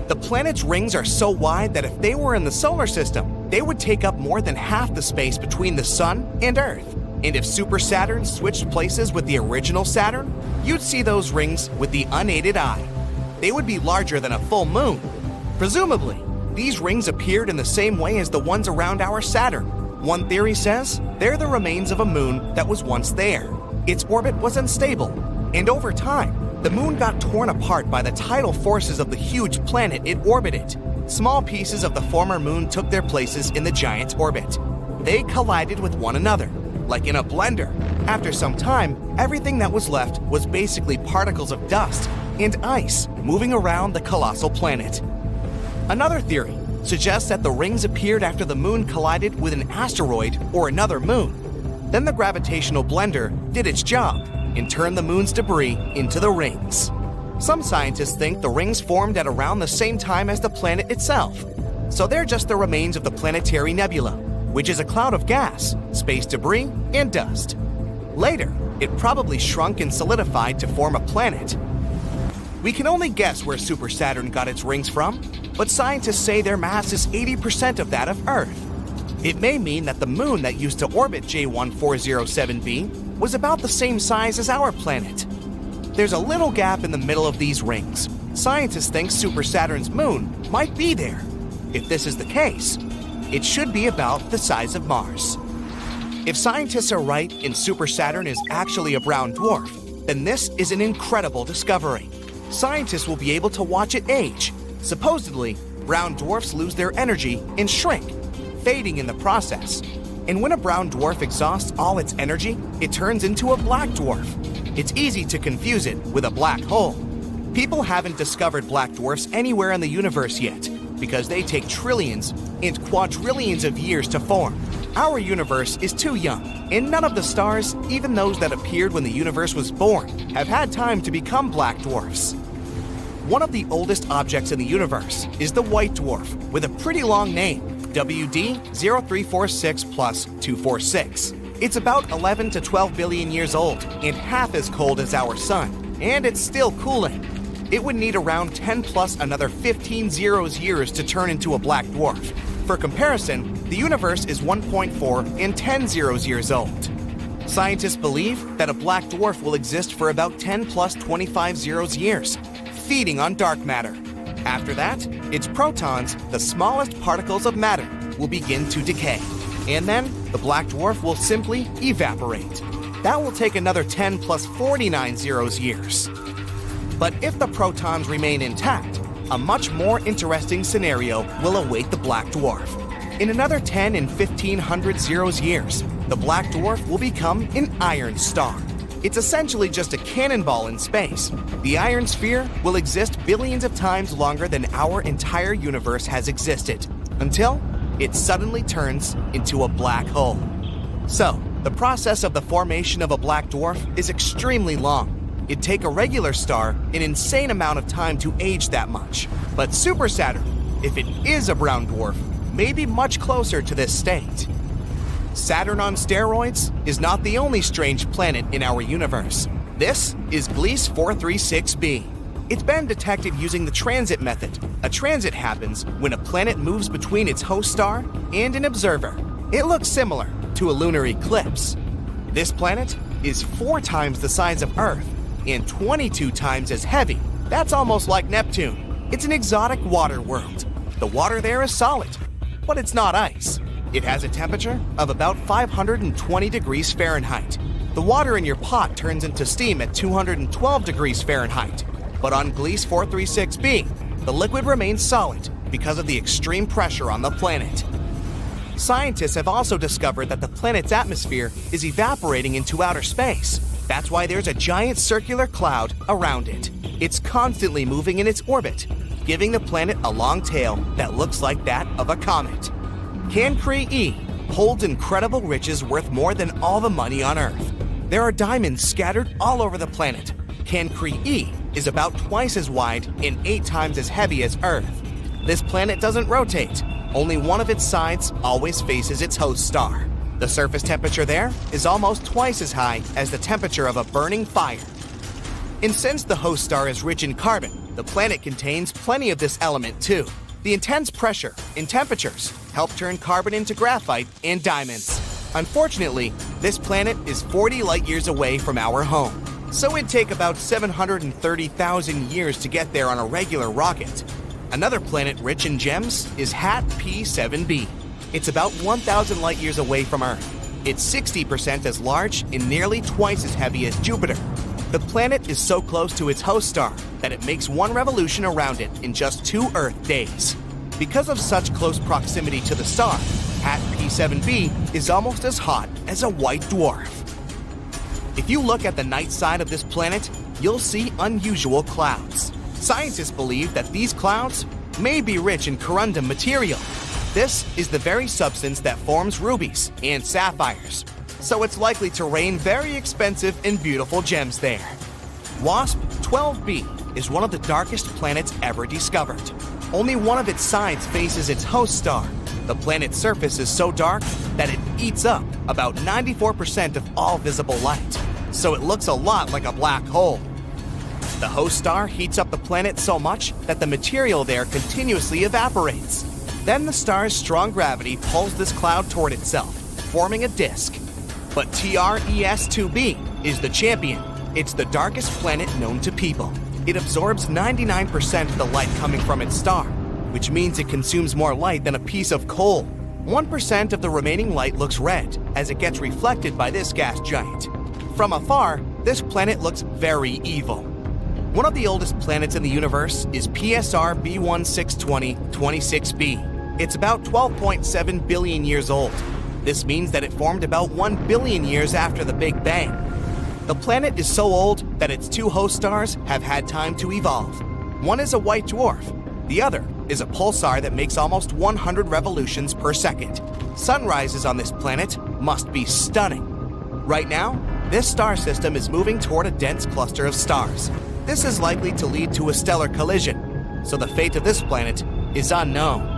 The planet's rings are so wide that if they were in the solar system, they would take up more than half the space between the Sun and Earth. And if Super Saturn switched places with the original Saturn, you'd see those rings with the unaided eye. They would be larger than a full moon. Presumably, these rings appeared in the same way as the ones around our Saturn. One theory says they're the remains of a moon that was once there. Its orbit was unstable, and over time, the moon got torn apart by the tidal forces of the huge planet it orbited. Small pieces of the former moon took their places in the giant's orbit. They collided with one another, like in a blender. After some time, everything that was left was basically particles of dust, and ice moving around the colossal planet. Another theory suggests that the rings appeared after the moon collided with an asteroid or another moon. Then the gravitational blender did its job and turned the moon's debris into the rings. Some scientists think the rings formed at around the same time as the planet itself, so they're just the remains of the Planetary nebula, which is a cloud of gas, space debris, and dust. Later, it probably shrunk and solidified to form a planet. We can only guess where Super Saturn got its rings from, but scientists say their mass is 80% of that of Earth. It may mean that the moon that used to orbit J1407b was about the same size as our planet. There's a little gap in the middle of these rings. Scientists think Super Saturn's moon might be there. If this is the case, it should be about the size of Mars. If scientists are right and Super Saturn is actually a brown dwarf, then this is an incredible discovery. Scientists will be able to watch it age. Supposedly, brown dwarfs lose their energy and shrink, fading in the process. And when a brown dwarf exhausts all its energy, it turns into a black dwarf. It's easy to confuse it with a black hole. People haven't discovered black dwarfs anywhere in the universe yet, because they take trillions and quadrillions of years to form. Our universe is too young, and none of the stars, even those that appeared when the universe was born, have had time to become black dwarfs. One of the oldest objects in the universe is the white dwarf, with a pretty long name, WD 0346 plus 246. It's about 11 to 12 billion years old and half as cold as our sun, and it's still cooling. It would need around 10 plus another 15 zeros years to turn into a black dwarf. For comparison, the universe is 1.4 and 10 zeros years old. Scientists believe that a black dwarf will exist for about 10 plus 25 zeros years, feeding on dark matter. After that, its protons, the smallest particles of matter, will begin to decay. And then, the black dwarf will simply evaporate. That will take another 10 plus 49 zeros years. But if the protons remain intact, a much more interesting scenario will await the black dwarf. In another 10 and 1500 zeros years, the black dwarf will become an iron star. It's essentially just a cannonball in space. The iron sphere will exist billions of times longer than our entire universe has existed, until it suddenly turns into a black hole. So, the process of the formation of a black dwarf is extremely long. It'd take a regular star an insane amount of time to age that much. But Super Saturn, if it is a brown dwarf, may be much closer to this state. Saturn on steroids is not the only strange planet in our universe. This is Gliese 436b. It's been detected using the transit method. A transit happens when a planet moves between its host star and an observer. It looks similar to a lunar eclipse. This planet is 4 times the size of Earth and 22 times as heavy. That's almost like Neptune. It's an exotic water world. The water there is solid, but it's not ice. It has a temperature of about 520 degrees Fahrenheit. The water in your pot turns into steam at 212 degrees Fahrenheit. But on Gliese 436b, the liquid remains solid because of the extreme pressure on the planet. Scientists have also discovered that the planet's atmosphere is evaporating into outer space. That's why there's a giant circular cloud around it. It's constantly moving in its orbit, giving the planet a long tail that looks like that of a comet. Cancri E holds incredible riches worth more than all the money on Earth. There are diamonds scattered all over the planet. Cancri E is about twice as wide and 8 times as heavy as Earth. This planet doesn't rotate. Only one of its sides always faces its host star. The surface temperature there is almost twice as high as the temperature of a burning fire. And since the host star is rich in carbon, the planet contains plenty of this element too. The intense pressure and temperatures help turn carbon into graphite and diamonds. Unfortunately, this planet is 40 light years away from our home, so it'd take about 730,000 years to get there on a regular rocket. Another planet rich in gems is HAT P7b. It's about 1,000 light years away from Earth. It's 60% as large and nearly twice as heavy as Jupiter. The planet is so close to its host star that it makes one revolution around it in just 2 Earth days. Because of such close proximity to the star, HAT P7b is almost as hot as a white dwarf. If you look at the night side of this planet, you'll see unusual clouds. Scientists believe that these clouds may be rich in corundum material. This is the very substance that forms rubies and sapphires, so it's likely to rain very expensive and beautiful gems there. WASP 12b is one of the darkest planets ever discovered. Only one of its sides faces its host star. The planet's surface is so dark that it eats up about 94% of all visible light, so it looks a lot like a black hole. The host star heats up the planet so much that the material there continuously evaporates. Then the star's strong gravity pulls this cloud toward itself, forming a disk. But TRES-2b is the champion. It's the darkest planet known to people. It absorbs 99% of the light coming from its star, which means it consumes more light than a piece of coal. 1% of the remaining light looks red as it gets reflected by this gas giant. From afar, this planet looks very evil. One of the oldest planets in the universe is PSR B1620-26b. It's about 12.7 billion years old. This means that it formed about 1 billion years after the Big Bang. The planet is so old that its two host stars have had time to evolve. One is a white dwarf. The other is a pulsar that makes almost 100 revolutions per second. Sunrises on this planet must be stunning. Right now, this star system is moving toward a dense cluster of stars. This is likely to lead to a stellar collision, so the fate of this planet is unknown.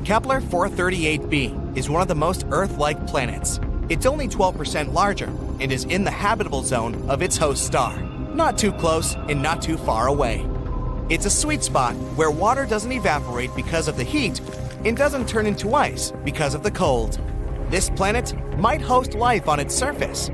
Kepler 438b is one of the most Earth-like planets. It's only 12% larger and is in the habitable zone of its host star. Not too close and not too far away. It's a sweet spot where water doesn't evaporate because of the heat and doesn't turn into ice because of the cold. This planet might host life on its surface.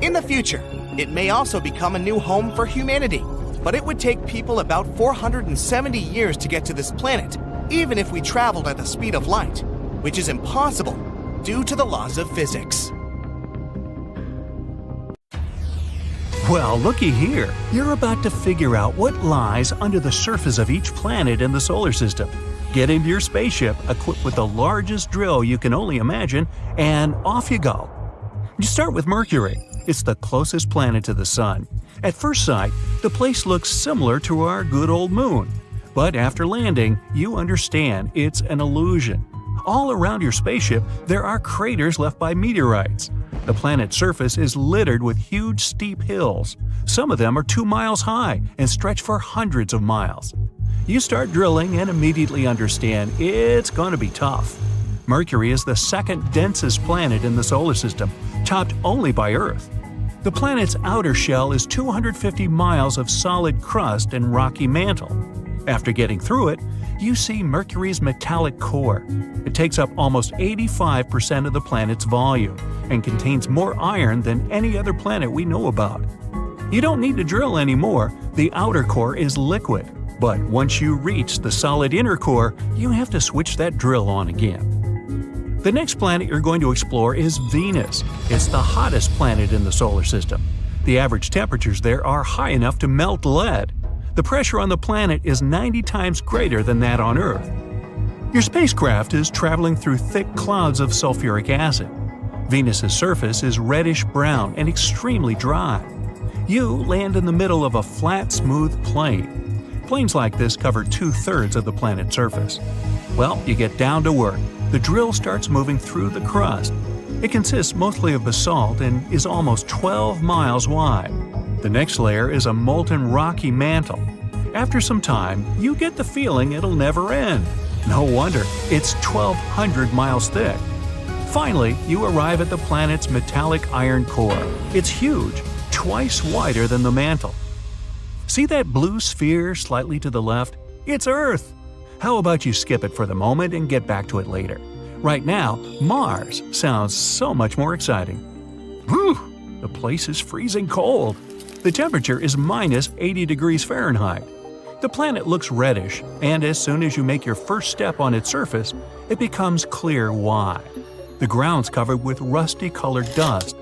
In the future, it may also become a new home for humanity, but it would take people about 470 years to get to this planet, even if we traveled at the speed of light, which is impossible due to the laws of physics. Well, looky here. You're about to figure out what lies under the surface of each planet in the solar system. Get into your spaceship, equipped with the largest drill you can only imagine, and off you go. You start with Mercury. It's the closest planet to the Sun. At first sight, the place looks similar to our good old Moon. But after landing, you understand it's an illusion. All around your spaceship, there are craters left by meteorites. The planet's surface is littered with huge steep hills. Some of them are 2 miles high and stretch for hundreds of miles. You start drilling and immediately understand it's going to be tough. Mercury is the second densest planet in the solar system, topped only by Earth. The planet's outer shell is 250 miles of solid crust and rocky mantle. After getting through it, you see Mercury's metallic core. It takes up almost 85% of the planet's volume and contains more iron than any other planet we know about. You don't need to drill anymore, the outer core is liquid. But once you reach the solid inner core, you have to switch that drill on again. The next planet you're going to explore is Venus. It's the hottest planet in the solar system. The average temperatures there are high enough to melt lead. The pressure on the planet is 90 times greater than that on Earth. Your spacecraft is traveling through thick clouds of sulfuric acid. Venus's surface is reddish-brown and extremely dry. You land in the middle of a flat, smooth plain. Plains like this cover 2/3 of the planet's surface. Well, you get down to work. The drill starts moving through the crust. It consists mostly of basalt and is almost 12 miles wide. The next layer is a molten rocky mantle. After some time, you get the feeling it'll never end. No wonder, it's 1,200 miles thick. Finally, you arrive at the planet's metallic iron core. It's huge, twice wider than the mantle. See that blue sphere slightly to the left? It's Earth! How about you skip it for the moment and get back to it later? Right now, Mars sounds so much more exciting. Whew! The place is freezing cold. The temperature is minus 80 degrees Fahrenheit. The planet looks reddish, and as soon as you make your first step on its surface, it becomes clear why. The ground's covered with rusty-colored dust.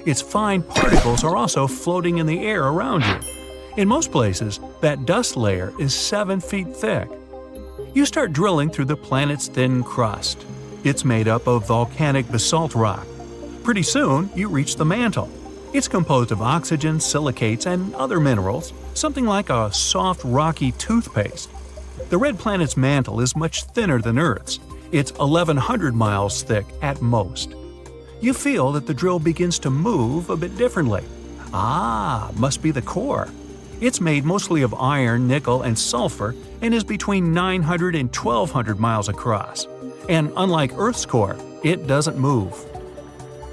Its fine particles are also floating in the air around you. In most places, that dust layer is 7 feet thick. You start drilling through the planet's thin crust. It's made up of volcanic basalt rock. Pretty soon, you reach the mantle. It's composed of oxygen, silicates, and other minerals, something like a soft, rocky toothpaste. The red planet's mantle is much thinner than Earth's. It's 1,100 miles thick at most. You feel that the drill begins to move a bit differently. Must be the core. It's made mostly of iron, nickel, and sulfur and is between 900 and 1,200 miles across. And unlike Earth's core, it doesn't move.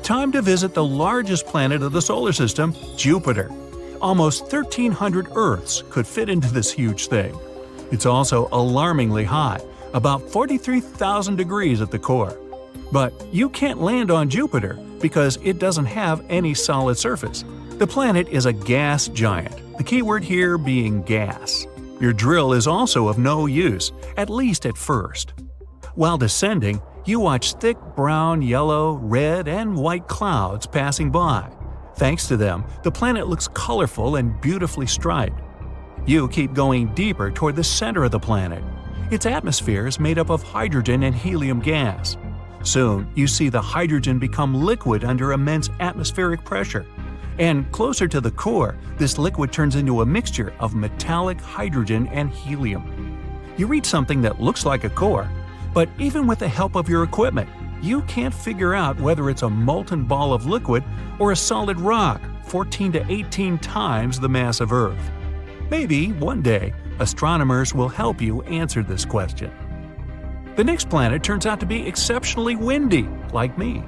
Time to visit the largest planet of the solar system, Jupiter. Almost 1,300 Earths could fit into this huge thing. It's also alarmingly hot, about 43,000 degrees at the core. But you can't land on Jupiter because it doesn't have any solid surface. The planet is a gas giant, the key word here being gas. Your drill is also of no use, at least at first. While descending, you watch thick brown, yellow, red, and white clouds passing by. Thanks to them, the planet looks colorful and beautifully striped. You keep going deeper toward the center of the planet. Its atmosphere is made up of hydrogen and helium gas. Soon, you see the hydrogen become liquid under immense atmospheric pressure. And closer to the core, this liquid turns into a mixture of metallic hydrogen and helium. You reach something that looks like a core, but even with the help of your equipment, you can't figure out whether it's a molten ball of liquid or a solid rock 14 to 18 times the mass of Earth. Maybe, one day, astronomers will help you answer this question. The next planet turns out to be exceptionally windy, like me.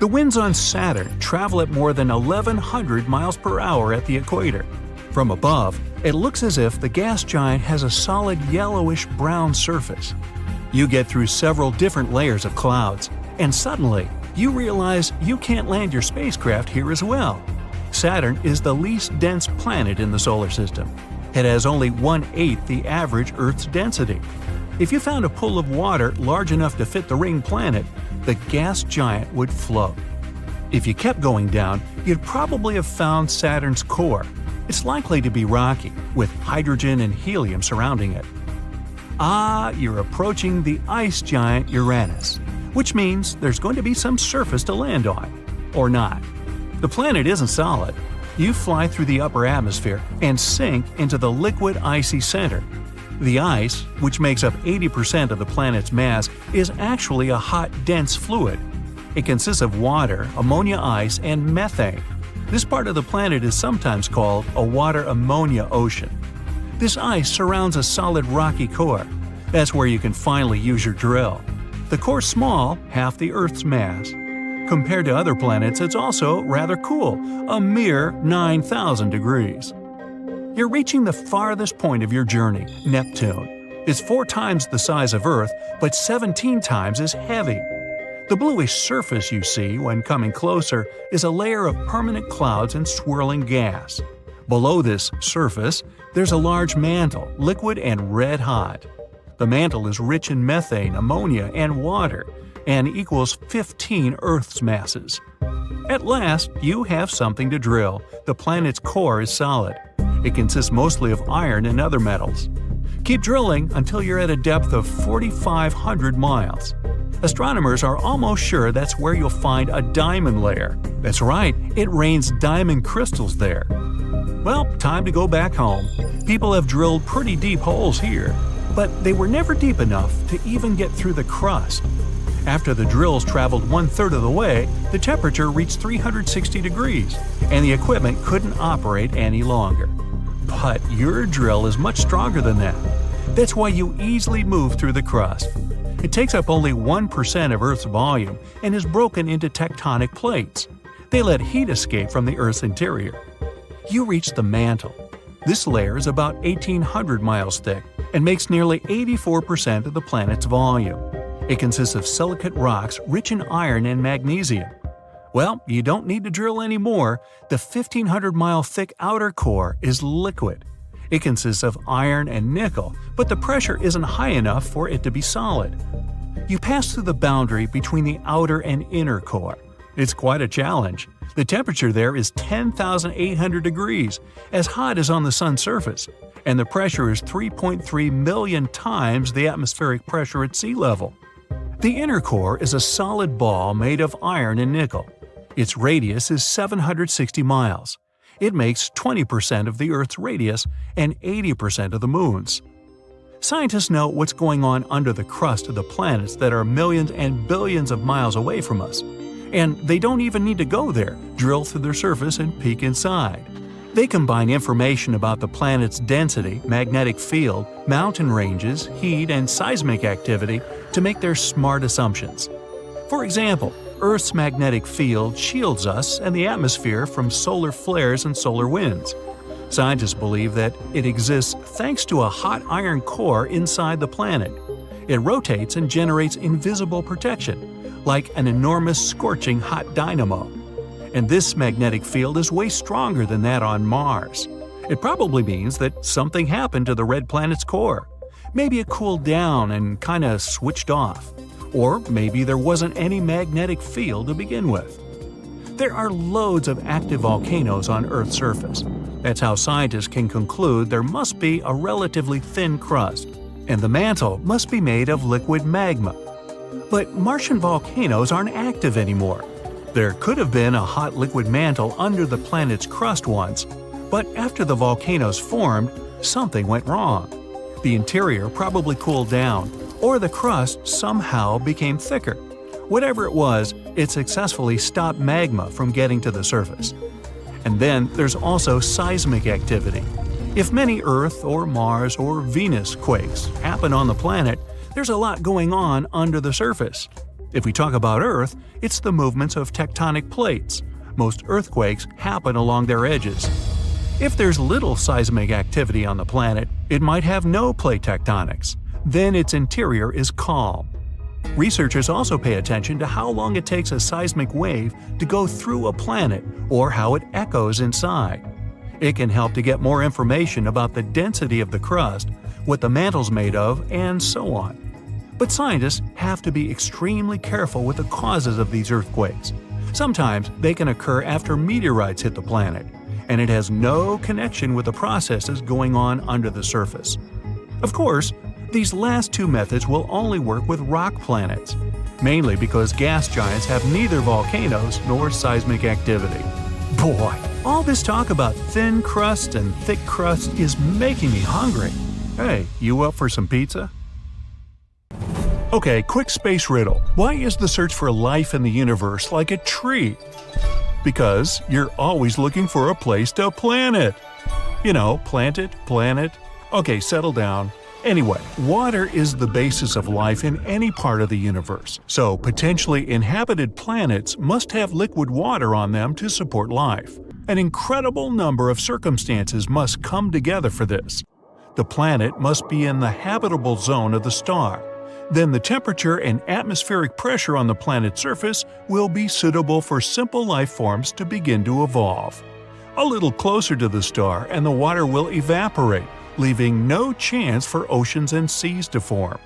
The winds on Saturn travel at more than 1,100 miles per hour at the equator. From above, it looks as if the gas giant has a solid yellowish-brown surface. You get through several different layers of clouds, and suddenly, you realize you can't land your spacecraft here as well. Saturn is the least dense planet in the solar system. It has only 1/8 the average Earth's density. If you found a pool of water large enough to fit the ring planet, the gas giant would float. If you kept going down, you'd probably have found Saturn's core. It's likely to be rocky, with hydrogen and helium surrounding it. You're approaching the ice giant Uranus, which means there's going to be some surface to land on. Or not. The planet isn't solid. You fly through the upper atmosphere and sink into the liquid icy center. The ice, which makes up 80% of the planet's mass, is actually a hot, dense fluid. It consists of water, ammonia ice, and methane. This part of the planet is sometimes called a water-ammonia ocean. This ice surrounds a solid rocky core. That's where you can finally use your drill. The core's small, half the Earth's mass. Compared to other planets, it's also rather cool, a mere 9,000 degrees. You're reaching the farthest point of your journey, Neptune. It's 4 times the size of Earth, but 17 times as heavy. The bluish surface you see when coming closer is a layer of permanent clouds and swirling gas. Below this surface, there's a large mantle, liquid and red hot. The mantle is rich in methane, ammonia, and water, and equals 15 Earth's masses. At last, you have something to drill. The planet's core is solid. It consists mostly of iron and other metals. Keep drilling until you're at a depth of 4,500 miles. Astronomers are almost sure that's where you'll find a diamond layer. That's right, it rains diamond crystals there. Well, time to go back home. People have drilled pretty deep holes here, but they were never deep enough to even get through the crust. After the drills traveled 1/3 of the way, the temperature reached 360 degrees, and the equipment couldn't operate any longer. But your drill is much stronger than that. That's why you easily move through the crust. It takes up only 1% of Earth's volume and is broken into tectonic plates. They let heat escape from the Earth's interior. You reach the mantle. This layer is about 1,800 miles thick and makes nearly 84% of the planet's volume. It consists of silicate rocks rich in iron and magnesium. Well, you don't need to drill anymore. The 1,500-mile thick outer core is liquid. It consists of iron and nickel, but the pressure isn't high enough for it to be solid. You pass through the boundary between the outer and inner core. It's quite a challenge. The temperature there is 10,800 degrees, as hot as on the sun's surface, and the pressure is 3.3 million times the atmospheric pressure at sea level. The inner core is a solid ball made of iron and nickel. Its radius is 760 miles. It makes 20% of the Earth's radius and 80% of the Moon's. Scientists know what's going on under the crust of the planets that are millions and billions of miles away from us. And they don't even need to go there, drill through their surface and peek inside. They combine information about the planet's density, magnetic field, mountain ranges, heat, and seismic activity to make their smart assumptions. For example, Earth's magnetic field shields us and the atmosphere from solar flares and solar winds. Scientists believe that it exists thanks to a hot iron core inside the planet. It rotates and generates invisible protection, like an enormous scorching hot dynamo. And this magnetic field is way stronger than that on Mars. It probably means that something happened to the red planet's core. Maybe it cooled down and kinda switched off. Or maybe there wasn't any magnetic field to begin with. There are loads of active volcanoes on Earth's surface. That's how scientists can conclude there must be a relatively thin crust, and the mantle must be made of liquid magma. But Martian volcanoes aren't active anymore. There could have been a hot liquid mantle under the planet's crust once, but after the volcanoes formed, something went wrong. The interior probably cooled down, or the crust somehow became thicker. Whatever it was, it successfully stopped magma from getting to the surface. And then there's also seismic activity. If many Earth or Mars or Venus quakes happen on the planet, there's a lot going on under the surface. If we talk about Earth, it's the movements of tectonic plates. Most earthquakes happen along their edges. If there's little seismic activity on the planet, it might have no plate tectonics. Then its interior is calm. Researchers also pay attention to how long it takes a seismic wave to go through a planet or how it echoes inside. It can help to get more information about the density of the crust, what the mantle's made of, and so on. But scientists have to be extremely careful with the causes of these earthquakes. Sometimes they can occur after meteorites hit the planet, and it has no connection with the processes going on under the surface. Of course, these last two methods will only work with rock planets, mainly because gas giants have neither volcanoes nor seismic activity. Boy, all this talk about thin crust and thick crust is making me hungry. Hey, you up for some pizza? Okay, quick space riddle. Why is the search for life in the universe like a tree? Because you're always looking for a place to plant it. You know, plant it, planet. Okay, settle down. Anyway, water is the basis of life in any part of the universe, so potentially inhabited planets must have liquid water on them to support life. An incredible number of circumstances must come together for this. The planet must be in the habitable zone of the star. Then the temperature and atmospheric pressure on the planet's surface will be suitable for simple life forms to begin to evolve. A little closer to the star and the water will evaporate, leaving no chance for oceans and seas to form.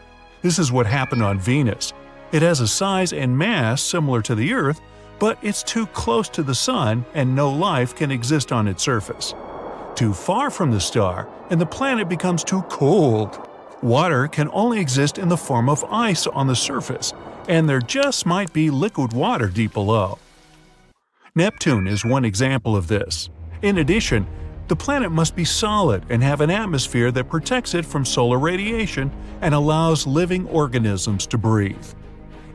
This is what happened on Venus. It has a size and mass similar to the Earth, but it's too close to the Sun and no life can exist on its surface. Too far from the star, and the planet becomes too cold. Water can only exist in the form of ice on the surface, and there just might be liquid water deep below. Neptune is one example of this. In addition, the planet must be solid and have an atmosphere that protects it from solar radiation and allows living organisms to breathe.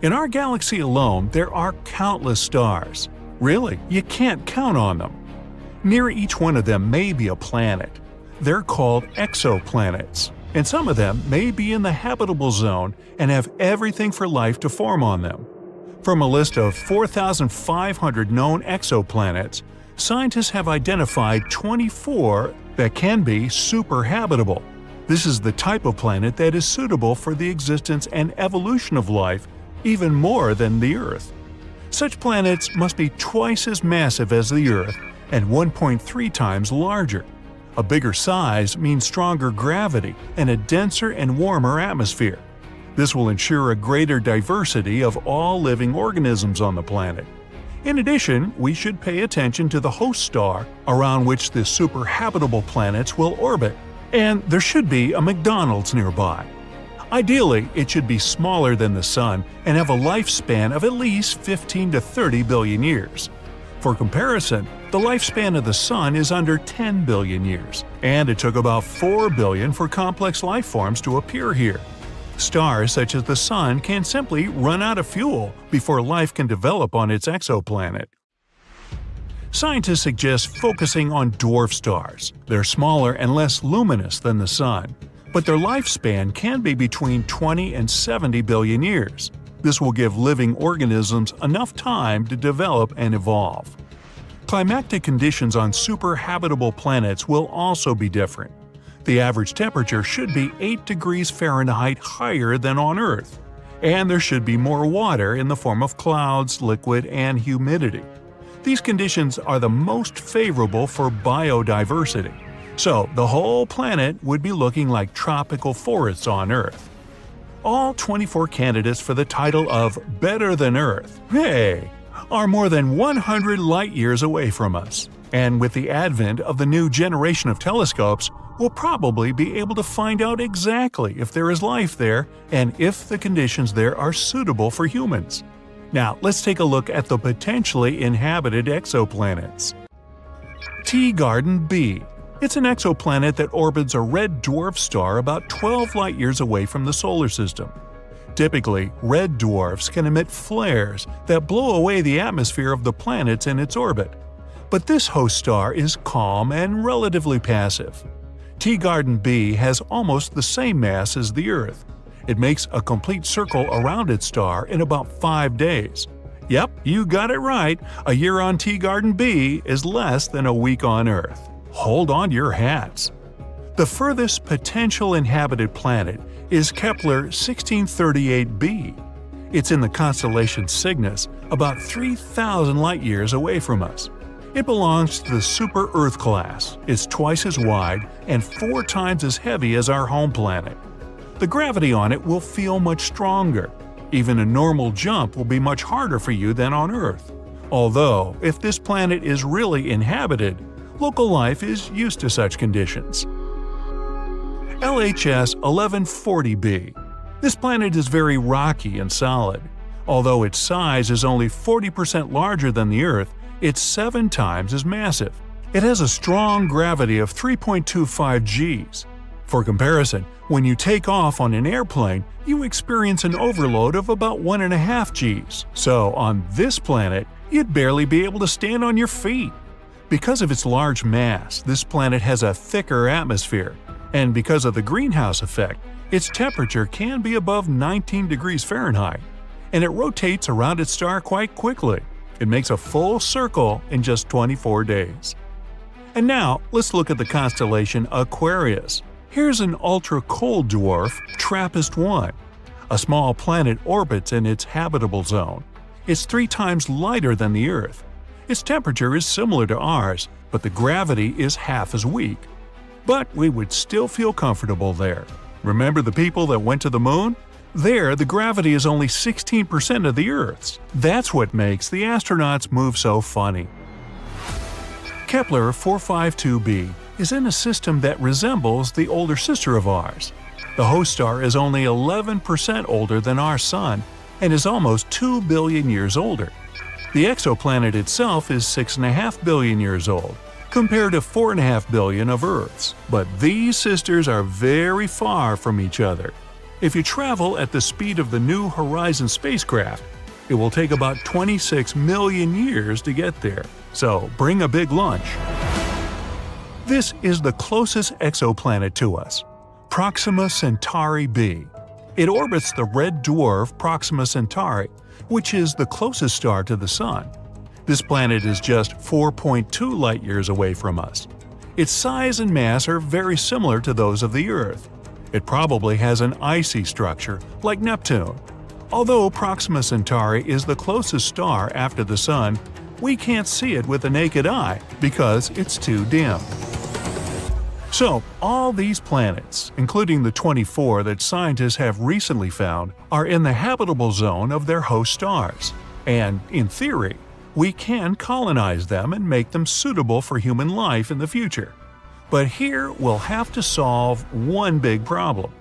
In our galaxy alone, there are countless stars. Really, you can't count on them. Near each one of them may be a planet. They're called exoplanets, and some of them may be in the habitable zone and have everything for life to form on them. From a list of 4,500 known exoplanets, scientists have identified 24 that can be superhabitable. This is the type of planet that is suitable for the existence and evolution of life, even more than the Earth. Such planets must be twice as massive as the Earth and 1.3 times larger. A bigger size means stronger gravity and a denser and warmer atmosphere. This will ensure a greater diversity of all living organisms on the planet. In addition, we should pay attention to the host star around which the superhabitable planets will orbit, and there should be a McDonald's nearby. Ideally, it should be smaller than the Sun and have a lifespan of at least 15 to 30 billion years. For comparison, the lifespan of the Sun is under 10 billion years, and it took about 4 billion for complex life forms to appear here. Stars such as the Sun can simply run out of fuel before life can develop on its exoplanet. Scientists suggest focusing on dwarf stars. They're smaller and less luminous than the Sun, but their lifespan can be between 20 and 70 billion years. This will give living organisms enough time to develop and evolve. Climatic conditions on super habitable planets will also be different. The average temperature should be 8 degrees Fahrenheit higher than on Earth, and there should be more water in the form of clouds, liquid, and humidity. These conditions are the most favorable for biodiversity, so the whole planet would be looking like tropical forests on Earth. All 24 candidates for the title of Better Than Earth, are more than 100 light-years away from us. And with the advent of the new generation of telescopes, we'll probably be able to find out exactly if there is life there and if the conditions there are suitable for humans. Now, let's take a look at the potentially inhabited exoplanets. Teegarden B. It's an exoplanet that orbits a red dwarf star about 12 light-years away from the solar system. Typically, red dwarfs can emit flares that blow away the atmosphere of the planets in its orbit. But this host star is calm and relatively passive. Teegarden B has almost the same mass as the Earth. It makes a complete circle around its star in about 5 days. Yep, you got it right. A year on Teegarden B is less than a week on Earth. Hold on to your hats. The furthest potential inhabited planet is Kepler 1638b. It's in the constellation Cygnus, about 3,000 light-years away from us. It belongs to the Super-Earth class. It's twice as wide and 4 times as heavy as our home planet. The gravity on it will feel much stronger. Even a normal jump will be much harder for you than on Earth. Although, if this planet is really inhabited, local life is used to such conditions. LHS 1140b. This planet is very rocky and solid. Although its size is only 40% larger than the Earth, it's 7 times as massive. It has a strong gravity of 3.25 Gs. For comparison, when you take off on an airplane, you experience an overload of about 1.5 Gs. So on this planet, you'd barely be able to stand on your feet. Because of its large mass, this planet has a thicker atmosphere. And because of the greenhouse effect, its temperature can be above 19 degrees Fahrenheit. And it rotates around its star quite quickly. It makes a full circle in just 24 days. And now, let's look at the constellation Aquarius. Here's an ultra-cold dwarf, TRAPPIST-1. A small planet orbits in its habitable zone. It's 3 times lighter than the Earth. Its temperature is similar to ours, but the gravity is half as weak. But we would still feel comfortable there. Remember the people that went to the moon? There, the gravity is only 16% of the Earth's. That's what makes the astronauts move so funny. Kepler 452b is in a system that resembles the older sister of ours. The host star is only 11% older than our Sun and is almost 2 billion years older. The exoplanet itself is 6.5 billion years old, compared to 4.5 billion of Earth's. But these sisters are very far from each other. If you travel at the speed of the New Horizons spacecraft, it will take about 26 million years to get there. So bring a big lunch. This is the closest exoplanet to us, Proxima Centauri b. It orbits the red dwarf Proxima Centauri, which is the closest star to the Sun. This planet is just 4.2 light-years away from us. Its size and mass are very similar to those of the Earth. It probably has an icy structure, like Neptune. Although Proxima Centauri is the closest star after the Sun, we can't see it with the naked eye because it's too dim. So, all these planets, including the 24 that scientists have recently found, are in the habitable zone of their host stars. And, in theory, we can colonize them and make them suitable for human life in the future. But here we'll have to solve one big problem.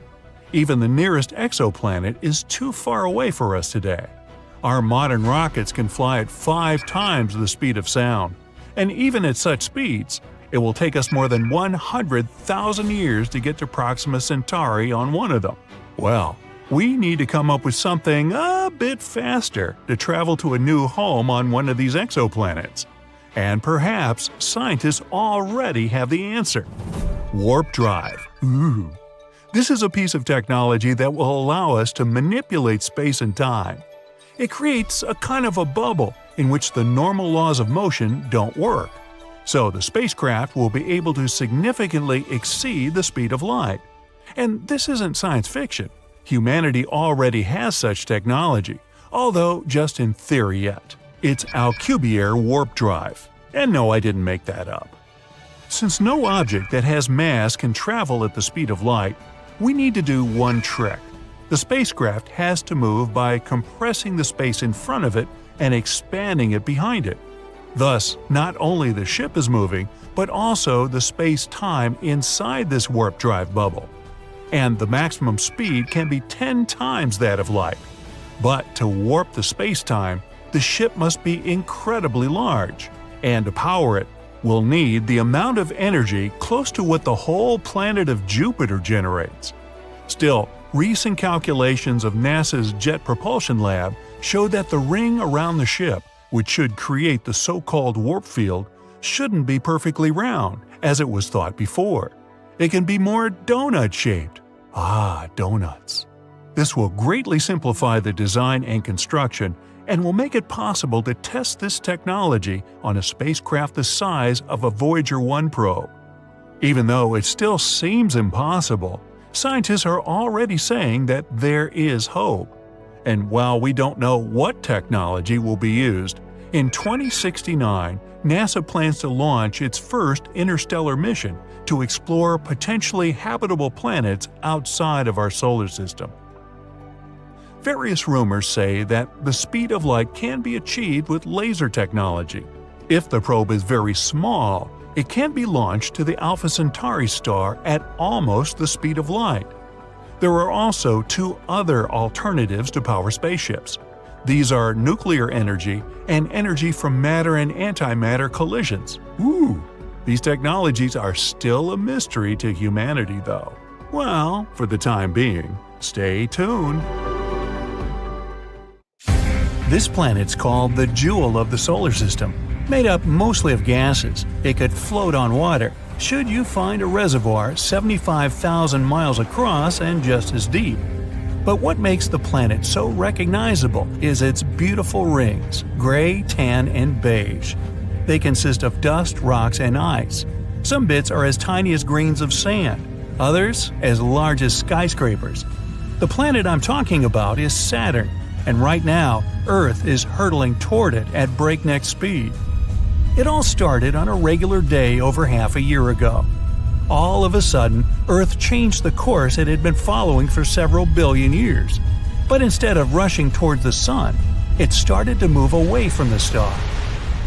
Even the nearest exoplanet is too far away for us today. Our modern rockets can fly at 5 times the speed of sound. And even at such speeds, it will take us more than 100,000 years to get to Proxima Centauri on one of them. Well, we need to come up with something a bit faster to travel to a new home on one of these exoplanets. And perhaps scientists already have the answer. Warp drive. Ooh. This is a piece of technology that will allow us to manipulate space and time. It creates a kind of a bubble in which the normal laws of motion don't work. So the spacecraft will be able to significantly exceed the speed of light. And this isn't science fiction. Humanity already has such technology, although just in theory yet. It's Alcubierre warp drive. And no, I didn't make that up. Since no object that has mass can travel at the speed of light, we need to do one trick. The spacecraft has to move by compressing the space in front of it and expanding it behind it. Thus, not only the ship is moving, but also the space-time inside this warp drive bubble. And the maximum speed can be 10 times that of light. But to warp the space-time, the ship must be incredibly large. And to power it, we'll need the amount of energy close to what the whole planet of Jupiter generates. Still, recent calculations of NASA's Jet Propulsion Lab show that the ring around the ship, which should create the so-called warp field, shouldn't be perfectly round, as it was thought before. It can be more donut-shaped. Ah, donuts. This will greatly simplify the design and construction and will make it possible to test this technology on a spacecraft the size of a Voyager 1 probe. Even though it still seems impossible, scientists are already saying that there is hope. And while we don't know what technology will be used, in 2069, NASA plans to launch its first interstellar mission to explore potentially habitable planets outside of our solar system. Various rumors say that the speed of light can be achieved with laser technology. If the probe is very small, it can be launched to the Alpha Centauri star at almost the speed of light. There are also 2 other alternatives to power spaceships. These are nuclear energy and energy from matter and antimatter collisions. Ooh! These technologies are still a mystery to humanity, though. Well, for the time being, stay tuned. This planet's called the jewel of the solar system. Made up mostly of gases, it could float on water, should you find a reservoir 75,000 miles across and just as deep. But what makes the planet so recognizable is its beautiful rings, gray, tan, and beige. They consist of dust, rocks, and ice. Some bits are as tiny as grains of sand, others as large as skyscrapers. The planet I'm talking about is Saturn, and right now, Earth is hurtling toward it at breakneck speed. It all started on a regular day over half a year ago. All of a sudden, Earth changed the course it had been following for several billion years. But instead of rushing towards the Sun, it started to move away from the star.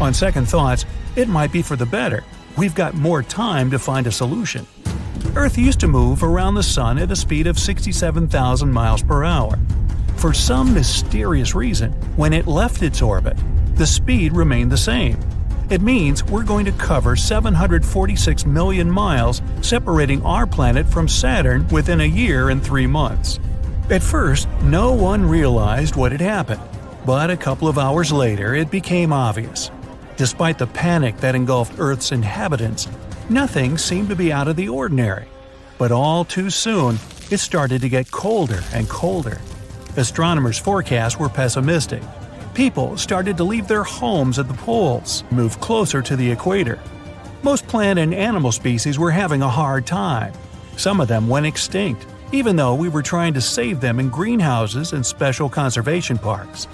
On second thoughts, it might be for the better. We've got more time to find a solution. Earth used to move around the Sun at a speed of 67,000 miles per hour. For some mysterious reason, when it left its orbit, the speed remained the same. It means we're going to cover 746 million miles, separating our planet from Saturn within a year and 3 months. At first, no one realized what had happened, but a couple of hours later it became obvious. Despite the panic that engulfed Earth's inhabitants, nothing seemed to be out of the ordinary. But all too soon, it started to get colder and colder. Astronomers' forecasts were pessimistic. People started to leave their homes at the poles, move closer to the equator. Most plant and animal species were having a hard time. Some of them went extinct, even though we were trying to save them in greenhouses and special conservation parks.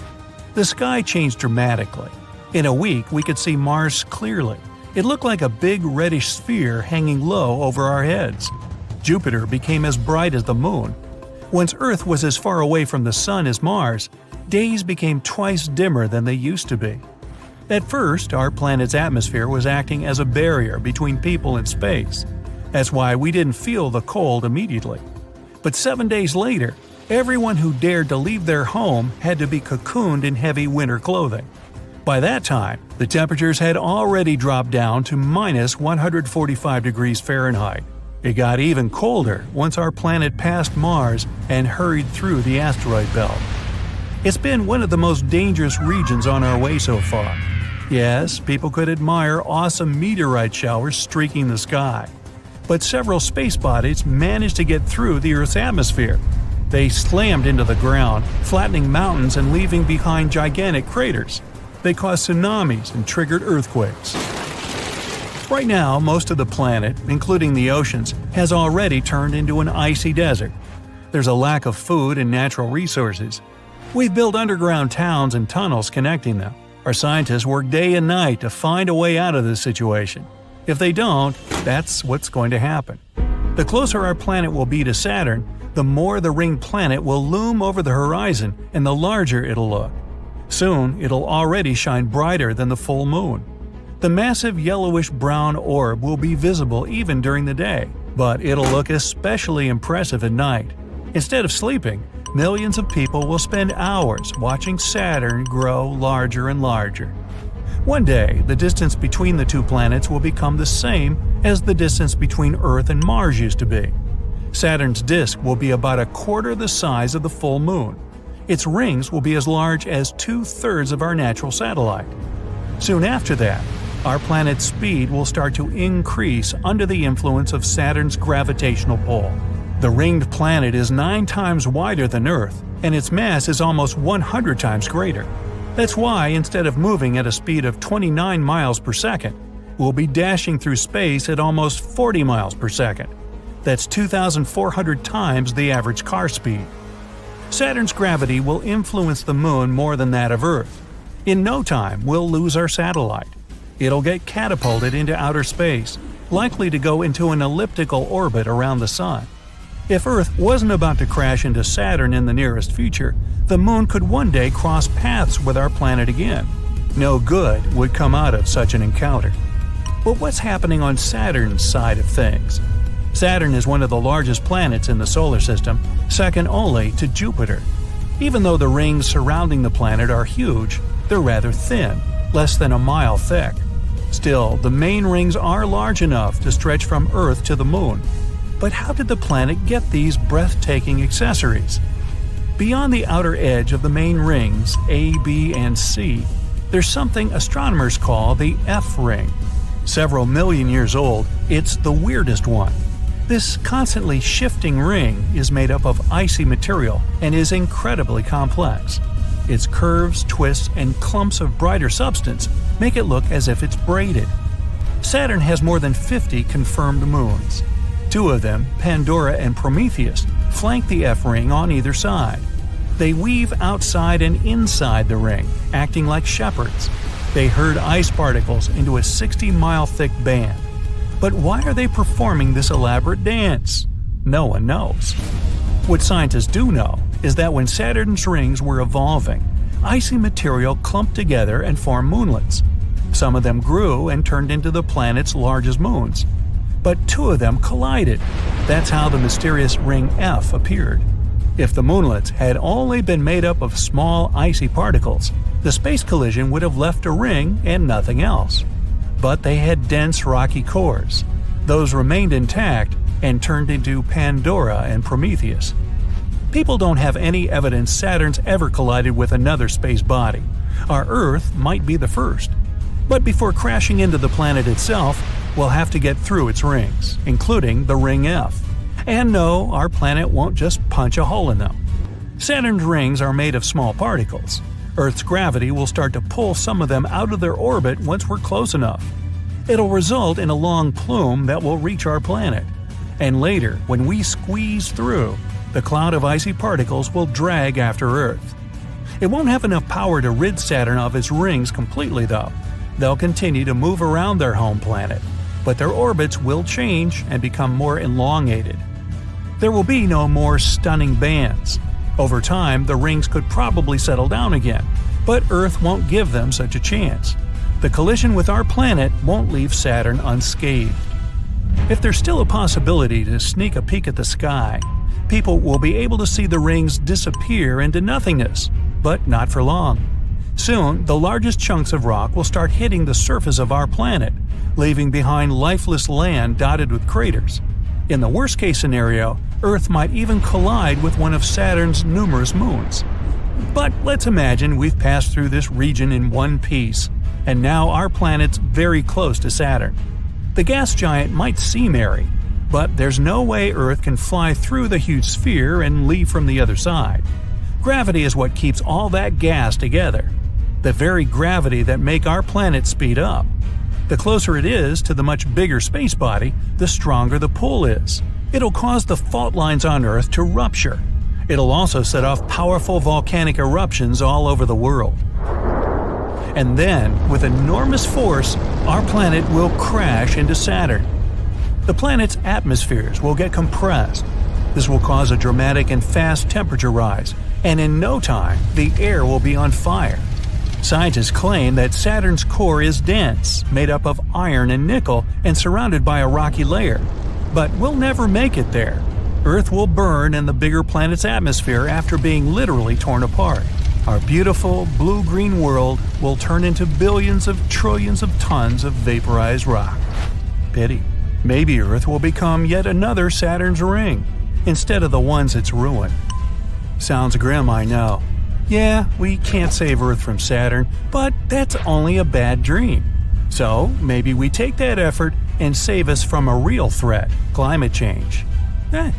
The sky changed dramatically. In a week, we could see Mars clearly. It looked like a big reddish sphere hanging low over our heads. Jupiter became as bright as the moon. Once Earth was as far away from the Sun as Mars, days became twice dimmer than they used to be. At first, our planet's atmosphere was acting as a barrier between people and space. That's why we didn't feel the cold immediately. But 7 days later, Everyone who dared to leave their home had to be cocooned in heavy winter clothing. By that time, the temperatures had already dropped down to minus 145 degrees Fahrenheit. It got even colder once our planet passed Mars and hurried through the asteroid belt. It's been one of the most dangerous regions on our way so far. Yes, people could admire awesome meteorite showers streaking the sky. But several space bodies managed to get through the Earth's atmosphere. They slammed into the ground, flattening mountains and leaving behind gigantic craters. They caused tsunamis and triggered earthquakes. Right now, most of the planet, including the oceans, has already turned into an icy desert. There's a lack of food and natural resources. We've built underground towns and tunnels connecting them. Our scientists work day and night to find a way out of this situation. If they don't, that's what's going to happen. The closer our planet will be to Saturn, the more the ringed planet will loom over the horizon and the larger it'll look. Soon, it'll already shine brighter than the full moon. The massive yellowish-brown orb will be visible even during the day, but it'll look especially impressive at night. Instead of sleeping, millions of people will spend hours watching Saturn grow larger and larger. One day, the distance between the two planets will become the same as the distance between Earth and Mars used to be. Saturn's disk will be about a quarter the size of the full moon. Its rings will be as large as 2/3 of our natural satellite. Soon after that, our planet's speed will start to increase under the influence of Saturn's gravitational pull. The ringed planet is 9 times wider than Earth, and its mass is almost 100 times greater. That's why, instead of moving at a speed of 29 miles per second, we'll be dashing through space at almost 40 miles per second. That's 2,400 times the average car speed. Saturn's gravity will influence the moon more than that of Earth. In no time, we'll lose our satellite. It'll get catapulted into outer space, likely to go into an elliptical orbit around the Sun. If Earth wasn't about to crash into Saturn in the nearest future, the moon could one day cross paths with our planet again. No good would come out of such an encounter. But what's happening on Saturn's side of things? Saturn is one of the largest planets in the solar system, second only to Jupiter. Even though the rings surrounding the planet are huge, they're rather thin, less than a mile thick. Still, the main rings are large enough to stretch from Earth to the moon. But how did the planet get these breathtaking accessories? Beyond the outer edge of the main rings, A, B, and C, there's something astronomers call the F ring. Several million years old, it's the weirdest one. This constantly shifting ring is made up of icy material and is incredibly complex. Its curves, twists, and clumps of brighter substance make it look as if it's braided. Saturn has more than 50 confirmed moons. 2 of them, Pandora and Prometheus, flank the F ring on either side. They weave outside and inside the ring, acting like shepherds. They herd ice particles into a 60-mile thick band. But why are they performing this elaborate dance? No one knows. What scientists do know is that when Saturn's rings were evolving, icy material clumped together and formed moonlets. Some of them grew and turned into the planet's largest moons. But 2 of them collided. That's how the mysterious ring F appeared. If the moonlets had only been made up of small icy particles, the space collision would have left a ring and nothing else. But they had dense rocky cores. Those remained intact and turned into Pandora and Prometheus. People don't have any evidence Saturn's ever collided with another space body. Our Earth might be the first. But before crashing into the planet itself, we'll have to get through its rings, including the ring F. And no, our planet won't just punch a hole in them. Saturn's rings are made of small particles. Earth's gravity will start to pull some of them out of their orbit once we're close enough. It'll result in a long plume that will reach our planet. And later, when we squeeze through, the cloud of icy particles will drag after Earth. It won't have enough power to rid Saturn of its rings completely, though. They'll continue to move around their home planet, but their orbits will change and become more elongated. There will be no more stunning bands. Over time, the rings could probably settle down again, but Earth won't give them such a chance. The collision with our planet won't leave Saturn unscathed. If there's still a possibility to sneak a peek at the sky, people will be able to see the rings disappear into nothingness, but not for long. Soon, the largest chunks of rock will start hitting the surface of our planet, leaving behind lifeless land dotted with craters. In the worst-case scenario, Earth might even collide with one of Saturn's numerous moons. But let's imagine we've passed through this region in one piece, and now our planet's very close to Saturn. The gas giant might seem airy, but there's no way Earth can fly through the huge sphere and leave from the other side. Gravity is what keeps all that gas together. The very gravity that make our planet speed up. The closer it is to the much bigger space body, the stronger the pull is. It'll cause the fault lines on Earth to rupture. It'll also set off powerful volcanic eruptions all over the world. And then, with enormous force, our planet will crash into Saturn. The planet's atmospheres will get compressed. This will cause a dramatic and fast temperature rise, and in no time, the air will be on fire. Scientists claim that Saturn's core is dense, made up of iron and nickel, and surrounded by a rocky layer. But we'll never make it there. Earth will burn in the bigger planet's atmosphere after being literally torn apart. Our beautiful, blue-green world will turn into billions of trillions of tons of vaporized rock. Pity. Maybe Earth will become yet another Saturn's ring, instead of the ones it's ruined. Sounds grim, I know. Yeah, we can't save Earth from Saturn, but that's only a bad dream. So maybe we take that effort and save us from a real threat, climate change.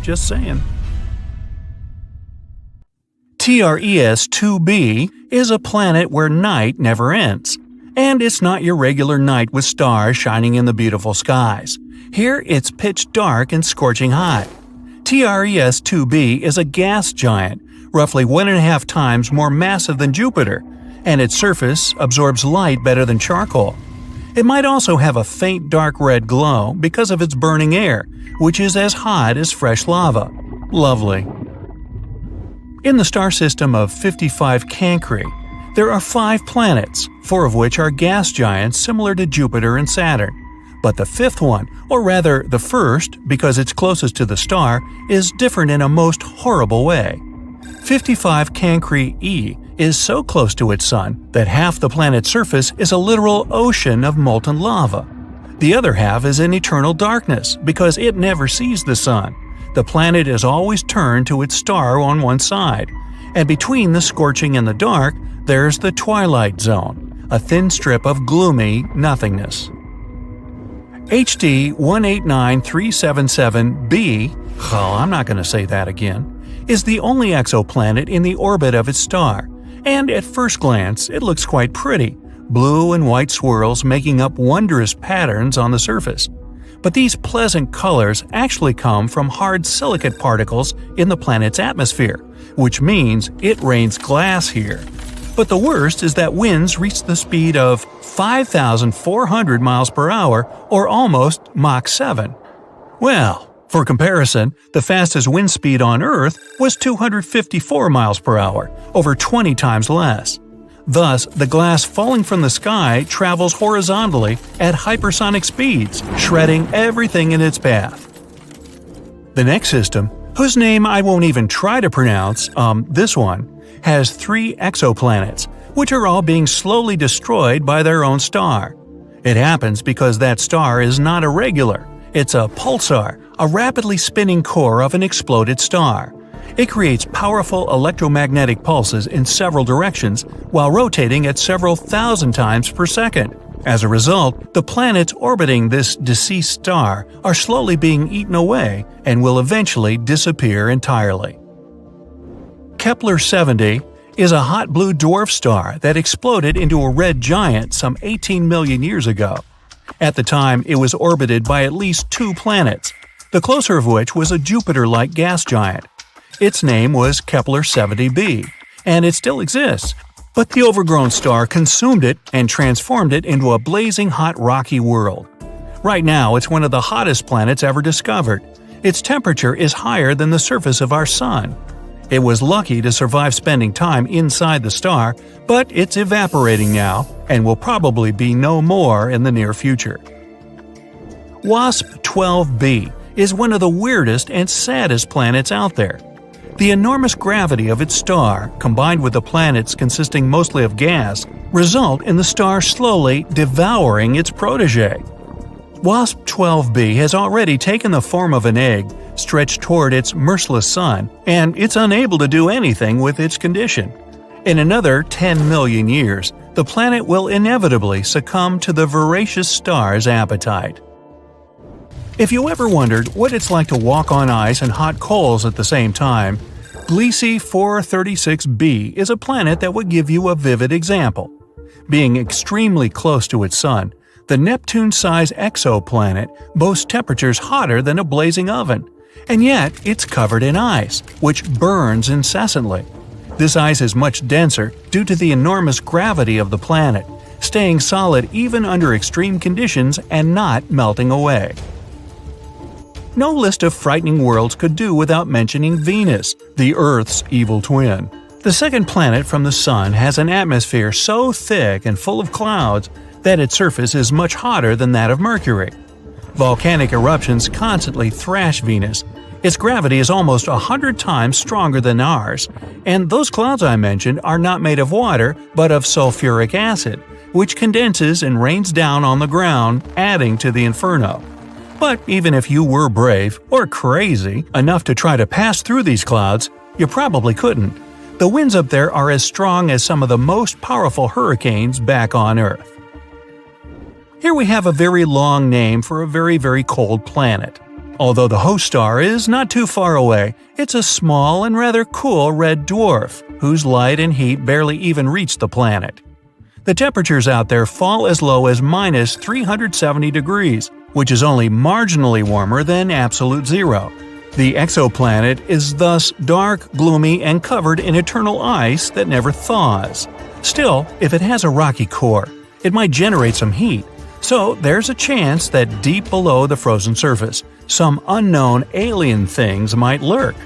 Just saying. TRES-2b is a planet where night never ends. And it's not your regular night with stars shining in the beautiful skies. Here it's pitch dark and scorching hot. TRES-2b is a gas giant, roughly 1.5 times more massive than Jupiter, and its surface absorbs light better than charcoal. It might also have a faint dark red glow because of its burning air, which is as hot as fresh lava. Lovely. In the star system of 55 Cancri, there are 5 planets, 4 of which are gas giants similar to Jupiter and Saturn. But the 5th one, or rather the first because it's closest to the star, is different in a most horrible way. 55 Cancri E is so close to its sun that half the planet's surface is a literal ocean of molten lava. The other half is in eternal darkness because it never sees the sun. The planet is always turned to its star on one side, and between the scorching and the dark, there's the twilight zone, a thin strip of gloomy nothingness. HD 189377b, I'm not going to say that again, is the only exoplanet in the orbit of its star, and at first glance it looks quite pretty, blue and white swirls making up wondrous patterns on the surface. But these pleasant colors actually come from hard silicate particles in the planet's atmosphere, which means it rains glass here. But the worst is that winds reach the speed of 5,400 miles per hour, or almost Mach 7. Well, for comparison, the fastest wind speed on Earth was 254 miles per hour, over 20 times less. Thus, the glass falling from the sky travels horizontally at hypersonic speeds, shredding everything in its path. The next system, whose name I won't even try to pronounce, this one, has 3 exoplanets, which are all being slowly destroyed by their own star. It happens because that star is not irregular. It's a pulsar, a rapidly spinning core of an exploded star. It creates powerful electromagnetic pulses in several directions while rotating at several thousand times per second. As a result, the planets orbiting this deceased star are slowly being eaten away and will eventually disappear entirely. Kepler-70 is a hot blue dwarf star that exploded into a red giant some 18 million years ago. At the time, it was orbited by at least 2 planets, the closer of which was a Jupiter-like gas giant. Its name was Kepler-70b, and it still exists, but the overgrown star consumed it and transformed it into a blazing hot rocky world. Right now, it's one of the hottest planets ever discovered. Its temperature is higher than the surface of our Sun. It was lucky to survive spending time inside the star, but it's evaporating now and will probably be no more in the near future. WASP-12b is one of the weirdest and saddest planets out there. The enormous gravity of its star, combined with the planets consisting mostly of gas, result in the star slowly devouring its protege. WASP 12b has already taken the form of an egg, stretched toward its merciless sun, and it's unable to do anything with its condition. In another 10 million years, the planet will inevitably succumb to the voracious star's appetite. If you ever wondered what it's like to walk on ice and hot coals at the same time, Gliese 436b is a planet that would give you a vivid example. Being extremely close to its sun, the Neptune-sized exoplanet boasts temperatures hotter than a blazing oven, and yet it's covered in ice, which burns incessantly. This ice is much denser due to the enormous gravity of the planet, staying solid even under extreme conditions and not melting away. No list of frightening worlds could do without mentioning Venus, the Earth's evil twin. The second planet from the Sun has an atmosphere so thick and full of clouds that its surface is much hotter than that of Mercury. Volcanic eruptions constantly thrash Venus. Its gravity is almost 100 times stronger than ours, and those clouds I mentioned are not made of water but of sulfuric acid, which condenses and rains down on the ground, adding to the inferno. But even if you were brave, or crazy, enough to try to pass through these clouds, you probably couldn't. The winds up there are as strong as some of the most powerful hurricanes back on Earth. Here we have a very long name for a very, very cold planet. Although the host star is not too far away, it's a small and rather cool red dwarf, whose light and heat barely even reach the planet. The temperatures out there fall as low as minus 370 degrees, which is only marginally warmer than absolute zero. The exoplanet is thus dark, gloomy, and covered in eternal ice that never thaws. Still, if it has a rocky core, it might generate some heat, so there's a chance that deep below the frozen surface, some unknown alien things might lurk.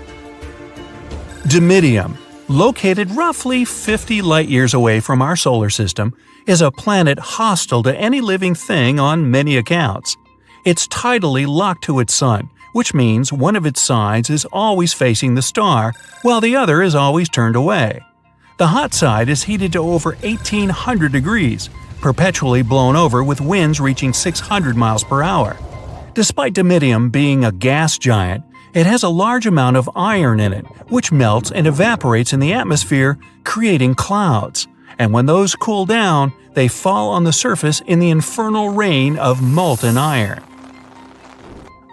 Dimidium, located roughly 50 light-years away from our solar system, is a planet hostile to any living thing on many accounts. It's tidally locked to its sun, which means one of its sides is always facing the star, while the other is always turned away. The hot side is heated to over 1800 degrees, perpetually blown over with winds reaching 600 miles per hour. Despite Dimidium being a gas giant, it has a large amount of iron in it, which melts and evaporates in the atmosphere, creating clouds. And when those cool down, they fall on the surface in the infernal rain of molten iron.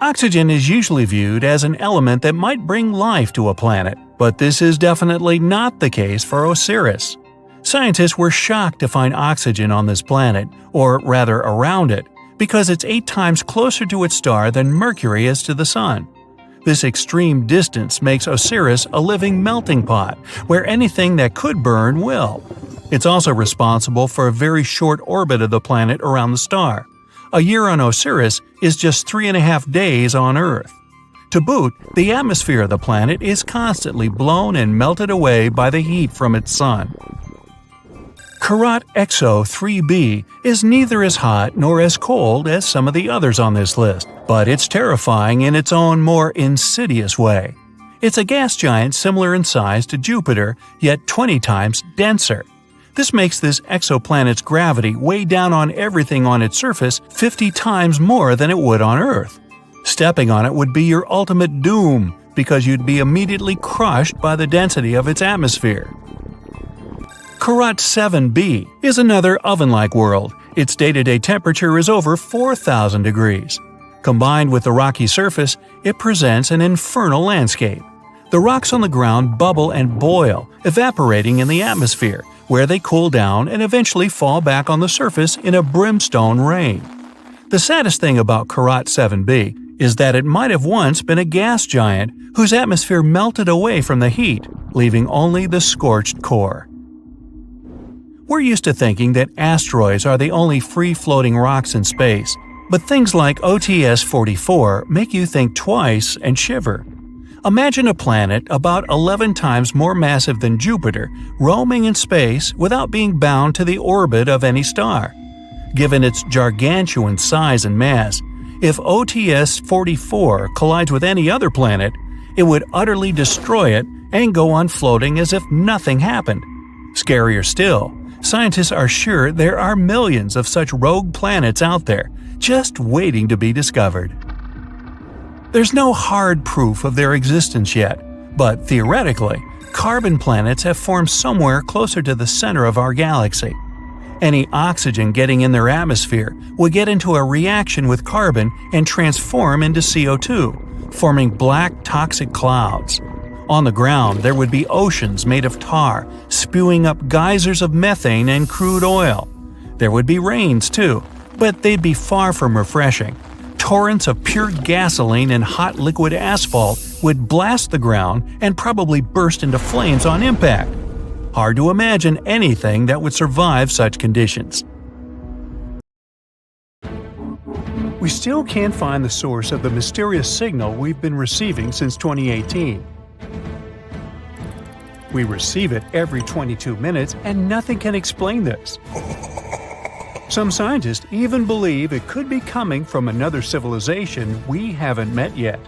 Oxygen is usually viewed as an element that might bring life to a planet, but this is definitely not the case for Osiris. Scientists were shocked to find oxygen on this planet, or rather around it, because it's 8 times closer to its star than Mercury is to the Sun. This extreme distance makes Osiris a living melting pot, where anything that could burn will. It's also responsible for a very short orbit of the planet around the star. A year on Osiris is just 3.5 days on Earth. To boot, the atmosphere of the planet is constantly blown and melted away by the heat from its sun. Karat Exo 3b is neither as hot nor as cold as some of the others on this list, but it's terrifying in its own more insidious way. It's a gas giant similar in size to Jupiter, yet 20 times denser. This makes this exoplanet's gravity weigh down on everything on its surface 50 times more than it would on Earth. Stepping on it would be your ultimate doom, because you'd be immediately crushed by the density of its atmosphere. Karat 7b is another oven-like world. Its day-to-day temperature is over 4,000 degrees. Combined with the rocky surface, it presents an infernal landscape. The rocks on the ground bubble and boil, evaporating in the atmosphere, where they cool down and eventually fall back on the surface in a brimstone rain. The saddest thing about Karat 7b is that it might have once been a gas giant whose atmosphere melted away from the heat, leaving only the scorched core. We're used to thinking that asteroids are the only free-floating rocks in space, but things like OTS-44 make you think twice and shiver. Imagine a planet about 11 times more massive than Jupiter roaming in space without being bound to the orbit of any star. Given its gargantuan size and mass, If OTS-44 collides with any other planet, it would utterly destroy it and go on floating as if nothing happened. Scarier still, scientists are sure there are millions of such rogue planets out there, just waiting to be discovered. There's no hard proof of their existence yet, but theoretically, carbon planets have formed somewhere closer to the center of our galaxy. Any oxygen getting in their atmosphere would get into a reaction with carbon and transform into CO2, forming black toxic clouds. On the ground, there would be oceans made of tar, spewing up geysers of methane and crude oil. There would be rains too, but they'd be far from refreshing. Torrents of pure gasoline and hot liquid asphalt would blast the ground and probably burst into flames on impact. Hard to imagine anything that would survive such conditions. We still can't find the source of the mysterious signal we've been receiving since 2018. We receive it every 22 minutes and nothing can explain this. Some scientists even believe it could be coming from another civilization we haven't met yet.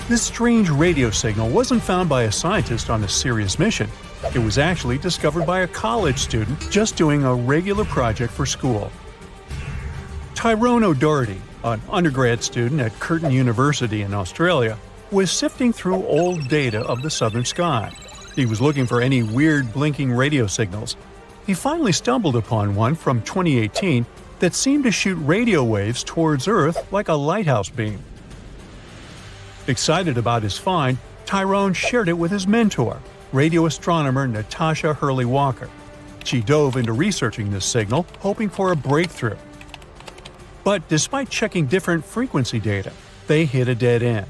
This strange radio signal wasn't found by a scientist on a serious mission. It was actually discovered by a college student just doing a regular project for school. Tyrone O'Doherty, an undergrad student at Curtin University in Australia, was sifting through old data of the southern sky. He was looking for any weird blinking radio signals. He finally stumbled upon one from 2018 that seemed to shoot radio waves towards Earth like a lighthouse beam. Excited about his find, Tyrone shared it with his mentor, radio astronomer Natasha Hurley-Walker. She dove into researching this signal, hoping for a breakthrough. But despite checking different frequency data, they hit a dead end.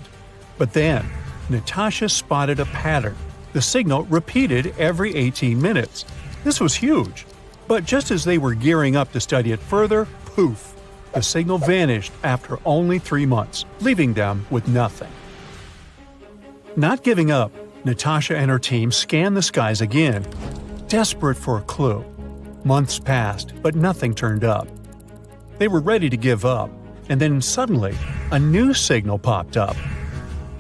But then, Natasha spotted a pattern. The signal repeated every 18 minutes. This was huge. But just as they were gearing up to study it further, poof! The signal vanished after only 3 months, leaving them with nothing. Not giving up, Natasha and her team scanned the skies again, desperate for a clue. Months passed, but nothing turned up. They were ready to give up, and then suddenly, a new signal popped up.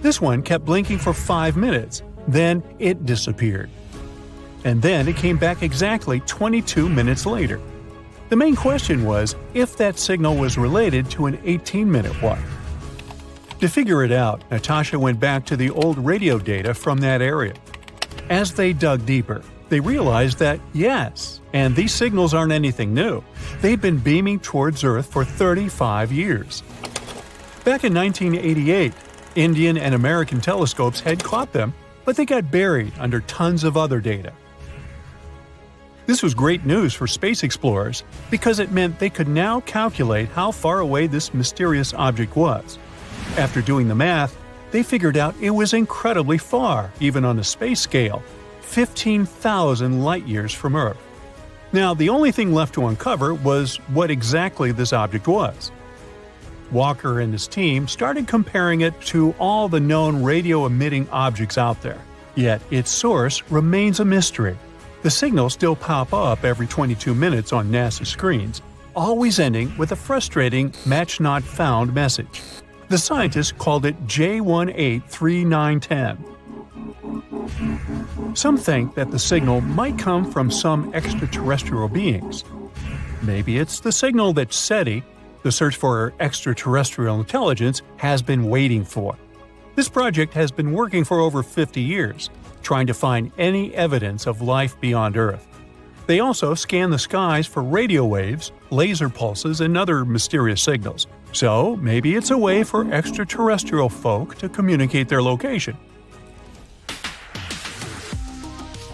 This one kept blinking for 5 minutes, then it disappeared. And then it came back exactly 22 minutes later. The main question was if that signal was related to an 18-minute one. To figure it out, Natasha went back to the old radio data from that area. As they dug deeper, they realized that yes, and these signals aren't anything new. They've been beaming towards Earth for 35 years. Back in 1988, Indian and American telescopes had caught them, but they got buried under tons of other data. This was great news for space explorers because it meant they could now calculate how far away this mysterious object was. After doing the math, they figured out it was incredibly far, even on a space scale, 15,000 light-years from Earth. Now, the only thing left to uncover was what exactly this object was. Walker and his team started comparing it to all the known radio-emitting objects out there, yet its source remains a mystery. The signals still pop up every 22 minutes on NASA screens, always ending with a frustrating match not found message. The scientists called it J183910. Some think that the signal might come from some extraterrestrial beings. Maybe it's the signal that SETI, the search for extraterrestrial intelligence, has been waiting for. This project has been working for over 50 years, trying to find any evidence of life beyond Earth. They also scan the skies for radio waves, laser pulses, and other mysterious signals. So maybe it's a way for extraterrestrial folk to communicate their location.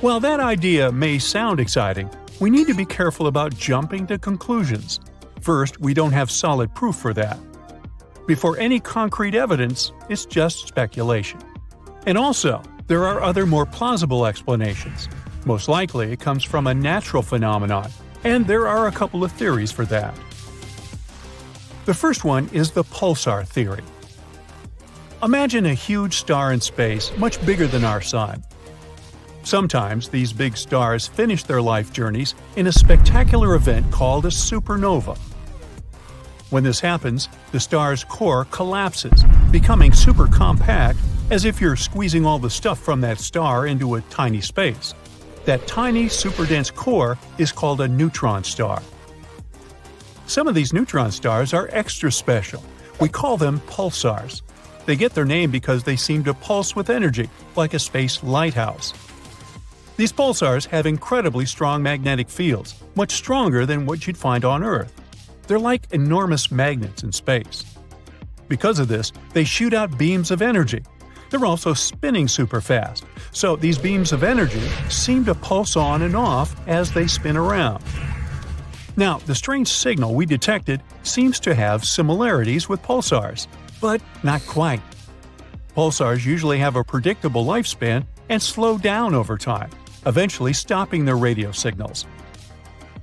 While that idea may sound exciting, we need to be careful about jumping to conclusions. First, we don't have solid proof for that. Before any concrete evidence, it's just speculation. And also, there are other more plausible explanations. Most likely it comes from a natural phenomenon, and there are a couple of theories for that. The first one is the pulsar theory. Imagine a huge star in space much bigger than our Sun. Sometimes these big stars finish their life journeys in a spectacular event called a supernova. When this happens, the star's core collapses, becoming super compact, as if you're squeezing all the stuff from that star into a tiny space. That tiny, super-dense core is called a neutron star. Some of these neutron stars are extra special. We call them pulsars. They get their name because they seem to pulse with energy, like a space lighthouse. These pulsars have incredibly strong magnetic fields, much stronger than what you'd find on Earth. They're like enormous magnets in space. Because of this, they shoot out beams of energy. They're also spinning super fast, so these beams of energy seem to pulse on and off as they spin around. Now, the strange signal we detected seems to have similarities with pulsars, but not quite. Pulsars usually have a predictable lifespan and slow down over time, eventually stopping their radio signals.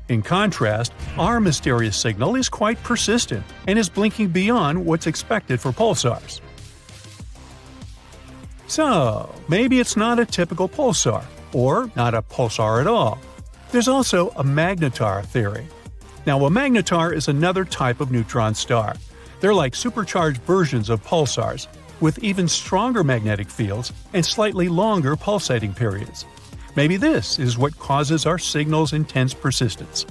In contrast, our mysterious signal is quite persistent and is blinking beyond what's expected for pulsars. So, maybe it's not a typical pulsar, or not a pulsar at all. There's also a magnetar theory. Now, a magnetar is another type of neutron star. They're like supercharged versions of pulsars, with even stronger magnetic fields and slightly longer pulsating periods. Maybe this is what causes our signal's intense persistence.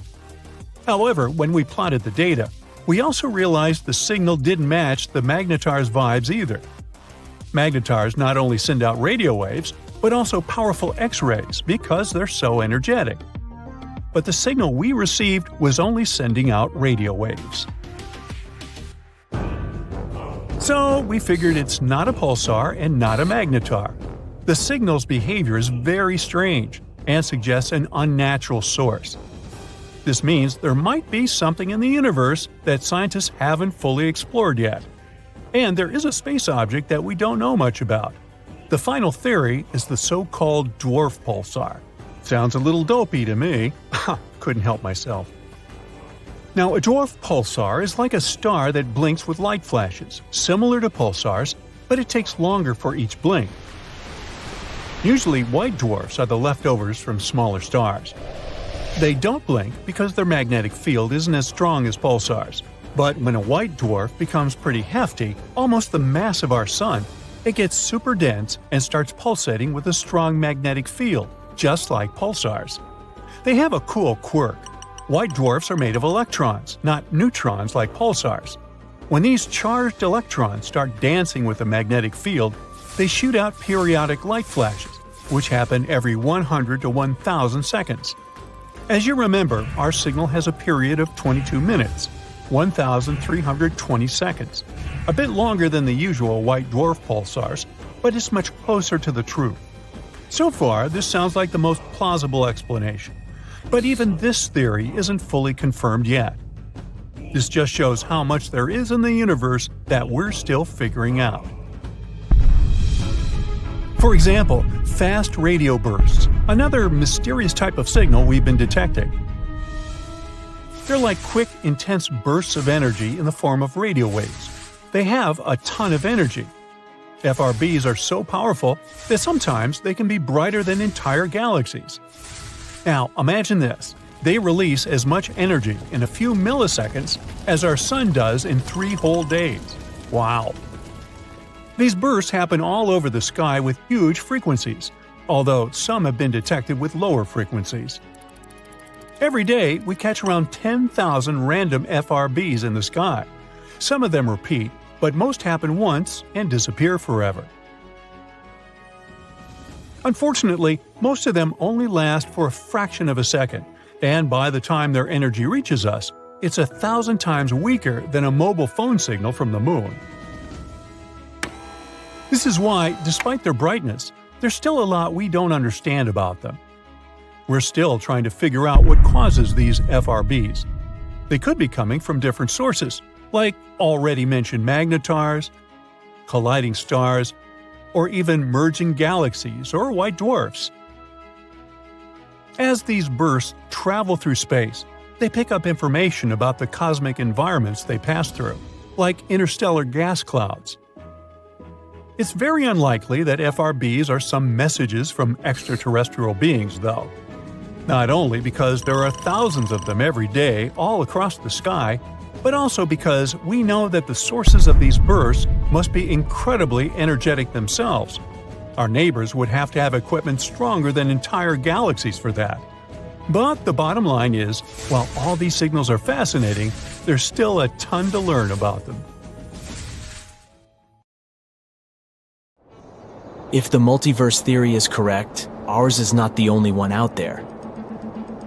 However, when we plotted the data, we also realized the signal didn't match the magnetar's vibes either. Magnetars not only send out radio waves, but also powerful X-rays because they're so energetic. But the signal we received was only sending out radio waves. So we figured it's not a pulsar and not a magnetar. The signal's behavior is very strange and suggests an unnatural source. This means there might be something in the universe that scientists haven't fully explored yet. And there is a space object that we don't know much about. The final theory is the so-called dwarf pulsar. Sounds a little dopey to me. Couldn't help myself. Now, a dwarf pulsar is like a star that blinks with light flashes, similar to pulsars, but it takes longer for each blink. Usually, white dwarfs are the leftovers from smaller stars. They don't blink because their magnetic field isn't as strong as pulsars. But when a white dwarf becomes pretty hefty, almost the mass of our Sun, it gets super dense and starts pulsating with a strong magnetic field, just like pulsars. They have a cool quirk. White dwarfs are made of electrons, not neutrons like pulsars. When these charged electrons start dancing with the magnetic field, they shoot out periodic light flashes, which happen every 100 to 1,000 seconds. As you remember, our signal has a period of 22 minutes, 1,320 seconds. A bit longer than the usual white dwarf pulsars, but it's much closer to the truth. So far, this sounds like the most plausible explanation. But even this theory isn't fully confirmed yet. This just shows how much there is in the universe that we're still figuring out. For example, fast radio bursts, another mysterious type of signal we've been detecting. They're like quick, intense bursts of energy in the form of radio waves. They have a ton of energy. FRBs are so powerful that sometimes they can be brighter than entire galaxies. Now, imagine this. They release as much energy in a few milliseconds as our Sun does in 3 whole days. Wow! These bursts happen all over the sky with huge frequencies, although some have been detected with lower frequencies. Every day, we catch around 10,000 random FRBs in the sky. Some of them repeat, but most happen once and disappear forever. Unfortunately, most of them only last for a fraction of a second, and by the time their energy reaches us, it's 1,000 times weaker than a mobile phone signal from the moon. This is why, despite their brightness, there's still a lot we don't understand about them. We're still trying to figure out what causes these FRBs. They could be coming from different sources, like already mentioned magnetars, colliding stars, or even merging galaxies or white dwarfs. As these bursts travel through space, they pick up information about the cosmic environments they pass through, like interstellar gas clouds. It's very unlikely that FRBs are some messages from extraterrestrial beings, though. Not only because there are thousands of them every day all across the sky, but also because we know that the sources of these bursts must be incredibly energetic themselves. Our neighbors would have to have equipment stronger than entire galaxies for that. But the bottom line is, while all these signals are fascinating, there's still a ton to learn about them. If the multiverse theory is correct, ours is not the only one out there.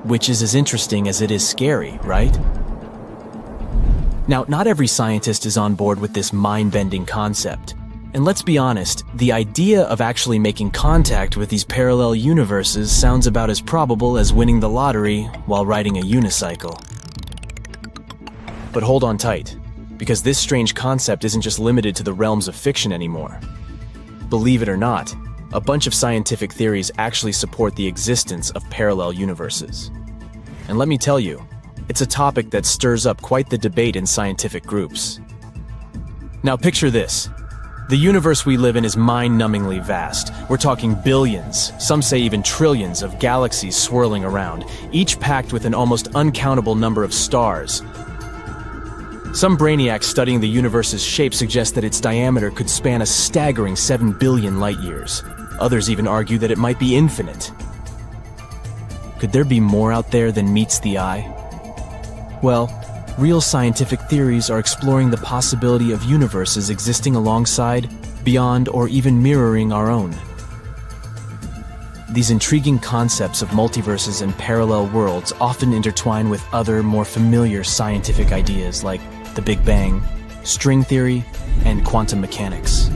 Which is as interesting as it is scary, right? Now, not every scientist is on board with this mind-bending concept. And let's be honest, the idea of actually making contact with these parallel universes sounds about as probable as winning the lottery while riding a unicycle. But hold on tight, because this strange concept isn't just limited to the realms of fiction anymore. Believe it or not, a bunch of scientific theories actually support the existence of parallel universes. And let me tell you, it's a topic that stirs up quite the debate in scientific groups. Now picture this. The universe we live in is mind-numbingly vast. We're talking billions, some say even trillions of galaxies swirling around, each packed with an almost uncountable number of stars. Some brainiacs studying the universe's shape suggest that its diameter could span a staggering 7 billion light-years. Others even argue that it might be infinite. Could there be more out there than meets the eye? Well, real scientific theories are exploring the possibility of universes existing alongside, beyond, or even mirroring our own. These intriguing concepts of multiverses and parallel worlds often intertwine with other, more familiar scientific ideas like the Big Bang, string theory, and quantum mechanics.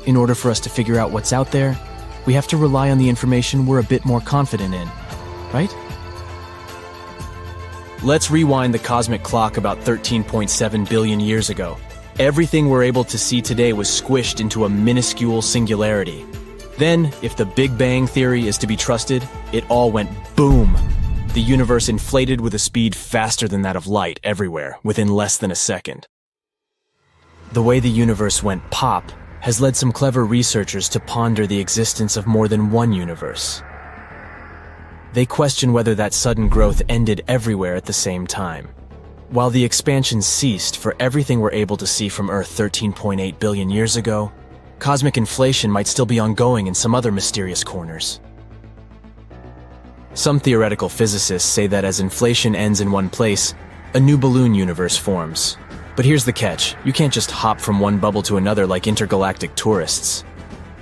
In order for us to figure out what's out there, we have to rely on the information we're a bit more confident in, right? Let's rewind the cosmic clock about 13.7 billion years ago. Everything we're able to see today was squished into a minuscule singularity. Then, if the Big Bang theory is to be trusted, it all went boom. The universe inflated with a speed faster than that of light everywhere, within less than a second. The way the universe went pop has led some clever researchers to ponder the existence of more than one universe. They question whether that sudden growth ended everywhere at the same time. While the expansion ceased for everything we're able to see from Earth 13.8 billion years ago, cosmic inflation might still be ongoing in some other mysterious corners. Some theoretical physicists say that as inflation ends in one place, a new balloon universe forms. But here's the catch: you can't just hop from one bubble to another like intergalactic tourists.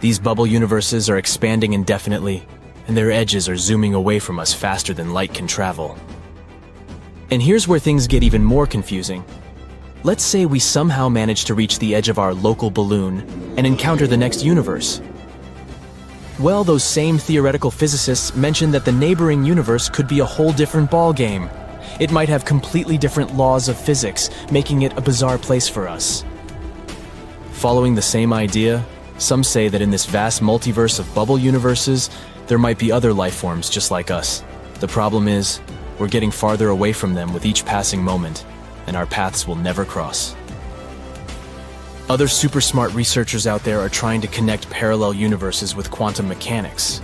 These bubble universes are expanding indefinitely, and their edges are zooming away from us faster than light can travel. And here's where things get even more confusing. Let's say we somehow manage to reach the edge of our local balloon and encounter the next universe. Well, those same theoretical physicists mentioned that the neighboring universe could be a whole different ballgame. It might have completely different laws of physics, making it a bizarre place for us. Following the same idea, some say that in this vast multiverse of bubble universes, there might be other life forms just like us. The problem is, we're getting farther away from them with each passing moment, and our paths will never cross. Other super smart researchers out there are trying to connect parallel universes with quantum mechanics.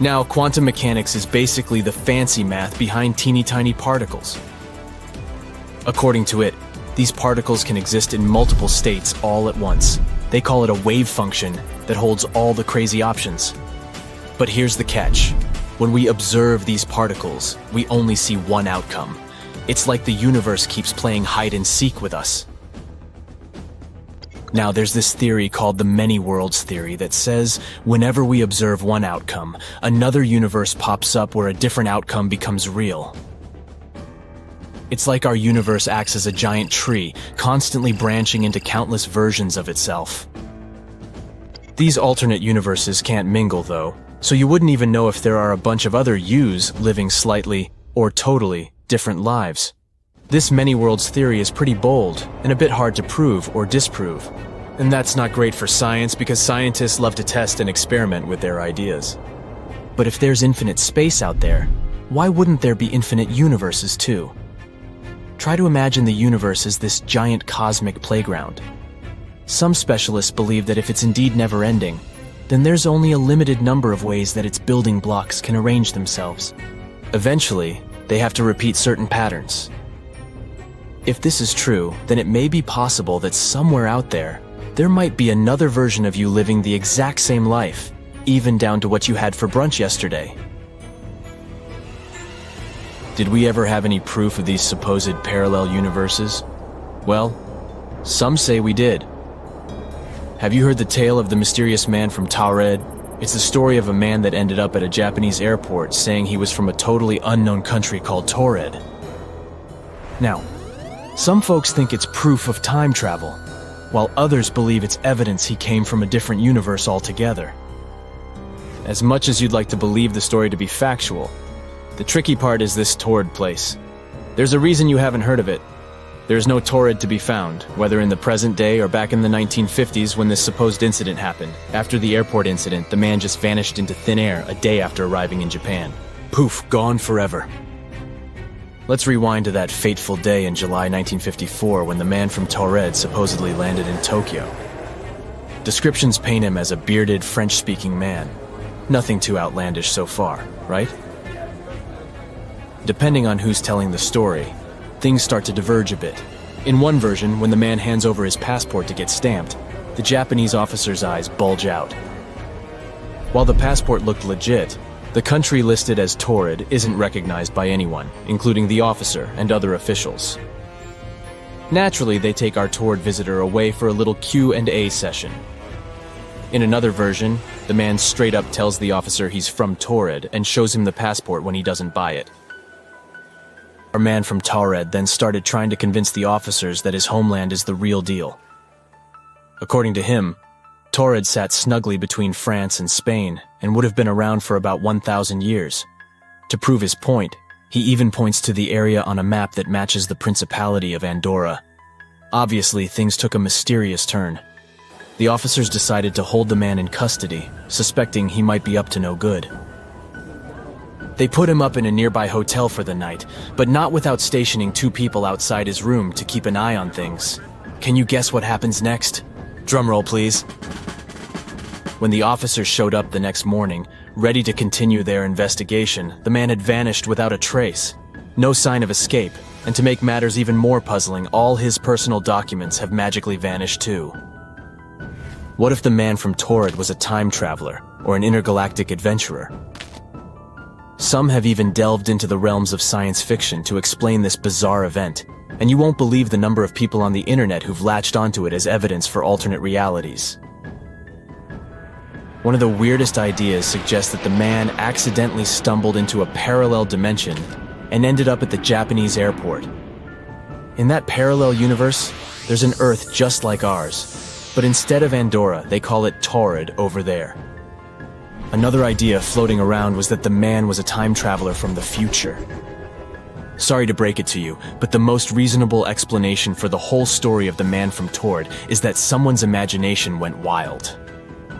Now, quantum mechanics is basically the fancy math behind teeny tiny particles. According to it, these particles can exist in multiple states all at once. They call it a wave function that holds all the crazy options. But here's the catch. When we observe these particles, we only see one outcome. It's like the universe keeps playing hide and seek with us. Now, there's this theory called the many worlds theory that says whenever we observe one outcome, another universe pops up where a different outcome becomes real. It's like our universe acts as a giant tree, constantly branching into countless versions of itself. These alternate universes can't mingle, though, so you wouldn't even know if there are a bunch of other yous living slightly or totally different lives. This many worlds theory is pretty bold and a bit hard to prove or disprove. And that's not great for science because scientists love to test and experiment with their ideas. But if there's infinite space out there, why wouldn't there be infinite universes too? Try to imagine the universe as this giant cosmic playground. Some specialists believe that if it's indeed never-ending, then there's only a limited number of ways that its building blocks can arrange themselves. Eventually, they have to repeat certain patterns. If this is true, then it may be possible that somewhere out there might be another version of you living the exact same life, even down to what you had for brunch yesterday. Did we ever have any proof of these supposed parallel universes? Well, some say we did. Have you heard the tale of the mysterious man from Taured? It's the story of a man that ended up at a Japanese airport saying he was from a totally unknown country called Taured. Now, some folks think it's proof of time travel, while others believe it's evidence he came from a different universe altogether. As much as you'd like to believe the story to be factual, the tricky part is this Taured place. There's a reason you haven't heard of it. There's no Taured to be found, whether in the present day or back in the 1950s when this supposed incident happened. After the airport incident, the man just vanished into thin air a day after arriving in Japan. Poof, gone forever. Let's rewind to that fateful day in July 1954 when the man from Taured supposedly landed in Tokyo. Descriptions paint him as a bearded, French-speaking man. Nothing too outlandish so far, right? Depending on who's telling the story, things start to diverge a bit. In one version, when the man hands over his passport to get stamped, the Japanese officer's eyes bulge out. While the passport looked legit, the country listed as Taured isn't recognized by anyone, including the officer and other officials. Naturally, they take our Taured visitor away for a little Q&A session. In another version, the man straight up tells the officer he's from Taured and shows him the passport when he doesn't buy it. Our man from Taured then started trying to convince the officers that his homeland is the real deal. According to him, Taured sat snugly between France and Spain and would have been around for about 1,000 years. To prove his point, he even points to the area on a map that matches the Principality of Andorra. Obviously, things took a mysterious turn. The officers decided to hold the man in custody, suspecting he might be up to no good. They put him up in a nearby hotel for the night, but not without stationing 2 people outside his room to keep an eye on things. Can you guess what happens next? Drumroll, please. When the officers showed up the next morning, ready to continue their investigation, the man had vanished without a trace. No sign of escape, and to make matters even more puzzling, all his personal documents have magically vanished too. What if the man from Taured was a time traveler or an intergalactic adventurer? Some have even delved into the realms of science fiction to explain this bizarre event, and you won't believe the number of people on the internet who've latched onto it as evidence for alternate realities. One of the weirdest ideas suggests that the man accidentally stumbled into a parallel dimension and ended up at the Japanese airport. In that parallel universe, there's an Earth just like ours, but instead of Andorra, they call it Taured over there. Another idea floating around was that the man was a time traveler from the future. Sorry to break it to you, but the most reasonable explanation for the whole story of the man from Taured is that someone's imagination went wild.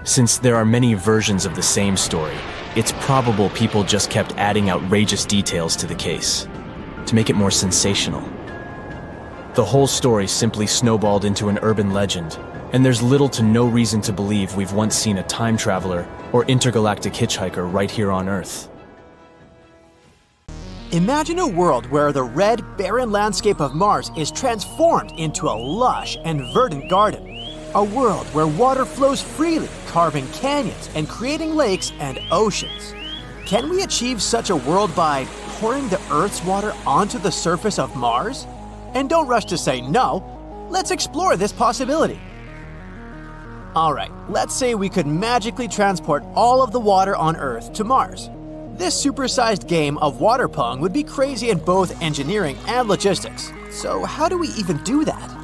Since there are many versions of the same story, it's probable people just kept adding outrageous details to the case, to make it more sensational. The whole story simply snowballed into an urban legend, and there's little to no reason to believe we've once seen a time traveler or intergalactic hitchhiker right here on Earth. Imagine a world where the red, barren landscape of Mars is transformed into a lush and verdant garden. A world where water flows freely, carving canyons and creating lakes and oceans. Can we achieve such a world by pouring the Earth's water onto the surface of Mars? And don't rush to say no. Let's explore this possibility. Alright, let's say we could magically transport all of the water on Earth to Mars. This supersized game of water pong would be crazy in both engineering and logistics. So how do we even do that?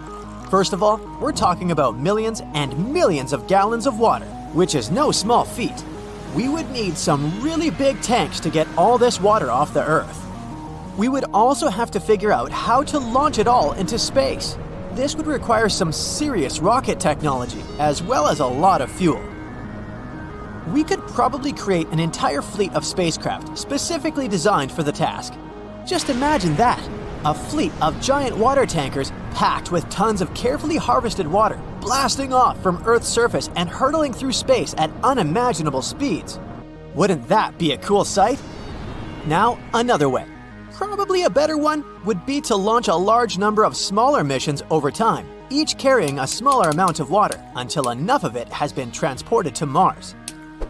First of all, we're talking about millions and millions of gallons of water, which is no small feat. We would need some really big tanks to get all this water off the Earth. We would also have to figure out how to launch it all into space. This would require some serious rocket technology, as well as a lot of fuel. We could probably create an entire fleet of spacecraft specifically designed for the task. Just imagine that, a fleet of giant water tankers packed with tons of carefully harvested water blasting off from Earth's surface and hurtling through space at unimaginable speeds. Wouldn't that be a cool sight? Now, another way. Probably a better one would be to launch a large number of smaller missions over time, each carrying a smaller amount of water until enough of it has been transported to Mars.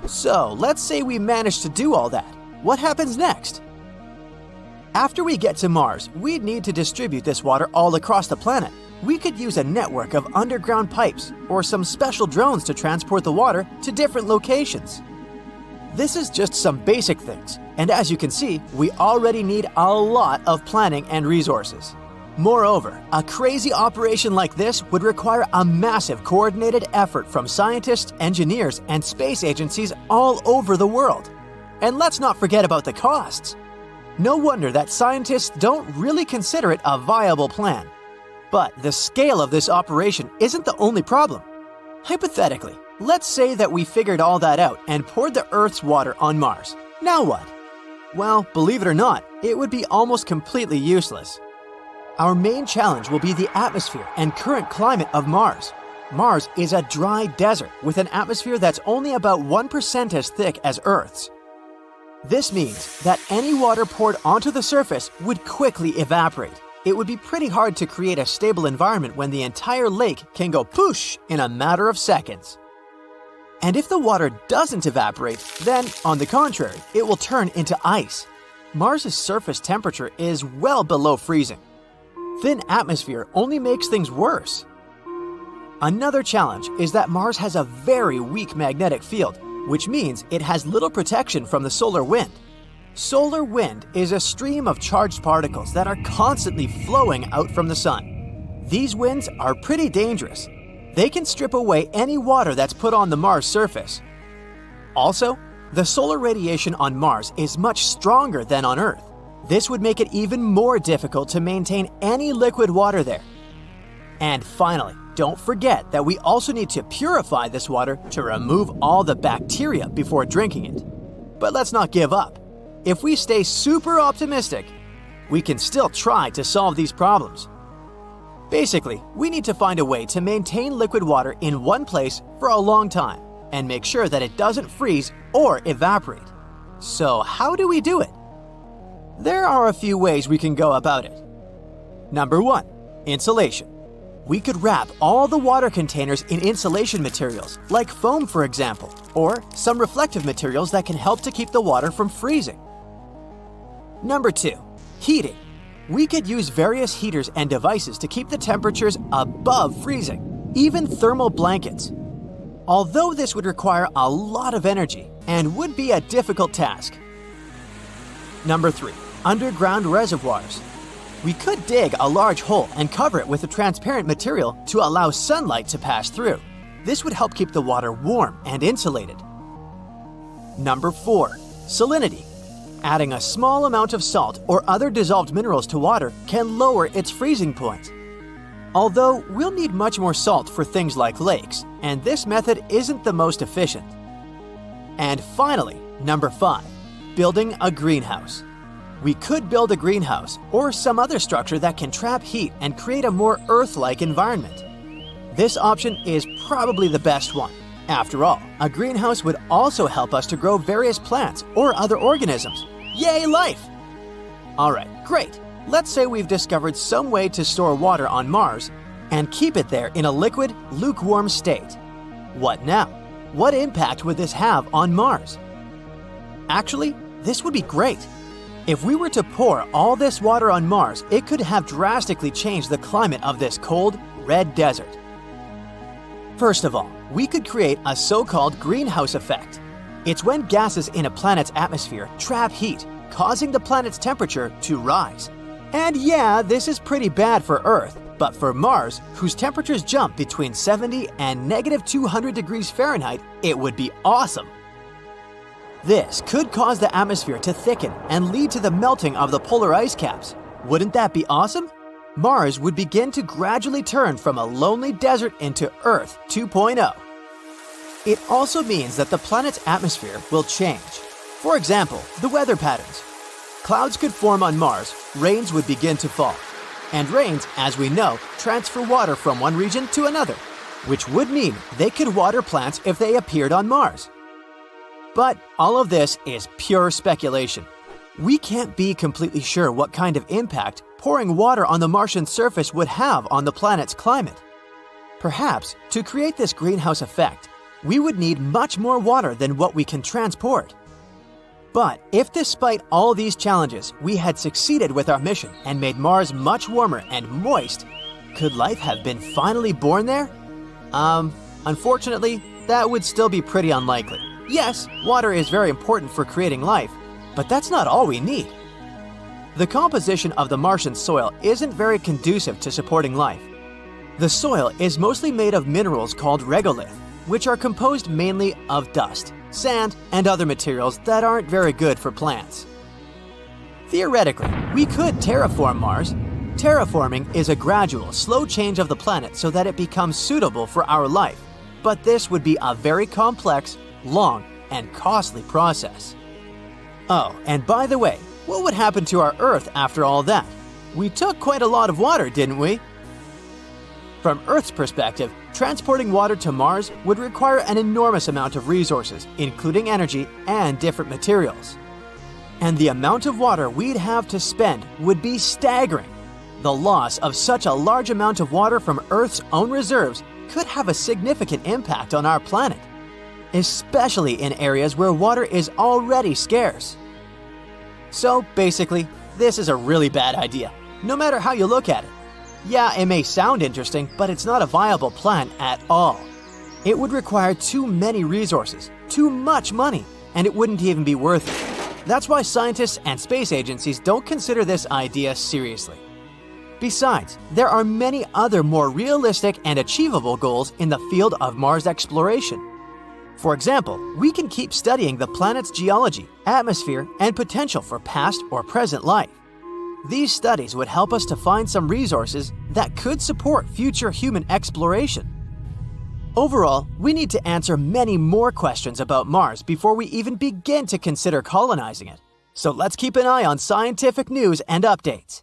So, let's say we manage to do all that. What happens next? After we get to Mars, we'd need to distribute this water all across the planet. We could use a network of underground pipes or some special drones to transport the water to different locations. This is just some basic things, and as you can see, we already need a lot of planning and resources. Moreover, a crazy operation like this would require a massive coordinated effort from scientists, engineers, and space agencies all over the world. And let's not forget about the costs. No wonder that scientists don't really consider it a viable plan. But the scale of this operation isn't the only problem. Hypothetically, let's say that we figured all that out and poured the Earth's water on Mars. Now what? Well, believe it or not, it would be almost completely useless. Our main challenge will be the atmosphere and current climate of Mars. Mars is a dry desert with an atmosphere that's only about 1% as thick as Earth's. This means that any water poured onto the surface would quickly evaporate. It would be pretty hard to create a stable environment when the entire lake can go poosh in a matter of seconds. And if the water doesn't evaporate, then, on the contrary, it will turn into ice. Mars' surface temperature is well below freezing. Thin atmosphere only makes things worse. Another challenge is that Mars has a very weak magnetic field, which means it has little protection from the solar wind. Solar wind is a stream of charged particles that are constantly flowing out from the sun. These winds are pretty dangerous. They can strip away any water that's put on the Mars surface. Also, the solar radiation on Mars is much stronger than on Earth. This would make it even more difficult to maintain any liquid water there. And finally, don't forget that we also need to purify this water to remove all the bacteria before drinking it. But let's not give up. If we stay super optimistic, we can still try to solve these problems. Basically, we need to find a way to maintain liquid water in one place for a long time and make sure that it doesn't freeze or evaporate. So how do we do it? There are a few ways we can go about it. Number 1, insulation. We could wrap all the water containers in insulation materials, like foam for example, or some reflective materials that can help to keep the water from freezing. Number 2, heating. We could use various heaters and devices to keep the temperatures above freezing, even thermal blankets. Although this would require a lot of energy and would be a difficult task. Number 3, underground reservoirs. We could dig a large hole and cover it with a transparent material to allow sunlight to pass through. This would help keep the water warm and insulated. Number 4, salinity. Adding a small amount of salt or other dissolved minerals to water can lower its freezing point. Although we'll need much more salt for things like lakes, and this method isn't the most efficient. And finally, number 5, building a greenhouse. We could build a greenhouse or some other structure that can trap heat and create a more Earth-like environment. This option is probably the best one. After all, a greenhouse would also help us to grow various plants or other organisms. Yay, life! Alright, great. Let's say we've discovered some way to store water on Mars and keep it there in a liquid, lukewarm state. What now? What impact would this have on Mars? Actually, this would be great. If we were to pour all this water on Mars, it could have drastically changed the climate of this cold, red desert. First of all, we could create a so-called greenhouse effect. It's when gases in a planet's atmosphere trap heat, causing the planet's temperature to rise. And yeah, this is pretty bad for Earth, but for Mars, whose temperatures jump between 70 and -200 degrees Fahrenheit, it would be awesome. This could cause the atmosphere to thicken and lead to the melting of the polar ice caps. Wouldn't that be awesome? Mars would begin to gradually turn from a lonely desert into Earth 2.0. It also means that the planet's atmosphere will change. For example, the weather patterns. Clouds could form on Mars, rains would begin to fall. And rains, as we know, transfer water from one region to another. which would mean they could water plants if they appeared on Mars. But all of this is pure speculation. We can't be completely sure what kind of impact pouring water on the Martian surface would have on the planet's climate. Perhaps, to create this greenhouse effect, we would need much more water than what we can transport. But if despite all these challenges we had succeeded with our mission and made Mars much warmer and moist, could life have been finally born there? Unfortunately, that would still be pretty unlikely. Yes, water is very important for creating life, but that's not all we need. The composition of the Martian soil isn't very conducive to supporting life. The soil is mostly made of minerals called regolith, which are composed mainly of dust, sand, and other materials that aren't very good for plants. Theoretically, we could terraform Mars. Terraforming is a gradual, slow change of the planet so that it becomes suitable for our life, but this would be a very complex, long, and costly process. Oh, and by the way, what would happen to our Earth after all that? We took quite a lot of water, didn't we? From Earth's perspective, transporting water to Mars would require an enormous amount of resources, including energy and different materials. And the amount of water we'd have to spend would be staggering. The loss of such a large amount of water from Earth's own reserves could have a significant impact on our planet, especially in areas where water is already scarce. So basically, this is a really bad idea, no matter how you look at it. Yeah, it may sound interesting, but it's not a viable plan at all. It would require too many resources, too much money, and it wouldn't even be worth it. That's why scientists and space agencies don't consider this idea seriously. Besides, there are many other more realistic and achievable goals in the field of Mars exploration. For example, we can keep studying the planet's geology, atmosphere, and potential for past or present life. These studies would help us to find some resources that could support future human exploration. Overall, we need to answer many more questions about Mars before we even begin to consider colonizing it. So let's keep an eye on scientific news and updates.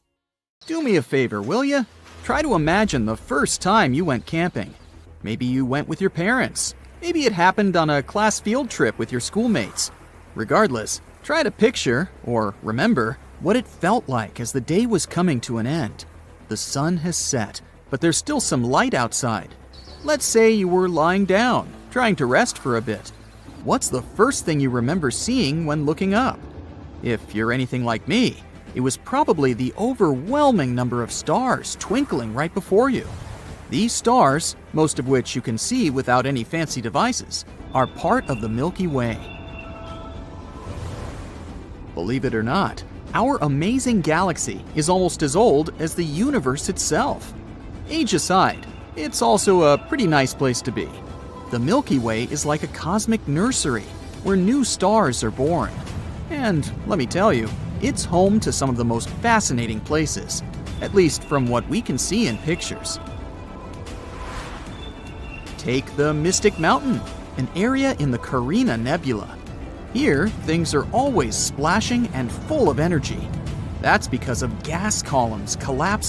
Do me a favor, will ya? Try to imagine the first time you went camping. Maybe you went with your parents. Maybe it happened on a class field trip with your schoolmates. Regardless, try to picture, or remember, what it felt like as the day was coming to an end. The sun has set, but there's still some light outside. Let's say you were lying down, trying to rest for a bit. What's the first thing you remember seeing when looking up? If you're anything like me, it was probably the overwhelming number of stars twinkling right before you. These stars, most of which you can see without any fancy devices, are part of the Milky Way. Believe it or not, our amazing galaxy is almost as old as the universe itself. Age aside, it's also a pretty nice place to be. The Milky Way is like a cosmic nursery where new stars are born. And let me tell you, it's home to some of the most fascinating places, at least from what we can see in pictures. Take the Mystic Mountain, an area in the Carina Nebula. Here, things are always splashing and full of energy. That's because of gas columns collapsing